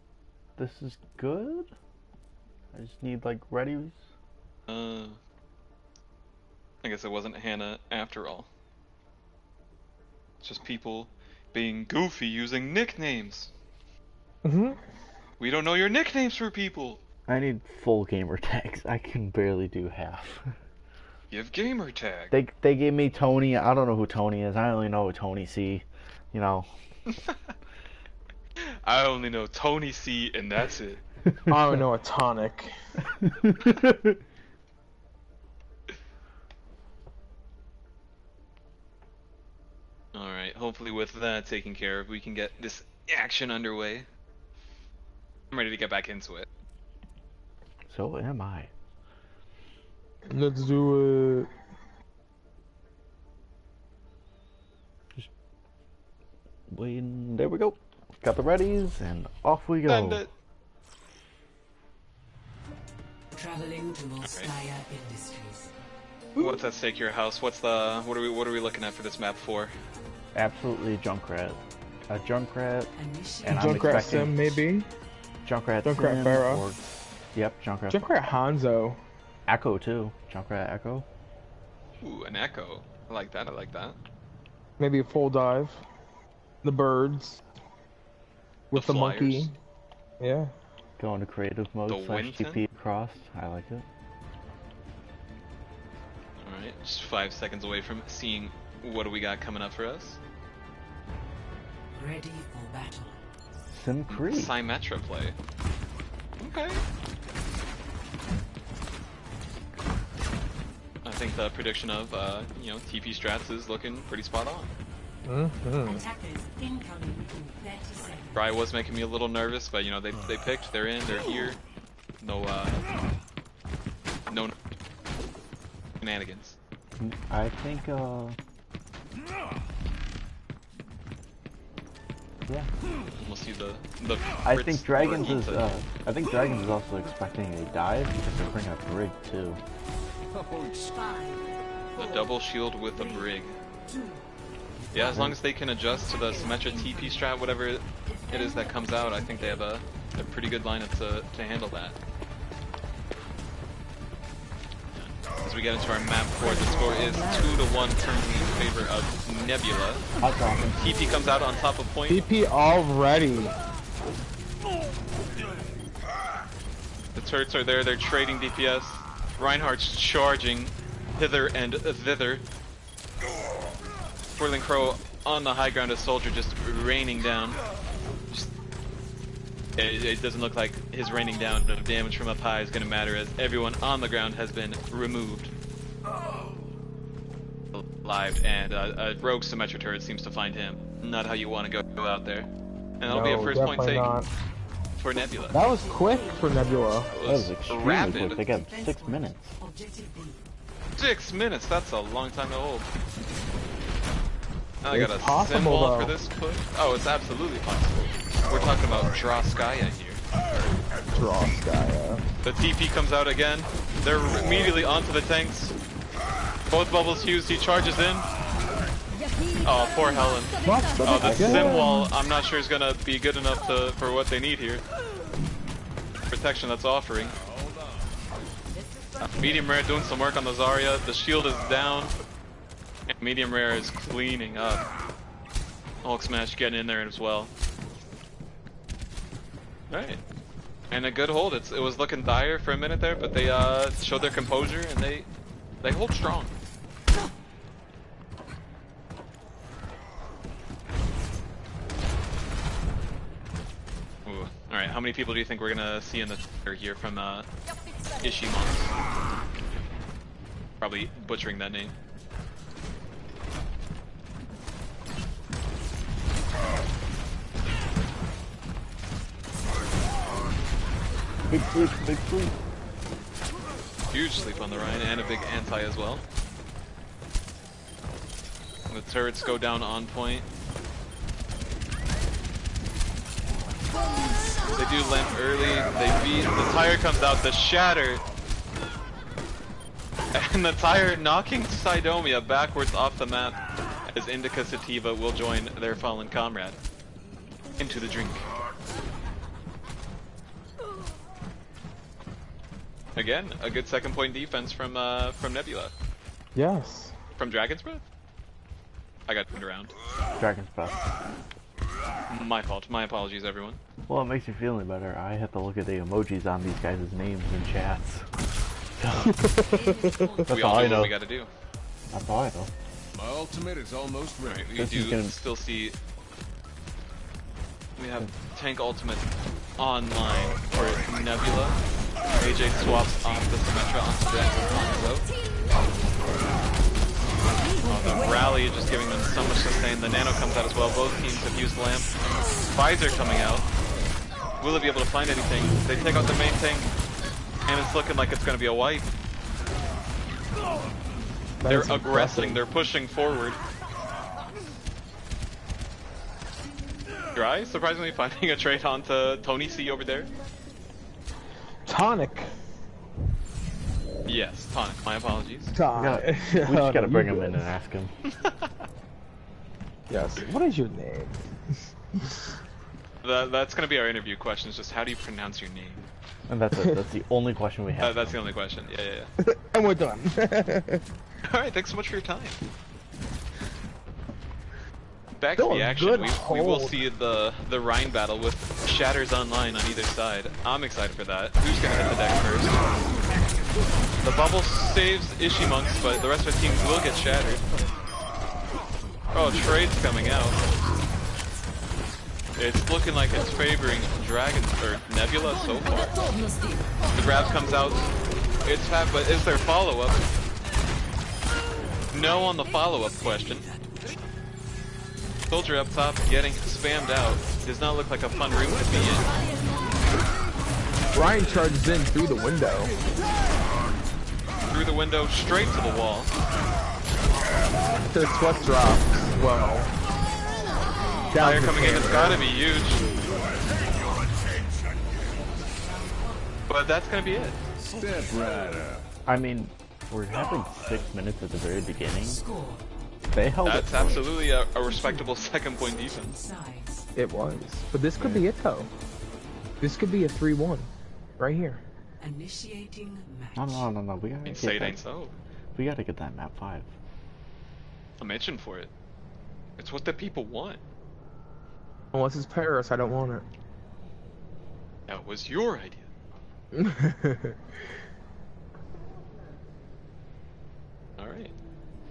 Speaker 1: this is good? I just need, like, readies.
Speaker 2: I guess it wasn't Hannah after all. It's just people being goofy using nicknames. We don't know your nicknames for people.
Speaker 1: I need full gamer tags. I can barely do half.
Speaker 2: Give gamer tag.
Speaker 1: They gave me Tony. I don't know who Tony is. I only know Tony C. You know.
Speaker 2: I only know Tony C, and that's it.
Speaker 3: I don't know a tonic.
Speaker 2: Alright, hopefully with that taken care of, we can get this action underway. I'm ready to get back into it.
Speaker 1: So am I.
Speaker 3: Let's do it.
Speaker 1: Waiting. There we go. Got the readies, and off we go.
Speaker 2: Send it.
Speaker 4: Traveling to Volskaya Industries.
Speaker 2: What's at stake your house? What are we looking at for this map for?
Speaker 1: Absolutely Junkrat. A Junkrat,
Speaker 4: Initiate
Speaker 1: and I'm
Speaker 3: Junkrat
Speaker 1: expecting
Speaker 3: Sim, maybe?
Speaker 1: Junkrat
Speaker 3: Junkrat
Speaker 1: Sim,
Speaker 3: Farah.
Speaker 1: or yep, Junkrat.
Speaker 3: Junkrat Hanzo.
Speaker 1: Echo too. Junkrat Echo.
Speaker 2: Ooh, an echo. I like that, I like that.
Speaker 3: Maybe a full dive. The birds. With the
Speaker 2: Flyers.
Speaker 3: monkey. Yeah.
Speaker 1: Go into creative mode
Speaker 2: The
Speaker 1: /
Speaker 2: Winton?
Speaker 1: TP across. I like it.
Speaker 2: Alright, just 5 seconds away from seeing what do we got coming up for us.
Speaker 4: ready for battle.
Speaker 1: Sim Creek.
Speaker 2: Symmetra play. Okay. I think the prediction of, TP strats is looking pretty spot on.
Speaker 4: Attackers incoming in 30 seconds.
Speaker 2: Bry was making me a little nervous, but they picked, they're in, they're here. No shenanigans.
Speaker 1: I think yeah.
Speaker 2: We'll see the
Speaker 1: I
Speaker 2: Fritz
Speaker 1: think Dragons
Speaker 2: or
Speaker 1: is
Speaker 2: Ethan.
Speaker 1: I think Dragons is also expecting a dive because they're bringing a brig too.
Speaker 4: 5,
Speaker 2: The double shield with a brig. Yeah, as long as they can adjust to the Symmetra TP strat, whatever it is that comes out, I think they have a pretty good lineup to handle that. as we get into our map 4. The score is 2-1 currently in favor of Nebula. TP comes out on top of point.
Speaker 3: TP already.
Speaker 2: The turrets are there, they're trading DPS. Reinhardt's charging hither and thither. Whirling Crow on the high ground, a soldier just raining down. It doesn't look like his raining down of damage from up high is going to matter, as everyone on the ground has been removed. Live, and a rogue Symmetra turret seems to find him. Not how you want to go out there. And that'll be a first point take for Nebula.
Speaker 3: That was quick for Nebula.
Speaker 1: That was extremely
Speaker 2: rapid.
Speaker 1: quick. They got 6 minutes.
Speaker 2: 6 minutes, that's a long time to hold. Now I
Speaker 3: It's
Speaker 2: got a
Speaker 3: possible,
Speaker 2: symbol
Speaker 3: though.
Speaker 2: for this push. Oh, it's absolutely possible. We're talking about Droskaya here.
Speaker 3: Droskaya.
Speaker 2: The TP comes out again. They're immediately onto the tanks. Both bubbles fused, he charges in. Oh, poor Helen.
Speaker 3: What?
Speaker 2: Oh, the
Speaker 3: Again?
Speaker 2: sim wall, I'm not sure is gonna be good enough for what they need here. Protection that's offering. Medium Rare doing some work on the Zarya. The shield is down. And Medium Rare is cleaning up. Hulk Smash getting in there as well. Alright. And a good hold. It was looking dire for a minute there, but they showed their composure and they hold strong. Alright, how many people do you think we're gonna see in the Twitter here from Ishimon? Probably butchering that name.
Speaker 1: Big sleep, big sleep.
Speaker 2: Huge sleep on the Ryan and a big anti as well. The turrets go down on point. They do land early, they beat, the tire comes out, the shatter. And the tire knocking Sidomia backwards off the map as Indica Sativa will join their fallen comrade into the drink. Again, a good second point defense from Nebula.
Speaker 3: Yes.
Speaker 2: From Dragon's Breath? I got turned around.
Speaker 1: Dragon's Breath.
Speaker 2: My fault. My apologies, everyone.
Speaker 1: Well, it makes you feel any better. I have to look at the emojis on these guys' names in chats. That's
Speaker 2: We
Speaker 1: all
Speaker 2: all
Speaker 1: I
Speaker 2: do
Speaker 1: know.
Speaker 2: what we gotta do.
Speaker 1: That's all I know.
Speaker 6: My ultimate is almost ready.
Speaker 2: We
Speaker 1: This is
Speaker 2: do
Speaker 1: gonna-
Speaker 2: still see... We have Tank Ultimate online for Nebula. AJ swaps off the Symmetra onto the Oh, the rally is just giving them so much sustain. The Nano comes out as well. Both teams have used Lamp. Visor coming out. Will it be able to find anything? They take out the main tank, and it's looking like it's going to be a wipe. They're aggressing. They're pushing forward. Dry, surprisingly finding a trade onto Tony C over there.
Speaker 3: Tonic.
Speaker 2: Yes, Tonic. My apologies.
Speaker 3: Tonic.
Speaker 1: We just gotta bring him in and ask him.
Speaker 3: Yes. What is your name?
Speaker 2: That's going to be our interview question. Is just how do you pronounce your name?
Speaker 1: And that's it. That's the only question we have.
Speaker 2: That's the only question. Yeah.
Speaker 3: And we're done.
Speaker 2: All right. Thanks so much for your time. Back
Speaker 3: Still
Speaker 2: to the
Speaker 3: a
Speaker 2: action.
Speaker 3: good
Speaker 2: We will
Speaker 3: hold.
Speaker 2: see the Rhine battle with Shatters online on either side. I'm excited for that. Who's going to hit the deck first? The bubble saves Ishimonks, but the rest of the team will get shattered. Oh, trade's coming out. It's looking like it's favoring Dragon or Nebula so far. The grab comes out. It's half, but is there follow-up? No on the follow-up question. Soldier up top getting spammed out. Does not look like a fun room to be in.
Speaker 3: Ryan charges in through the window.
Speaker 2: Through the window, straight to the wall.
Speaker 3: The sweat drops. Well.
Speaker 2: Fire coming in, it's gotta be huge. But that's gonna be it.
Speaker 6: Step right up.
Speaker 1: I mean, we're having 6 minutes at the very beginning. They held it.
Speaker 2: That's absolutely a respectable second point defense.
Speaker 3: It was. But this could be it though. This could be a 3-1. Right here.
Speaker 4: Initiating match.
Speaker 1: No. We gotta
Speaker 2: Ain't
Speaker 1: get
Speaker 2: say it
Speaker 1: that.
Speaker 2: ain't so.
Speaker 1: We gotta get that map 5.
Speaker 2: I'm itching for it. It's what the people want.
Speaker 3: Unless it's Paris, I don't want it.
Speaker 2: That was your idea. Alright.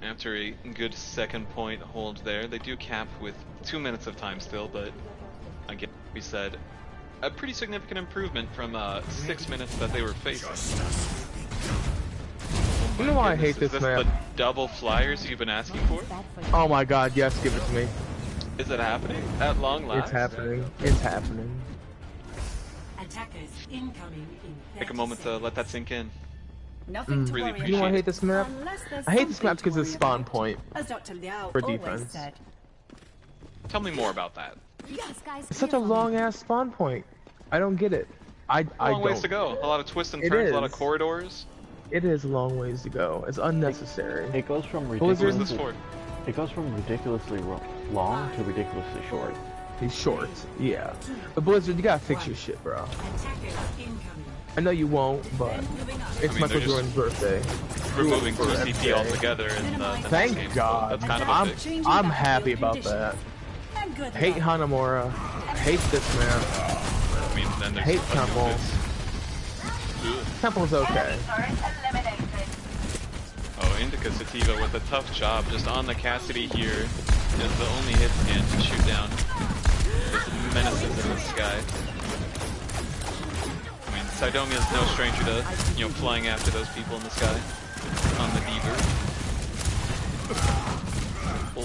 Speaker 2: After a good second point hold there, they do cap with 2 minutes of time still, but again, we said a pretty significant improvement from 6 minutes that they were facing.
Speaker 3: You know why I hate
Speaker 2: Is
Speaker 3: this
Speaker 2: this
Speaker 3: map?
Speaker 2: the double flyers you've been asking for?
Speaker 3: Oh my god, yes, give it to me.
Speaker 2: Is it happening at long last?
Speaker 3: It's happening. It's happening.
Speaker 4: Attackers incoming in 30
Speaker 2: Take a moment to let that sink in.
Speaker 5: Nothing to
Speaker 2: Really
Speaker 5: worry
Speaker 3: You know why I
Speaker 2: appreciate
Speaker 3: hate this map?
Speaker 5: Unless there's
Speaker 3: I hate this map
Speaker 5: something
Speaker 3: because
Speaker 5: to
Speaker 3: it's
Speaker 5: worry
Speaker 3: spawn
Speaker 5: about.
Speaker 3: point
Speaker 5: As Dr. Liao
Speaker 3: for
Speaker 5: always
Speaker 3: defense.
Speaker 5: said.
Speaker 2: Tell me more about that.
Speaker 3: It's such a long ass spawn point. I don't get it. I
Speaker 2: Long
Speaker 3: don't.
Speaker 2: ways to go. A lot of twists and
Speaker 3: It
Speaker 2: turns, a lot
Speaker 3: is.
Speaker 2: of corridors.
Speaker 3: It is a long ways to go. It's unnecessary.
Speaker 1: It goes from
Speaker 2: Who's
Speaker 1: ridiculous.
Speaker 2: this for?
Speaker 1: It goes from ridiculously long to ridiculously short.
Speaker 3: He's short. Yeah. But Blizzard, you gotta fix your shit, bro.
Speaker 4: Attackers incoming.
Speaker 3: I know you won't, but it's
Speaker 2: I mean,
Speaker 3: Michael
Speaker 2: they're just
Speaker 3: Jordan's birthday.
Speaker 2: Removing
Speaker 3: For
Speaker 2: 2
Speaker 3: MJ.
Speaker 2: CP altogether in the
Speaker 3: Thank
Speaker 2: game, so
Speaker 3: God.
Speaker 2: that's kind of a fix.
Speaker 3: I'm happy about that.
Speaker 5: And good
Speaker 3: Hate
Speaker 5: luck.
Speaker 3: Hanamura. Hate this man.
Speaker 2: I mean, then there's
Speaker 3: Hate
Speaker 2: a bunch of
Speaker 3: Temple.
Speaker 2: this.
Speaker 3: Temple's okay.
Speaker 2: Oh, Indica Sativa with a tough job just on the Cassidy here. Is the only hit scan to shoot down this menaces in the sky. I mean, Sidonia is no stranger to, flying after those people in the sky on the Deaver.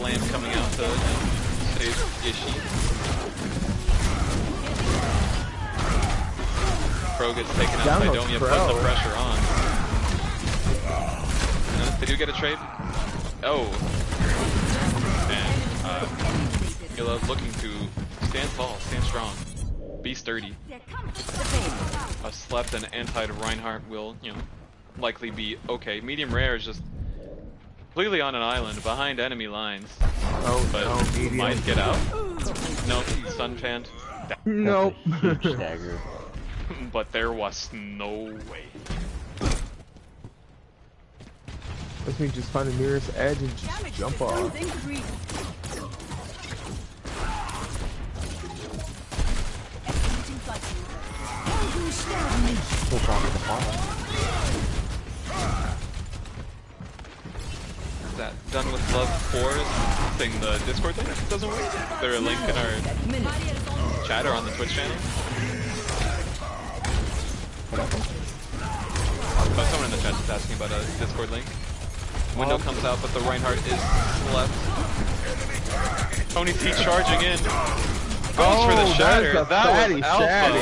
Speaker 2: Lamp coming out to save Ishi. Pro gets taken out.
Speaker 3: Down goes
Speaker 2: Sidonia
Speaker 3: Pro.
Speaker 2: puts the pressure on. They do get a trade. Oh. And Nebula looking to stand tall, stand strong, be sturdy. A slept and anti-Reinhardt will, likely be okay. Medium rare is just completely on an island behind enemy lines.
Speaker 3: Oh,
Speaker 2: But
Speaker 3: no, medium.
Speaker 2: might get out. No, sun fanned.
Speaker 3: Nope.
Speaker 1: Huge stagger.
Speaker 2: But there was no way.
Speaker 3: Let me just find the nearest edge and just jump off.
Speaker 1: Still talking to Paul.
Speaker 2: Is that done with love 4's thing? The Discord thing doesn't work? Is there a link in our chat or on the Twitch channel? Oh, someone in the chat is asking about a Discord link. Window comes out, but the Reinhardt is left. Tony T charging in. Goes for the shatter. That was alpha.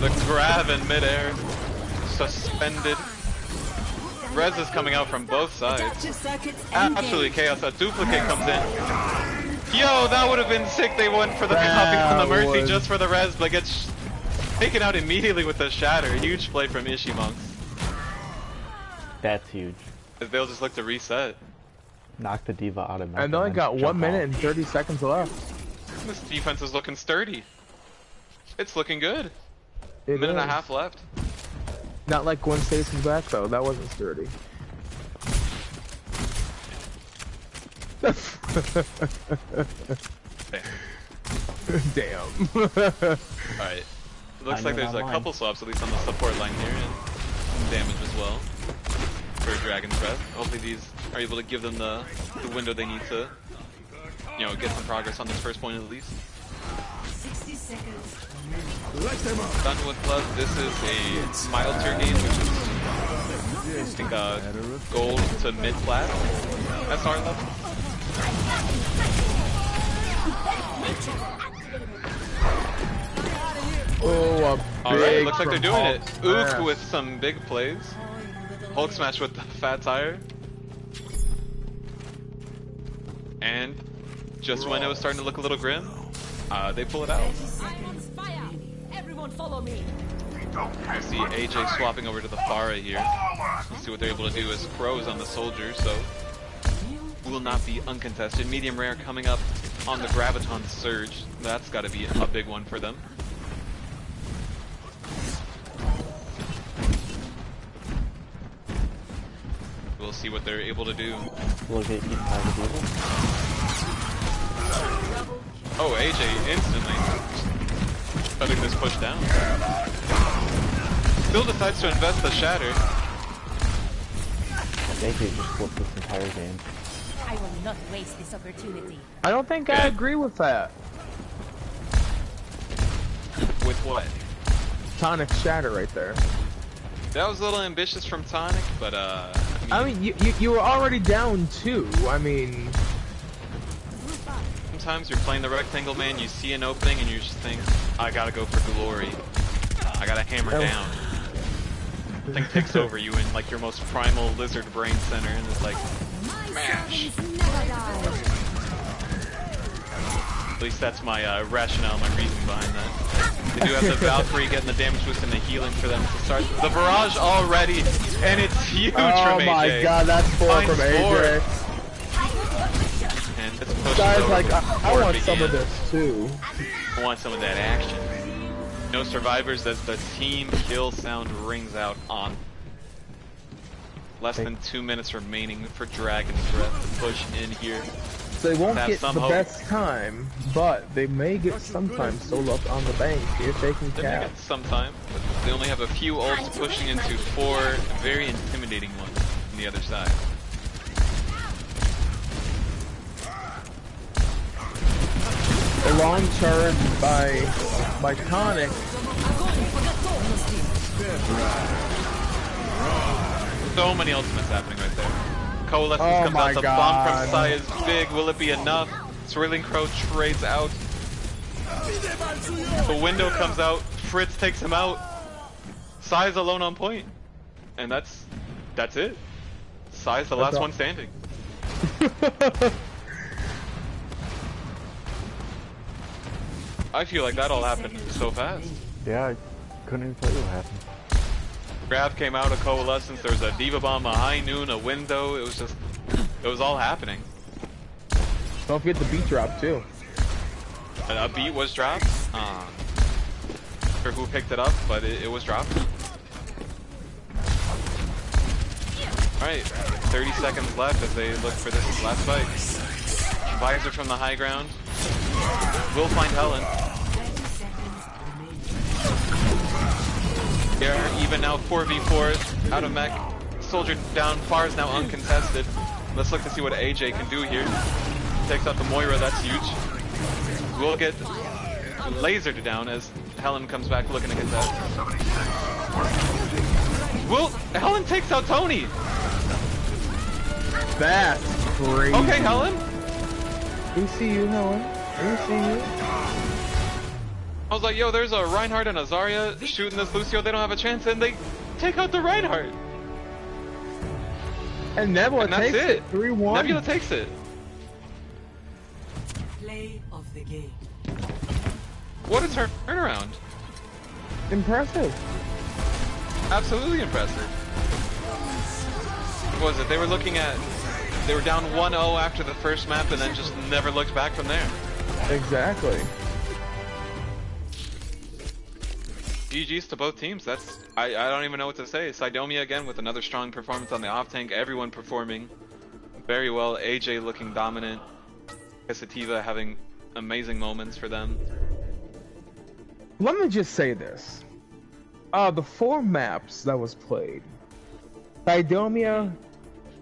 Speaker 2: The grab in midair. Suspended. Rez is coming out from both sides. Absolutely chaos. A duplicate comes in. Yo, that would have been sick. They went for the copy on the Mercy just for the res, but gets taken out immediately with the shatter. Huge play from Ishi Monks.
Speaker 1: That's huge.
Speaker 2: They'll just look to reset.
Speaker 1: Knock the diva out of.
Speaker 3: And they only got 1 minute and 30 seconds left.
Speaker 2: This defense is looking sturdy. It's looking good.
Speaker 3: It
Speaker 2: Minute and a
Speaker 3: is.
Speaker 2: half left.
Speaker 3: Not like Gwen Stacy's back though. That wasn't sturdy. Damn.
Speaker 2: Alright. Looks like there's a
Speaker 1: online.
Speaker 2: couple swaps, at least on the support line here, and some damage as well for Dragon's Breath. Hopefully these are able to give them the window they need to, get some progress on this first point at least.
Speaker 4: 60 seconds.
Speaker 2: Done with Love, this is a mild tier game, which is, I think, gold to mid-plat SR level.
Speaker 3: Oh, a
Speaker 2: Alright,
Speaker 3: big
Speaker 2: looks like they're
Speaker 3: from
Speaker 2: doing it.
Speaker 3: Hulk
Speaker 2: Ook
Speaker 3: smash.
Speaker 2: with some big plays. Hulk smash with the fat tire. And just when it was starting to look a little grim, they pull it out.
Speaker 5: Everyone follow me.
Speaker 2: I see AJ swapping over to the Pharah here. Let's see what they're able to do as Crow's on the Soldier, so will not be uncontested. Medium rare coming up on the Graviton Surge. That's got to be a big one for them. see what they're able to do.
Speaker 1: Look at Nebula.
Speaker 2: Oh, AJ instantly shutting this push down. Still decides to invest the shatter.
Speaker 1: AJ just flipped this entire game.
Speaker 5: I will not waste this opportunity.
Speaker 3: I don't think I agree with that.
Speaker 2: With what?
Speaker 3: Tonic shatter right there.
Speaker 2: That was a little ambitious from Tonic, but
Speaker 3: I mean, you were already down 2. I mean,
Speaker 2: sometimes you're playing the rectangle man, you see an opening and you just think, I gotta go for glory. I gotta hammer down. Thing takes over you in like your most primal lizard brain center and it's like, smash. At least that's my rationale, my reason behind that. They do have the Valkyrie getting the damage boost and the healing for them to start. The barrage already, and it's huge from AJ.
Speaker 3: Oh my god, that's 4 from AJ.
Speaker 2: And it's pushed
Speaker 3: Guys,
Speaker 2: over
Speaker 3: like, I
Speaker 2: before
Speaker 3: want
Speaker 2: it
Speaker 3: some of
Speaker 2: began.
Speaker 3: this too.
Speaker 2: I want some of that action. No survivors as the team kill sound rings out on. Less than 2 minutes remaining for Dragon's Breath to push in here.
Speaker 3: So they won't
Speaker 2: Have
Speaker 3: get
Speaker 2: some
Speaker 3: the
Speaker 2: hope.
Speaker 3: best time, but they may get some time solo up on the bank if they can
Speaker 2: They may
Speaker 3: cap.
Speaker 2: get some time, but they only have a few ults pushing into 4 very intimidating ones on the other side.
Speaker 3: A long charge by Tonic.
Speaker 2: So many ultimates happening right there. Coalescence
Speaker 3: Oh
Speaker 2: comes
Speaker 3: my
Speaker 2: out, the bomb from
Speaker 3: God.
Speaker 2: Sai is big, will it be enough? Swirling Crow trades out. The window comes out, Fritz takes him out. Sai's alone on point. And that's it. Sai's the last
Speaker 3: all.
Speaker 2: one standing. I feel like that all happened so fast.
Speaker 1: Yeah, I couldn't even tell you what happened.
Speaker 2: Grav came out of Coalescence, there was a Diva Bomb, a High Noon, a window, it was all happening.
Speaker 3: Don't forget the beat drop too.
Speaker 2: And a beat was dropped. For who picked it up, but it was dropped. Alright, 30 seconds left as they look for this last fight. Visor from the high ground. Will find Helen. They're even now 4v4 out of mech. Soldier down, far is now uncontested. Let's look to see what AJ can do here. Takes out the Moira, that's huge. We'll get lasered down as Helen comes back looking to contest. Helen takes out Tony!
Speaker 3: That's crazy.
Speaker 2: Okay, Helen.
Speaker 3: We see you, Helen. We see you.
Speaker 2: I was like, yo, there's a Reinhardt and a Zarya shooting this Lucio, they don't have a chance, and they take out the Reinhardt.
Speaker 3: And Nebula
Speaker 2: And that's
Speaker 3: takes
Speaker 2: it.
Speaker 3: 3-1.
Speaker 2: Nebula takes it.
Speaker 4: Play of the game.
Speaker 2: What a turnaround.
Speaker 3: Impressive.
Speaker 2: Absolutely impressive. What was it? They were down 1-0 after the first map and then just never looked back from there.
Speaker 3: Exactly.
Speaker 2: GG's to both teams. I don't even know what to say. Sidomia again with another strong performance on the off tank. Everyone performing very well. AJ looking dominant. Sativa having amazing moments for them.
Speaker 3: Let me just say this. The 4 maps that was played, Sidomia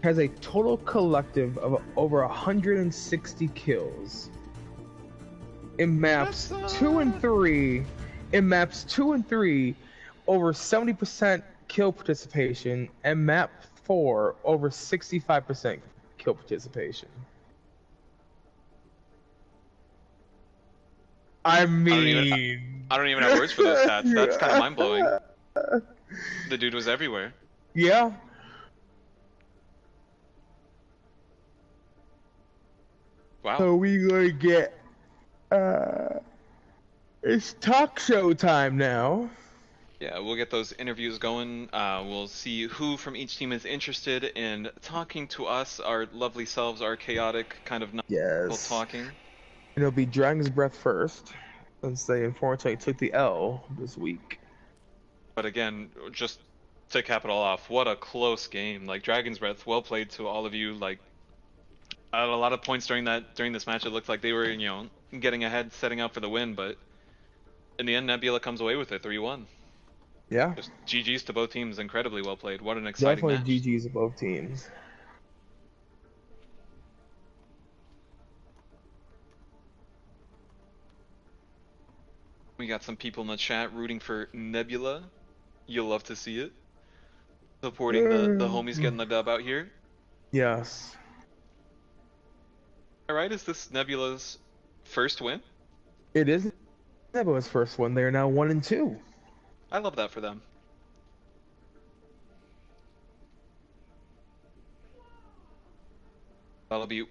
Speaker 3: has a total collective of over 160 kills. In maps 2 and 3, over 70% kill participation, and map 4, over 65% kill participation. I mean,
Speaker 2: I don't even have words for those stats. That's kind of mind blowing. The dude was everywhere.
Speaker 3: yeah.
Speaker 2: Wow.
Speaker 3: So we gonna get it's talk show time now.
Speaker 2: Yeah, we'll get those interviews going. We'll see who from each team is interested in talking to us, our lovely selves, our chaotic kind of
Speaker 3: Yes.
Speaker 2: talking.
Speaker 3: It'll be Dragon's Breath first, since they unfortunately took the L this week.
Speaker 2: But again, just to cap it all off, what a close game. Like, Dragon's Breath, well played to all of you. Like, at a lot of points during this match, it looked like they were, getting ahead, setting up for the win, but in the end, Nebula comes away with it, 3-1.
Speaker 3: Yeah.
Speaker 2: Just GG's to both teams, incredibly well played. What an exciting match.
Speaker 3: Definitely GG's of both teams.
Speaker 2: We got some people in the chat rooting for Nebula. You'll love to see it. Supporting the homies getting the dub out here.
Speaker 3: Yes.
Speaker 2: Alright, is this Nebula's first win?
Speaker 3: It is Nebula's first one. They are now 1-2.
Speaker 2: I love that for them. That'll be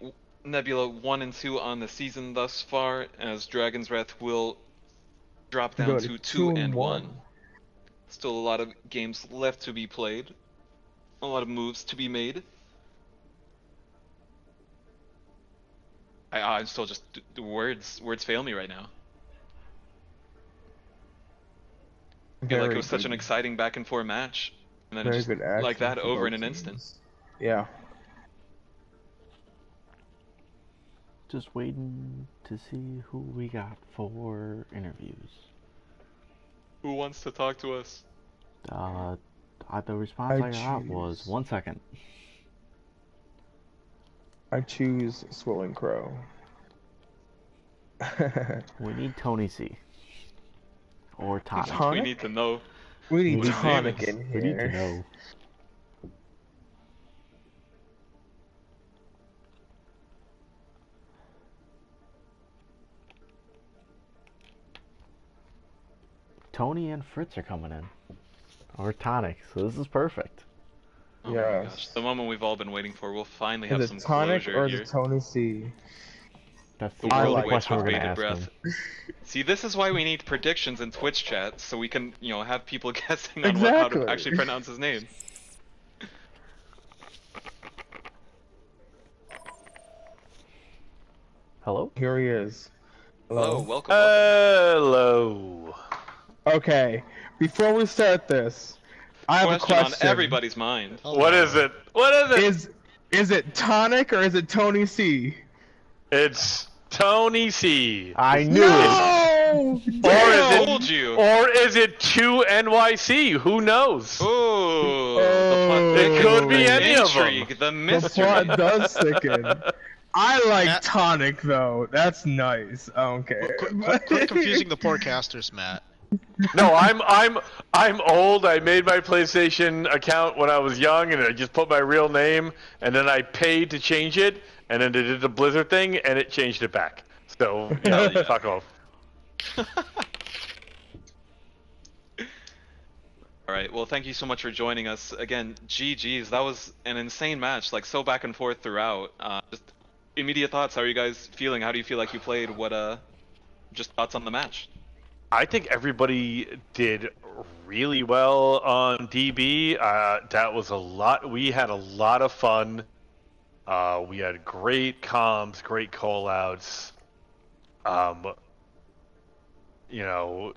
Speaker 2: Nebula 1-2 on the season thus far, as Dragon's Breath will drop down to 2-1. Still a lot of games left to be played. A lot of moves to be made. I'm still just words fail me right now. I feel like it was such an exciting back and forth match, and then it just like that over in an instant.
Speaker 3: Yeah.
Speaker 1: Just waiting to see who we got for interviews.
Speaker 2: Who wants to talk to us?
Speaker 1: The response I got was 1 second.
Speaker 3: I choose Swirling Crow.
Speaker 1: We need Tony C. Or Tonic.
Speaker 2: We need to know.
Speaker 3: We need
Speaker 2: Whose
Speaker 3: Tonic
Speaker 2: name
Speaker 3: in
Speaker 1: We need to
Speaker 3: here.
Speaker 1: know. Tony and Fritz are coming in. Or Tonic, so this is perfect.
Speaker 2: Oh my gosh, the moment we've all been waiting for. We'll finally have
Speaker 3: Is
Speaker 2: some
Speaker 3: it Tonic
Speaker 2: closure
Speaker 3: or is
Speaker 2: here.
Speaker 3: it Tony C?
Speaker 1: That's
Speaker 2: The
Speaker 1: the only
Speaker 2: world waits
Speaker 1: question
Speaker 2: with
Speaker 1: we're gonna
Speaker 2: bated
Speaker 1: ask
Speaker 2: breath.
Speaker 1: him.
Speaker 2: See, this is why we need predictions in Twitch chat, so we can, have people guessing on how
Speaker 3: Exactly.
Speaker 2: to actually pronounce his name.
Speaker 1: Hello?
Speaker 3: Here he is.
Speaker 2: Hello, welcome.
Speaker 9: Hello.
Speaker 3: Okay, before we start this, I have a
Speaker 2: Question
Speaker 3: question.
Speaker 2: on everybody's mind.
Speaker 9: What is it? What is it?
Speaker 3: Is it Tonic or is it Tony C?
Speaker 9: It's Tony C.
Speaker 1: I knew it!
Speaker 3: No!
Speaker 2: I told you.
Speaker 9: Or is it 2NYC? Who knows?
Speaker 2: Ooh,
Speaker 9: It could be any of them.
Speaker 2: intrigue, the
Speaker 3: The
Speaker 2: mystery.
Speaker 3: plot does thicken. I like Tonic though. That's nice. I don't care.
Speaker 10: Quit confusing the poor casters, Matt.
Speaker 9: No, I'm old. I made my PlayStation account when I was young, and I just put my real name, and then I paid to change it, and then they did the Blizzard thing, and it changed it back. So yeah, fuck off.
Speaker 2: Alright, well thank you so much for joining us. Again, GG's, that was an insane match, like so back and forth throughout. Just immediate thoughts, how are you guys feeling? How do you feel like you played? What just thoughts on the match?
Speaker 9: I think everybody did really well on DB. That was a lot. We had a lot of fun. We had great comms, great call-outs.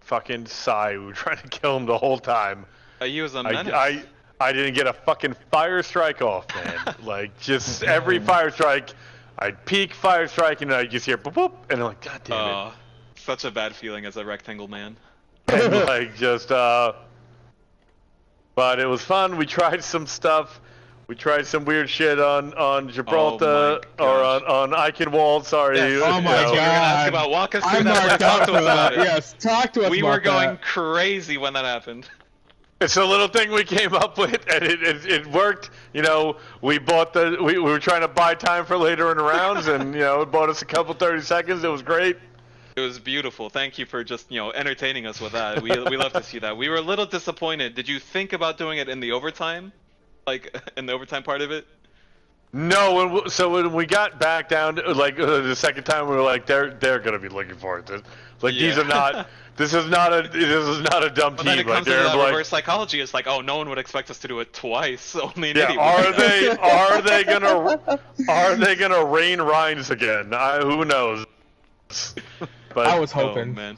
Speaker 9: Fucking Sai, we were trying to kill him the whole time.
Speaker 2: He was a menace.
Speaker 9: I didn't get a fucking fire strike off, man. Like, just every fire strike, I'd peek fire strike, and I just hear boop boop, and I'm like, God damn it.
Speaker 2: Such a bad feeling as a rectangle man.
Speaker 9: And like, but it was fun. We tried some stuff. We tried some weird shit on Gibraltar, or on Eichenwald, sorry.
Speaker 2: Yes.
Speaker 3: Oh my
Speaker 2: That's what we were gonna ask
Speaker 3: God.
Speaker 2: about. Walk us through
Speaker 3: I'm
Speaker 2: that.
Speaker 3: marked
Speaker 2: Talk
Speaker 3: out
Speaker 2: to
Speaker 3: for
Speaker 2: us about
Speaker 3: that.
Speaker 2: it.
Speaker 3: Yes, talk to us
Speaker 2: We
Speaker 3: about
Speaker 2: were going
Speaker 3: that.
Speaker 2: crazy when that happened.
Speaker 9: It's a little thing we came up with, and it worked. We bought we were trying to buy time for later in the rounds, and it bought us a couple 30 seconds. It was great.
Speaker 2: It was beautiful. Thank you for just, entertaining us with that. We love to see that. We were a little disappointed. Did you think about doing it in the overtime? Like, in the overtime part of it?
Speaker 9: No, when we got back down, the second time, we were like, they're gonna be looking forward to it. Like, these are not. This is not a dumb
Speaker 2: But
Speaker 9: team.
Speaker 2: then it comes
Speaker 9: like,
Speaker 2: to that reverse psychology. It's like, oh, no one would expect us to do it twice. Only an idiot.
Speaker 9: Are they gonna rain Rhines again? Who knows? But
Speaker 3: I was hoping.
Speaker 2: Oh, man.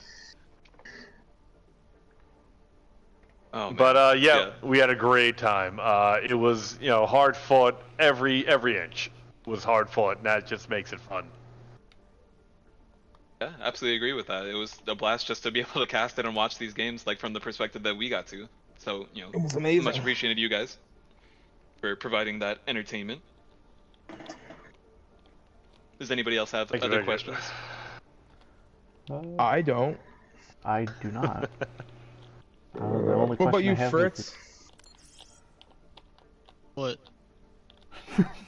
Speaker 2: Oh, man.
Speaker 9: But we had a great time. It was hard fought. Every inch was hard fought, and that just makes it fun.
Speaker 2: Yeah, absolutely agree with that. It was a blast just to be able to cast it and watch these games like from the perspective that we got to. So
Speaker 3: It was amazing.
Speaker 2: much appreciated you guys for providing that entertainment. Does anybody else have other questions?
Speaker 3: I don't.
Speaker 1: I do not. The only
Speaker 3: What about
Speaker 1: question
Speaker 3: you,
Speaker 1: I have
Speaker 3: Fritz?
Speaker 10: What?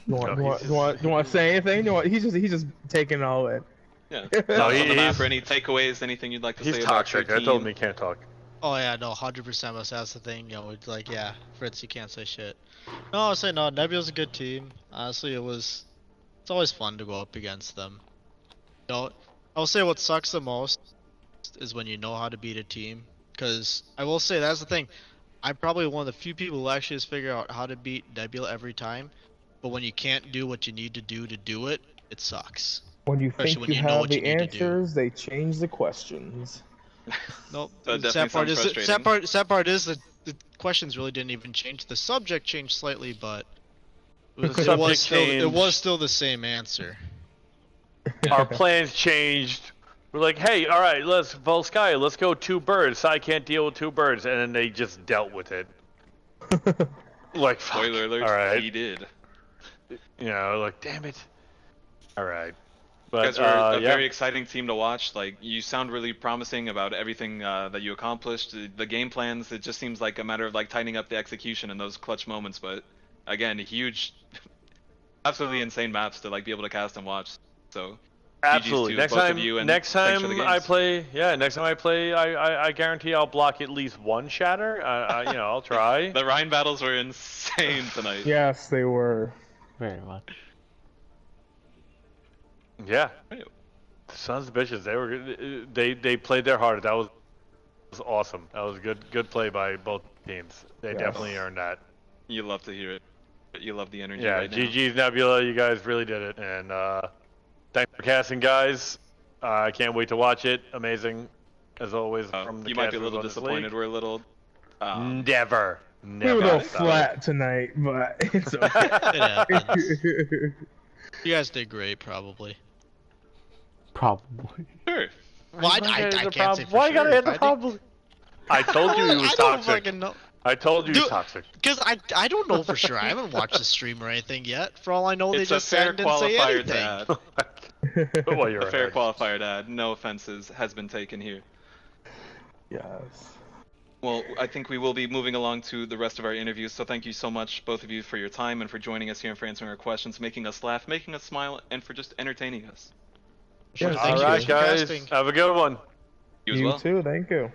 Speaker 3: You want to say anything? He's just taking it all in.
Speaker 2: Yeah.
Speaker 9: No,
Speaker 2: On the map or any takeaways, anything you'd like to say about your
Speaker 9: toxic. I
Speaker 2: team?
Speaker 9: told him he can't talk.
Speaker 10: Oh yeah, no, 100%. That's the thing. It's like, yeah, Fritz, you can't say shit. No, I was saying no. Nebula's a good team. Honestly, it's always fun to go up against them. I'll say what sucks the most is when you know how to beat a team. Because I will say that's the thing. I'm probably one of the few people who actually has figured out how to beat Nebula every time. But when you can't do what you need to do it, it sucks.
Speaker 3: When you
Speaker 10: Especially
Speaker 3: think
Speaker 10: when
Speaker 3: you
Speaker 10: you know
Speaker 3: have
Speaker 10: what you
Speaker 3: the
Speaker 10: need to do.
Speaker 3: answers, they change the questions.
Speaker 10: Nope.
Speaker 2: That
Speaker 10: The
Speaker 2: definitely sounds frustrating.
Speaker 10: sad part is that the questions really didn't even change. The subject changed slightly, but it was still the same answer.
Speaker 9: Our plans changed. We're like, hey, all right, let's Volskaya, let's go 2 birds. I can't deal with 2 birds, and then they just dealt with it. Like, fuck.
Speaker 2: Spoiler alert,
Speaker 9: All right.
Speaker 2: he did.
Speaker 9: Like, damn it. All right.
Speaker 2: You
Speaker 9: But
Speaker 2: guys are a very exciting team to watch. Like, you sound really promising about everything that you accomplished. The game plans, it just seems like a matter of like tightening up the execution in those clutch moments. But again, huge, absolutely insane maps to like be able to cast and watch. So
Speaker 9: absolutely.
Speaker 2: GGs to both of you, and
Speaker 9: next
Speaker 2: thanks for the
Speaker 9: time I
Speaker 2: games.
Speaker 9: play, I guarantee I'll block at least 1 shatter. I'll try.
Speaker 2: The Rhine battles were insane tonight.
Speaker 3: Yes, they were.
Speaker 1: Very much.
Speaker 9: Yeah. Sons of bitches. They played their hardest. That was awesome. That was good play by both teams. They definitely earned that.
Speaker 2: You love to hear it. You love the energy.
Speaker 9: Yeah,
Speaker 2: right now.
Speaker 9: GG's Nebula, you guys really did it, and thanks for casting, guys. I can't wait to watch it. Amazing, as always. From the
Speaker 2: You might be a
Speaker 9: casters
Speaker 2: little
Speaker 9: on this
Speaker 2: disappointed.
Speaker 9: league.
Speaker 2: We're a little.
Speaker 9: Never.
Speaker 3: We were a little flat tonight, but it's okay.
Speaker 10: It happens. You guys did great, probably.
Speaker 1: Probably.
Speaker 2: Sure.
Speaker 10: Well, I can't say for
Speaker 9: Why
Speaker 10: sure.
Speaker 9: gotta hit the probably? I told you he was
Speaker 10: I don't
Speaker 9: toxic.
Speaker 10: fucking know.
Speaker 9: I told you he was toxic.
Speaker 10: Because I don't know for sure. I haven't watched the stream or anything yet. For all I know, they
Speaker 2: It's a
Speaker 10: just
Speaker 2: fair
Speaker 10: said didn't say
Speaker 2: qualifier
Speaker 10: anything.
Speaker 2: to add.
Speaker 9: Well, you're
Speaker 2: A fair
Speaker 9: right.
Speaker 2: qualifier to add. No offenses has been taken here.
Speaker 3: Yes.
Speaker 2: Well, I think we will be moving along to the rest of our interviews, so thank you so much, both of you, for your time and for joining us here and for answering our questions, making us laugh, making us smile, and for just entertaining us.
Speaker 10: Sure,
Speaker 3: Yeah,
Speaker 10: thank
Speaker 9: All
Speaker 10: you
Speaker 9: right,
Speaker 10: for
Speaker 9: guys.
Speaker 10: casting.
Speaker 9: Have a good one.
Speaker 2: You as
Speaker 3: You
Speaker 2: well.
Speaker 3: too, thank you.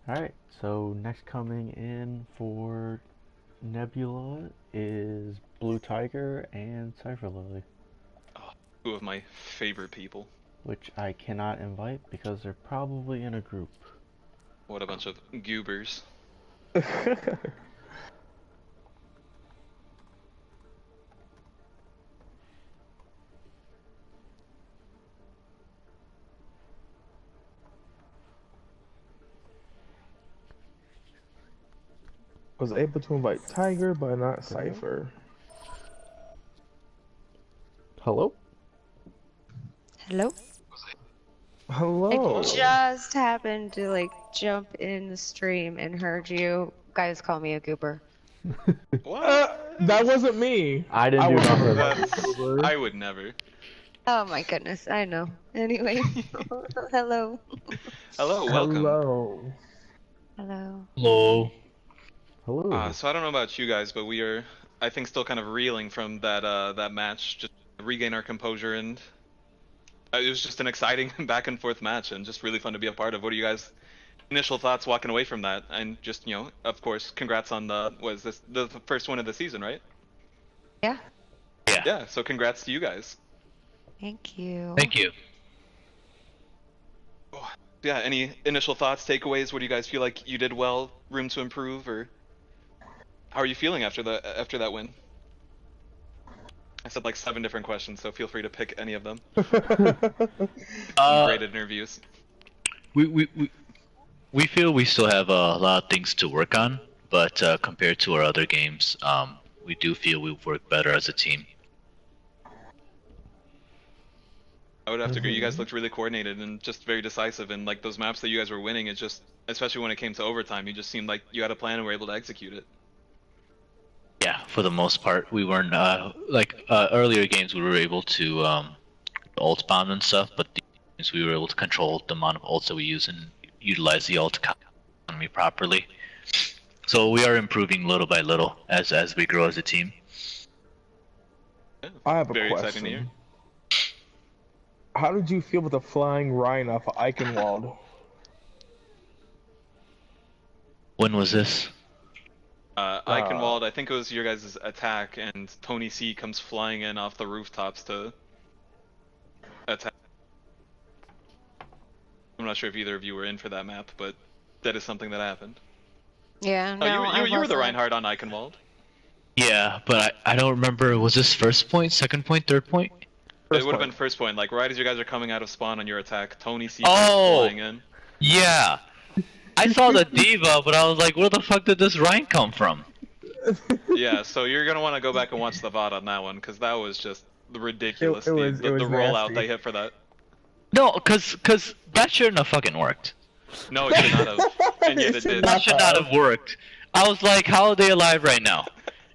Speaker 1: Alright, so next coming in for Nebula is Blue Tiger and Cypher Lily,
Speaker 2: Two of my favorite people.
Speaker 1: which I cannot invite because they're probably in a group.
Speaker 2: What a bunch of goobers.
Speaker 3: Was able to invite Tiger, but not Cypher.
Speaker 1: Hello?
Speaker 11: Hello?
Speaker 3: Hello.
Speaker 11: I just happened to like jump in the stream and heard you guys call me a goober.
Speaker 3: That wasn't me.
Speaker 1: I didn't do nothing.
Speaker 2: That's, I would never.
Speaker 11: Oh my goodness, I know. Anyway, hello.
Speaker 2: Hello, welcome.
Speaker 3: Hello.
Speaker 11: Hello.
Speaker 1: Hello. Hello.
Speaker 2: So I don't know about you guys, but we are, I think, still kind of reeling from that match. Just regain our composure, and it was just an exciting back and forth match, and just really fun to be a part of. What are you guys' initial thoughts walking away from that? And just, of course, congrats on the first win of the season, right?
Speaker 11: Yeah.
Speaker 2: Yeah. So congrats to you guys.
Speaker 11: Thank you.
Speaker 12: Thank you.
Speaker 2: Yeah. Any initial thoughts, takeaways? What do you guys feel like you did well? Room to improve, or how are you feeling after that win? I said like 7 different questions, so feel free to pick any of them. Graded interviews.
Speaker 12: we feel we still have a lot of things to work on, but compared to our other games, we do feel we work better as a team.
Speaker 2: I would have to agree. You guys looked really coordinated and just very decisive. And like those maps that you guys were winning, it just, especially when it came to overtime, you just seemed like you had a plan and were able to execute it.
Speaker 12: Yeah, for the most part, we weren't earlier games we were able to ult bomb and stuff, but these we were able to control the amount of ults that we use and utilize the ult economy properly. So we are improving little by little as we grow as a team.
Speaker 2: Yeah,
Speaker 3: I have a
Speaker 2: very
Speaker 3: question.
Speaker 2: exciting to hear.
Speaker 3: How did you feel with the flying Rhine off of Eichenwald?
Speaker 12: When was this?
Speaker 2: Eichenwald, I think it was your guys' attack, and Tony C comes flying in off the rooftops to attack. I'm not sure if either of you were in for that map, but that is something that happened.
Speaker 11: Yeah, no,
Speaker 2: you were the
Speaker 11: wasn't.
Speaker 2: Reinhardt on Eichenwald.
Speaker 12: Yeah, but I don't remember. Was this first point, second point, third point?
Speaker 2: It would have been first point. Like right as you guys are coming out of spawn on your attack, Tony C comes flying in.
Speaker 12: Yeah. I saw the diva, but I was like, where the fuck did this Rhine come from?
Speaker 2: Yeah, so you're gonna want to go back and watch the VOD on that one, because that was just ridiculous. The rollout they hit for that.
Speaker 12: No, cause that shouldn't have fucking worked.
Speaker 2: No, it should not have. And yet it did.
Speaker 12: That should not have worked. I was like, how are they alive right now?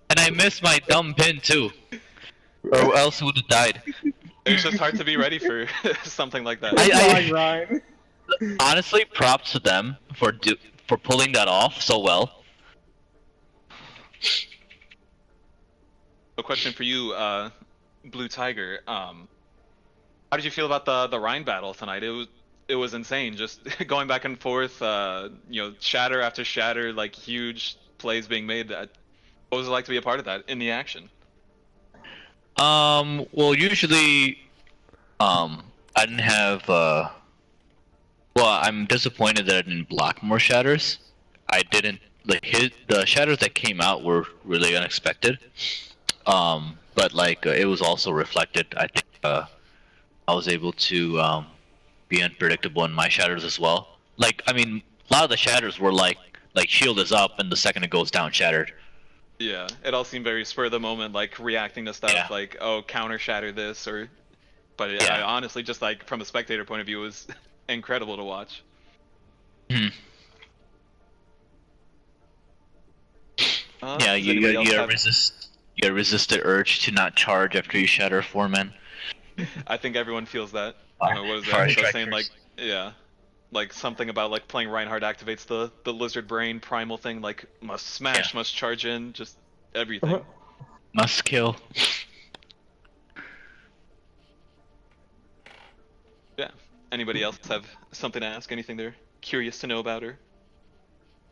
Speaker 12: And I missed my dumb pin too. Or else it would have died.
Speaker 2: It's just hard to be ready for something like that.
Speaker 12: Honestly, props to them for pulling that off so well.
Speaker 2: A question for you, Blue Tiger. How did you feel about the Rhine battle tonight? It was insane. Just going back and forth. Shatter after shatter, like huge plays being made. What was it like to be a part of that in the action?
Speaker 12: Well, usually, I didn't have. Well, I'm disappointed that I didn't block more shatters. I didn't the shatters that came out were really unexpected. But it was also reflected. I think I was able to be unpredictable in my shatters as well. A lot of the shatters were like shield is up and the second it goes down, shattered.
Speaker 2: Yeah, it all seemed very spur of the moment, like reacting to stuff, like counter shatter this But I honestly, just like from a spectator point of view, it was incredible to watch.
Speaker 12: You gotta resist the urge to not charge after you shatter a 4-man.
Speaker 2: I think everyone feels that. What was that? So saying like something about like playing Reinhardt activates the lizard brain primal thing, like must smash, must charge in, just everything.
Speaker 12: Must kill.
Speaker 2: Yeah. Anybody else have something to ask? Anything they're curious to know about her?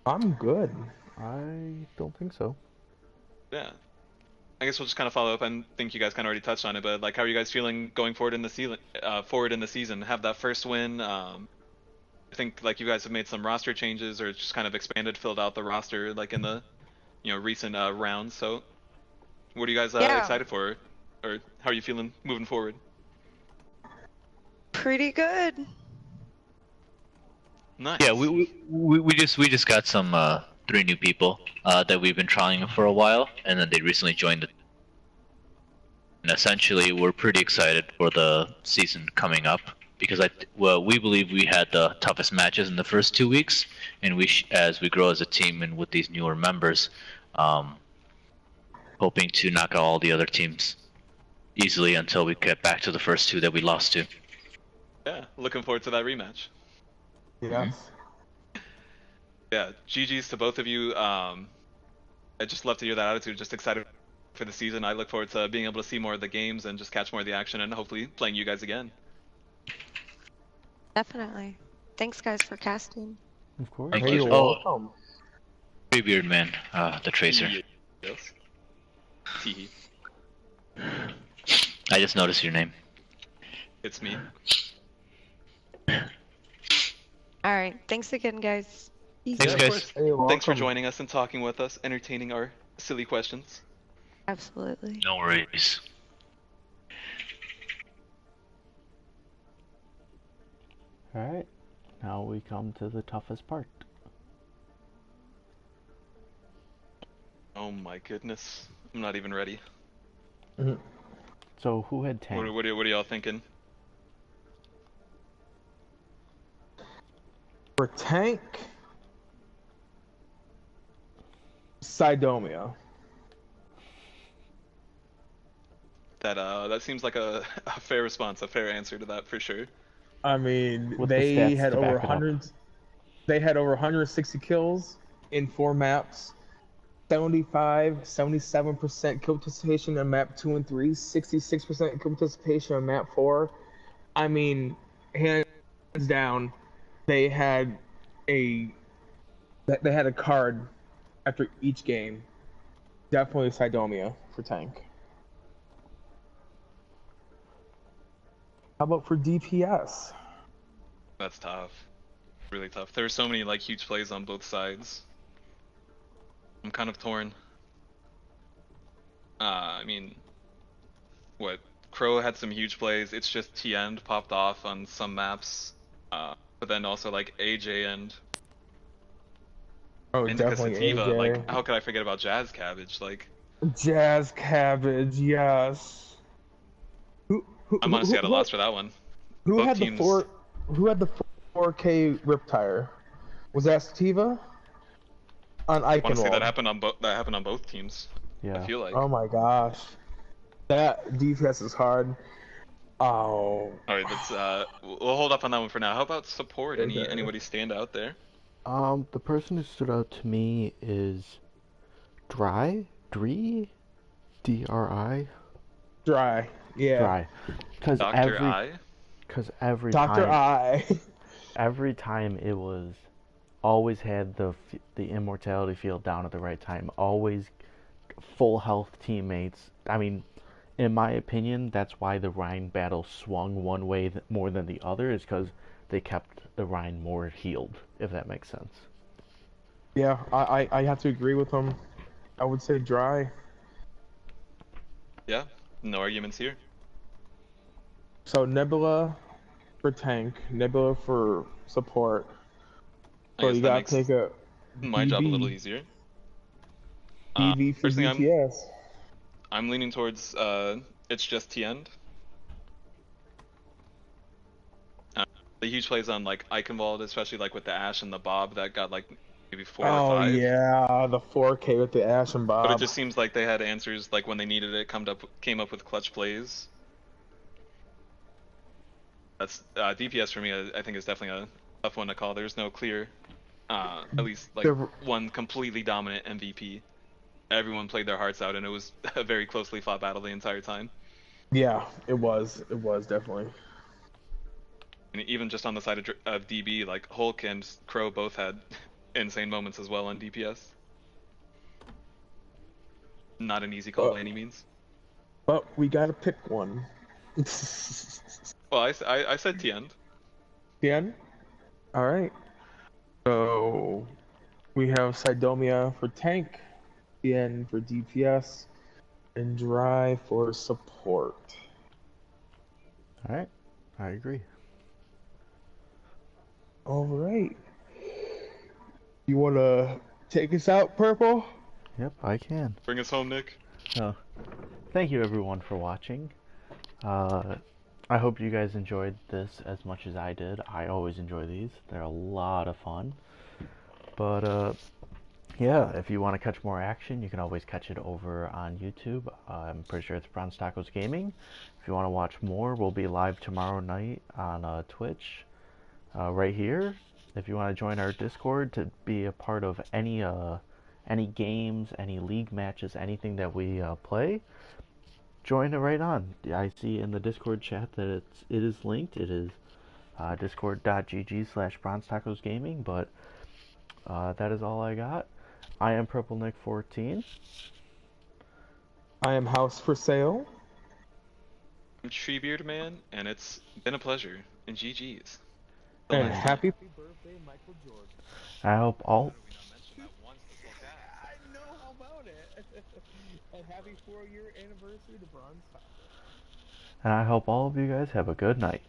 Speaker 3: I'm good.
Speaker 1: I don't think so.
Speaker 2: Yeah. I guess we'll just kind of follow up. I think you guys kind of already touched on it, but like, how are you guys feeling going forward in the season? Have that first win. I think like you guys have made some roster changes, or just kind of filled out the roster like in the recent rounds. So, what are you guys excited for, or how are you feeling moving forward?
Speaker 11: Pretty good.
Speaker 2: Nice.
Speaker 12: Yeah, we just got some 3 new people that we've been trying for a while, and then they recently joined and essentially we're pretty excited for the season coming up because we believe we had the toughest matches in the first 2 weeks, and as we grow as a team and with these newer members, hoping to knock out all the other teams easily until we get back to the first 2 that we lost to.
Speaker 2: Yeah, looking forward to that rematch.
Speaker 3: Yes.
Speaker 2: Yeah, GG's to both of you. I just love to hear that attitude. Just excited for the season. I look forward to being able to see more of the games and just catch more of the action, and hopefully playing you guys again.
Speaker 11: Definitely. Thanks, guys, for casting.
Speaker 1: Of course.
Speaker 12: Thank you.
Speaker 3: Welcome.
Speaker 12: Beard Man, the Tracer.
Speaker 2: Yes. Teehee.
Speaker 12: I just noticed your name.
Speaker 2: It's me.
Speaker 11: Alright, thanks again, guys.
Speaker 12: Thanks, guys.
Speaker 2: Thanks for joining us and talking with us, entertaining our silly questions.
Speaker 11: Absolutely.
Speaker 12: No worries.
Speaker 1: Alright. now we come to the toughest part.
Speaker 2: Oh my goodness. I'm not even ready.
Speaker 1: So who had tank?
Speaker 2: What are y'all thinking?
Speaker 3: For tank, Sidomia.
Speaker 2: That seems like a fair response, a fair answer to that for sure.
Speaker 3: I mean,
Speaker 1: With the
Speaker 3: they
Speaker 1: stats
Speaker 3: had
Speaker 1: to
Speaker 3: over
Speaker 1: back it up.
Speaker 3: 100. They had over 160 kills in 4 maps. 77% kill participation on map 2 and 3. 66% kill participation on map 4. I mean, hands down, they had a card after each game. Definitely Sidomia for tank. How about for DPS?
Speaker 2: That's tough. Really tough. There are so many like huge plays on both sides. I'm kind of torn. I mean, what? Crow had some huge plays. It's just T-End popped off on some maps. But then also like AJ and Indica
Speaker 3: Definitely
Speaker 2: Sativa.
Speaker 3: AJ.
Speaker 2: Like, how could I forget about Jazz Cabbage? Like,
Speaker 3: Jazz Cabbage, yes.
Speaker 2: I'm honestly at a loss for that one.
Speaker 3: Who
Speaker 2: Both
Speaker 3: had
Speaker 2: teams...
Speaker 3: Who had the 4K rip tire? Was that Sativa? On Eichenwald.
Speaker 2: Honestly, that happened on both teams.
Speaker 1: Yeah.
Speaker 2: I feel like.
Speaker 3: Oh my gosh, that DPS is hard. Oh.
Speaker 2: All right, let's we'll hold up on that one for now. How about support?
Speaker 3: Okay.
Speaker 2: Anybody stand out there?
Speaker 1: The person who stood out to me is Dry, D-R-I.
Speaker 3: Dry, yeah.
Speaker 1: Dry, because every
Speaker 3: Dr.
Speaker 1: time,
Speaker 3: I.
Speaker 1: every time it was, always had the immortality field down at the right time. Always full health teammates. I mean, in my opinion, that's why the Rhine battle swung one way more than the other, is because they kept the Rhine more healed, if that makes sense.
Speaker 3: Yeah, I have to agree with him. I would say Dry.
Speaker 2: Yeah, no arguments here.
Speaker 3: So Nebula for tank, Nebula for support. So you gotta take
Speaker 2: my job a little easier.
Speaker 3: DV for DPS.
Speaker 2: I'm leaning towards it's just T-End. The huge plays on like Eichenwald, especially like with the Ash and the Bob that got like maybe 4 or 5.
Speaker 3: Oh yeah, the 4K with the Ash and Bob.
Speaker 2: But it just seems like they had answers like when they needed it, came up with clutch plays. That's DPS for me. I think is definitely a tough one to call. There's no clear, at least like one completely dominant MVP. Everyone played their hearts out, and it was a very closely fought battle the entire time.
Speaker 3: Yeah, it was. It was definitely.
Speaker 2: And even just on the side of DB, like Hulk and Crow both had insane moments as well on DPS. Not an easy call by any means.
Speaker 3: But we gotta pick one.
Speaker 2: Well, I said T-End.
Speaker 3: T-End? Alright. So, we have Sidomia for tank, T-End for DPS, and Dry for support.
Speaker 1: Alright, I agree.
Speaker 3: Alright. You wanna take us out, Purple?
Speaker 1: Yep, I can.
Speaker 2: Bring us home, Nick.
Speaker 1: Thank you everyone for watching. I hope you guys enjoyed this as much as I did. I always enjoy these. They're a lot of fun. But yeah, if you want to catch more action, you can always catch it over on YouTube. I'm pretty sure it's Bronze Tacos Gaming. If you want to watch more, we'll be live tomorrow night on Twitch, right here. If you want to join our Discord to be a part of any games, any league matches, anything that we play, join it right on. I see in the Discord chat that it is linked. It is discord.gg/bronzetacosgaming, but that is all I got. I am PurpleNick14.
Speaker 3: I am House for Sale.
Speaker 2: I'm Treebeard Man, and it's been a pleasure. And GG's.
Speaker 3: And happy birthday, Michael Jordan.
Speaker 1: I hope all...
Speaker 3: I know, how about it? And happy 4-year anniversary to Bronze Tacos.
Speaker 1: And I hope all of you guys have a good night.